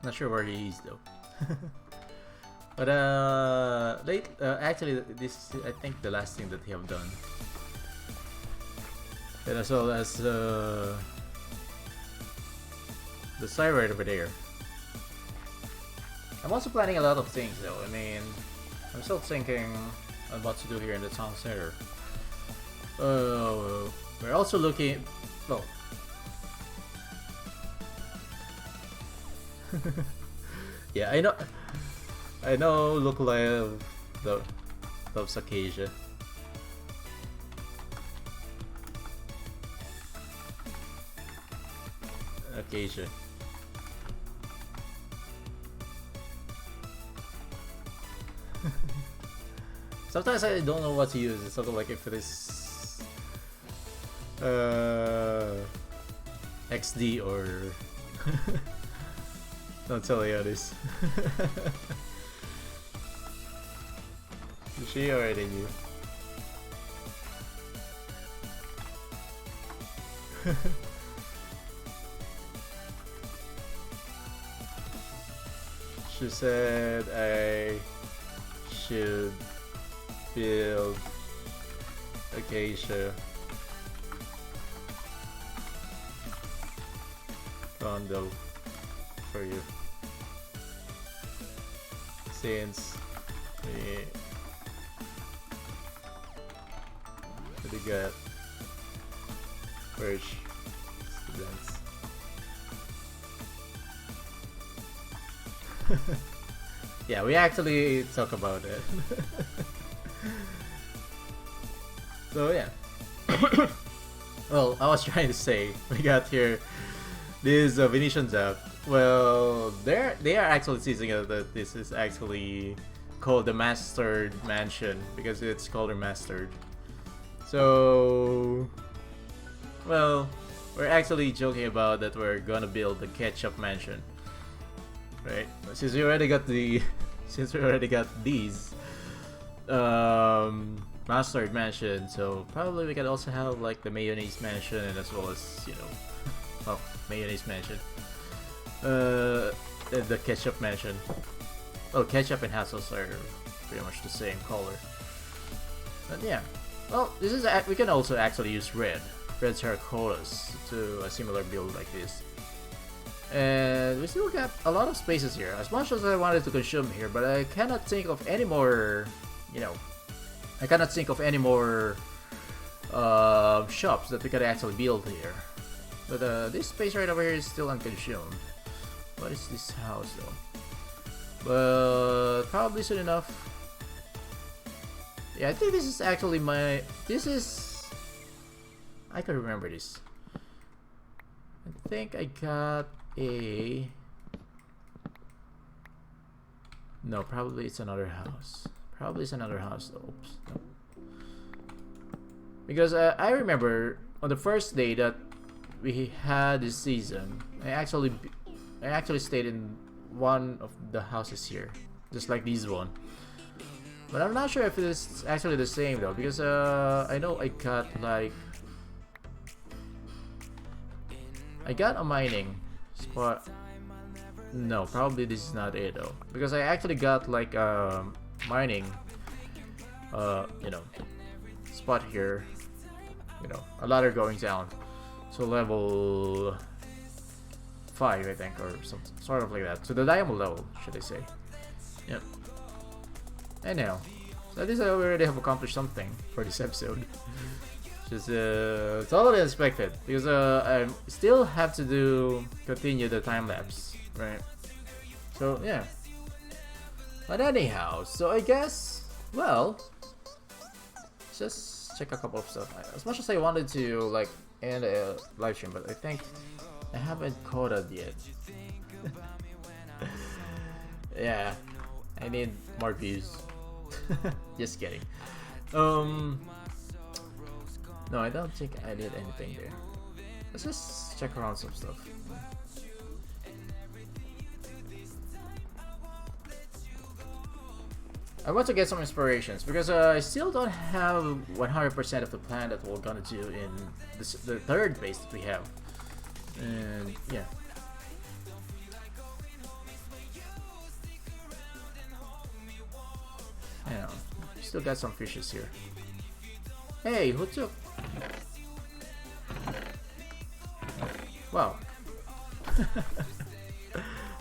Not sure where he is though. But actually, this is, I think, the last thing that they have done. And as well as the side right over there. I'm also planning a lot of things though. I mean, I'm still thinking on what to do here in the town center. We're also looking. Well, yeah, I know. Look like loves Acacia. Acacia. Sometimes I don't know what to use. It's sort of like if it is XD or don't tell you this. She already knew. She said I should build Acacia condo for you since we got first students. Yeah, we actually talk about it. So yeah. Well, I was trying to say we got here this Venetian Zap. Well, they are actually teasing us that this is actually called the Mastered Mansion because it's called Remastered. So, well, we're actually joking about that we're gonna build the Ketchup Mansion, right? Since we already got these Mastered Mansion, so probably we can also have like the Mayonnaise Mansion and as well as, you know, oh, Mayonnaise Mansion, the Ketchup Mansion. Oh, Ketchup and hot sauce are pretty much the same color, but yeah. Well, this is we can also actually use red terracottas to a similar build like this. And we still got a lot of spaces here, as much as I wanted to consume here, but I cannot think of any more, you know, I cannot think of any more shops that we could actually build here. But this space right over here is still unconsumed. What is this house though? But probably soon enough. Yeah, I think this is actually my. This is. I can remember this. I think I got a. No, probably it's another house. Probably it's another house though. Oops. No. Because I remember on the first day that we had this season, I actually stayed in one of the houses here, just like this one. But I'm not sure if it's actually the same though, because I know I got like a mining spot. No, probably this is not it though, because I actually got like mining you know, spot here, you know, a ladder going down to level 5 I think, or some sort of like that, to the diamond level, should I say. Yep. Anyhow, so at least I already have accomplished something for this episode. Just totally unexpected, because I still have to continue the time lapse, right? So yeah. But anyhow, so I guess, well, just check a couple of stuff. As much as I wanted to like end a live stream, but I think I haven't coded yet. Yeah, I need more views. Just kidding. No, I don't think I did anything there. Let's just check around some stuff. I want to get some inspirations because I still don't have 100% of the plan that we're gonna do in the third base that we have. And yeah. still got some fishes here. Hey, who took? Wow.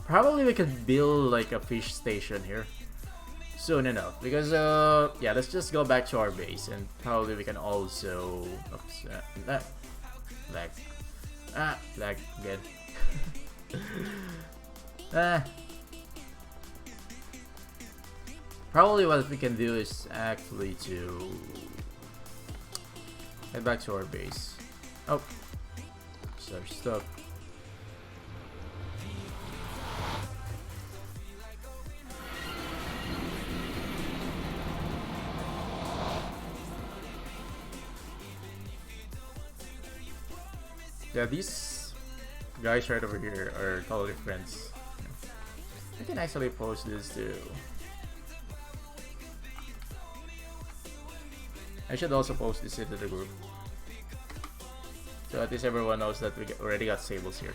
Probably we could build like a fish station here soon enough, because yeah, let's just go back to our base, and probably we can also oops, lag lag again. Probably what we can do is actually to head back to our base. Oh, so stuck. Yeah, these guys right over here are totally friends. I can actually post this too. I should also post this into the group, so at least everyone knows that we already got sables here.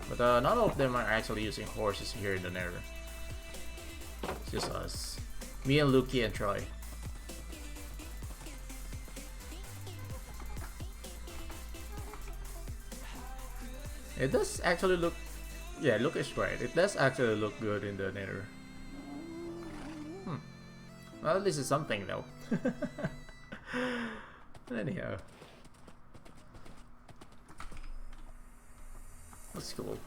But not all of them are actually using horses here in the Nether. It's just us. Me and Luki and Troy. It does actually look... Yeah, look is right. It does actually look good in the Nether. Well, at least it's something though. Anyhow. That's cool.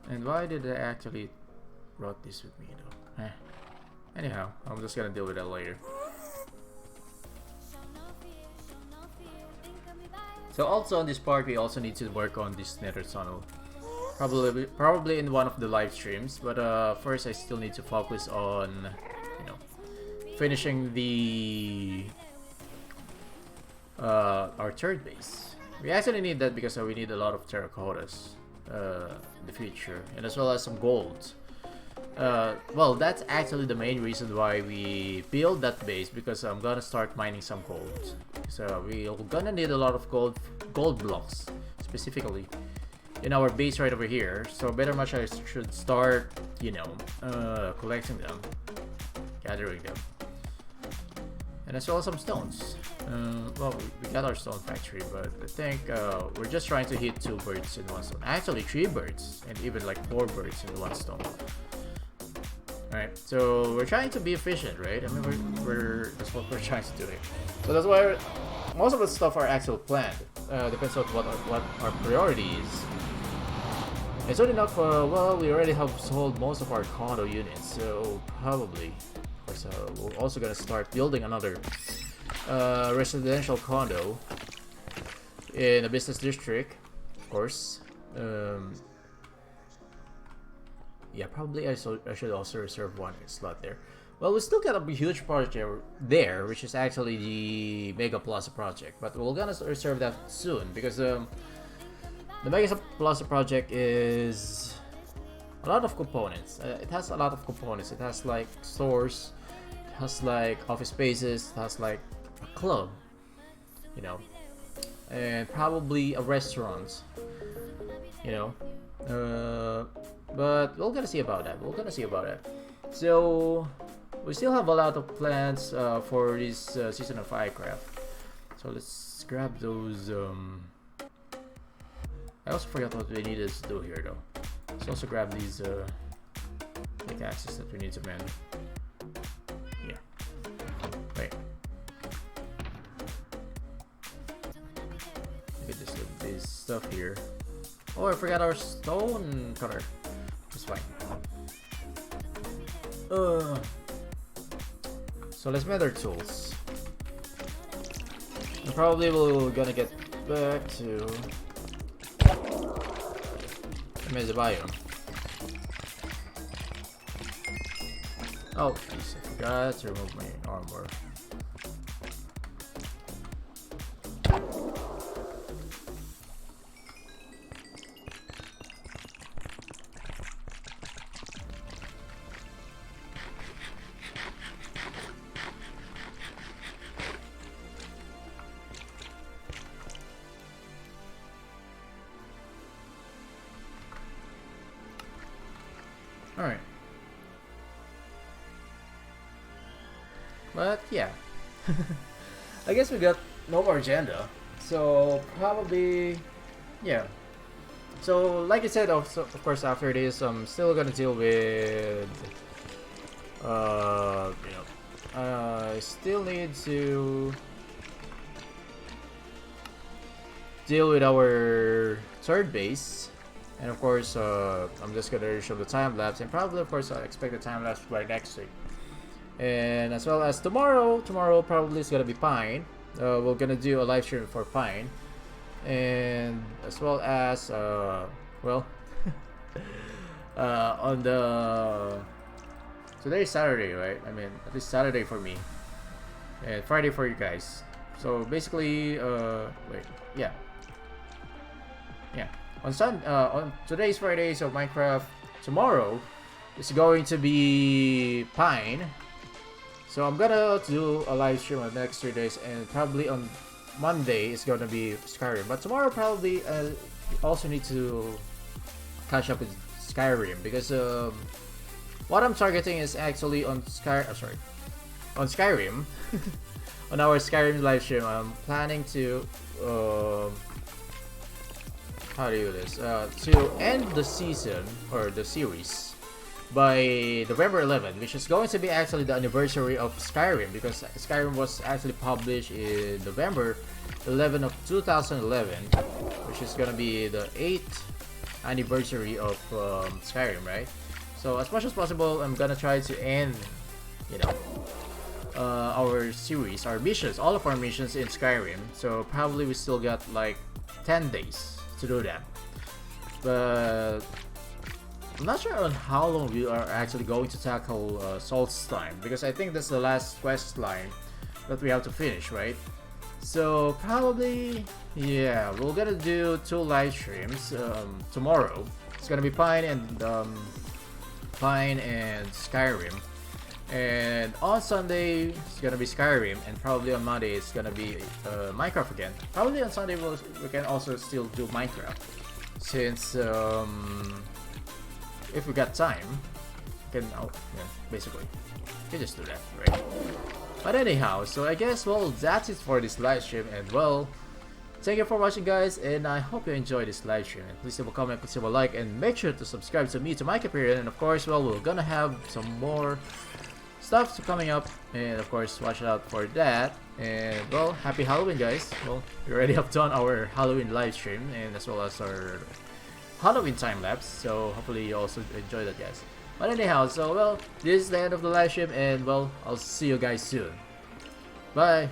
And why did I actually brought this with me though? Anyhow, I'm just gonna deal with that later. So also on this part, we also need to work on this nether tunnel. Probably in one of the live streams, but first I still need to focus on, you know, finishing the our third base. We actually need that because we need a lot of terracottas in the future, and as well as some gold. Well, that's actually the main reason why we build that base, because I'm gonna start mining some gold. So we're gonna need a lot of gold blocks specifically in our base right over here. So better much I should start, you know, collecting them, gathering them, and as well as some stones. Well, we got our stone factory, but I think we're just trying to hit 2 birds in 1 stone. Actually 3 birds, and even like 4 birds in 1 stone. Alright, so we're trying to be efficient, right? I mean, that's what we're trying to do here. So that's why most of the stuff are actually planned. Depends on what our priority is. And soon enough, well, we already have sold most of our condo units, so probably, of course, we're also gonna start building another residential condo in a business district, of course. Yeah, probably I should also reserve 1 slot there. Well, we still got a huge project there, which is actually the Mega Plaza project, but we're gonna reserve that soon, because the Mega Plaza project is a lot of components. It has a lot of components. It has like stores, it has like office spaces, it has like a club, you know, and probably a restaurant, you know. But we're gonna see about that. So we still have a lot of plans for this season of iCraft. So let's grab those. I also forgot what we needed to do here though. Let's also grab these pickaxes that we need to mend. Yeah. Wait. Look at this stuff here. Oh, I forgot our stone cutter. It's fine. So let's mend our tools. And probably we're gonna get back to the biome. Oh, jeez, I forgot to remove my armor. Alright. But yeah. I guess we got no more agenda. So probably yeah. So like I said, of course after this I'm still gonna deal with I still need to deal with our third base, and of course I'm just gonna show the time lapse, and probably of course I expect the time lapse by next week, and as well as tomorrow probably is gonna be Pine. We're gonna do a live stream for Pine, and as well as well on the today is Saturday, right? I mean at least Saturday for me and Friday for you guys. So basically wait, yeah, on today's Friday, so Minecraft. Tomorrow is going to be Pine, so I'm gonna do a live stream on the next 3 days, and probably on Monday is gonna be Skyrim. But tomorrow probably also need to catch up with Skyrim, because what I'm targeting is actually on on Skyrim. On our Skyrim live stream, I'm planning to how do you do this? To end the season or the series by November 11, which is going to be actually the anniversary of Skyrim, because Skyrim was actually published in November 11 of 2011, which is gonna be the 8th anniversary of Skyrim, right? So as much as possible, I'm gonna try to end, you know, our series, our missions, all of our missions in Skyrim. So probably we still got like 10 days to do that, but I'm not sure on how long we are actually going to tackle Solstheim, because I think that's the last quest line that we have to finish, right? So probably, yeah, we're gonna do 2 live streams tomorrow. It's gonna be Pine and Skyrim, and on Sunday it's gonna be Skyrim, and probably on Monday it's gonna be Minecraft again. Probably on Sunday we can also still do Minecraft, since if we got time, we can basically you can just do that, right? But anyhow, so I guess that's it for this live stream, and thank you for watching, guys, and I hope you enjoyed this live stream. And please leave a comment, please leave a like, and make sure to subscribe to me, to my computer, and of course, we're gonna have some more stuff coming up, and of course watch out for that. And happy Halloween, guys. We already have done our Halloween live stream, and as well as our Halloween time lapse, so hopefully you also enjoy that, guys. But anyhow, so this is the end of the live stream, and I'll see you guys soon. Bye.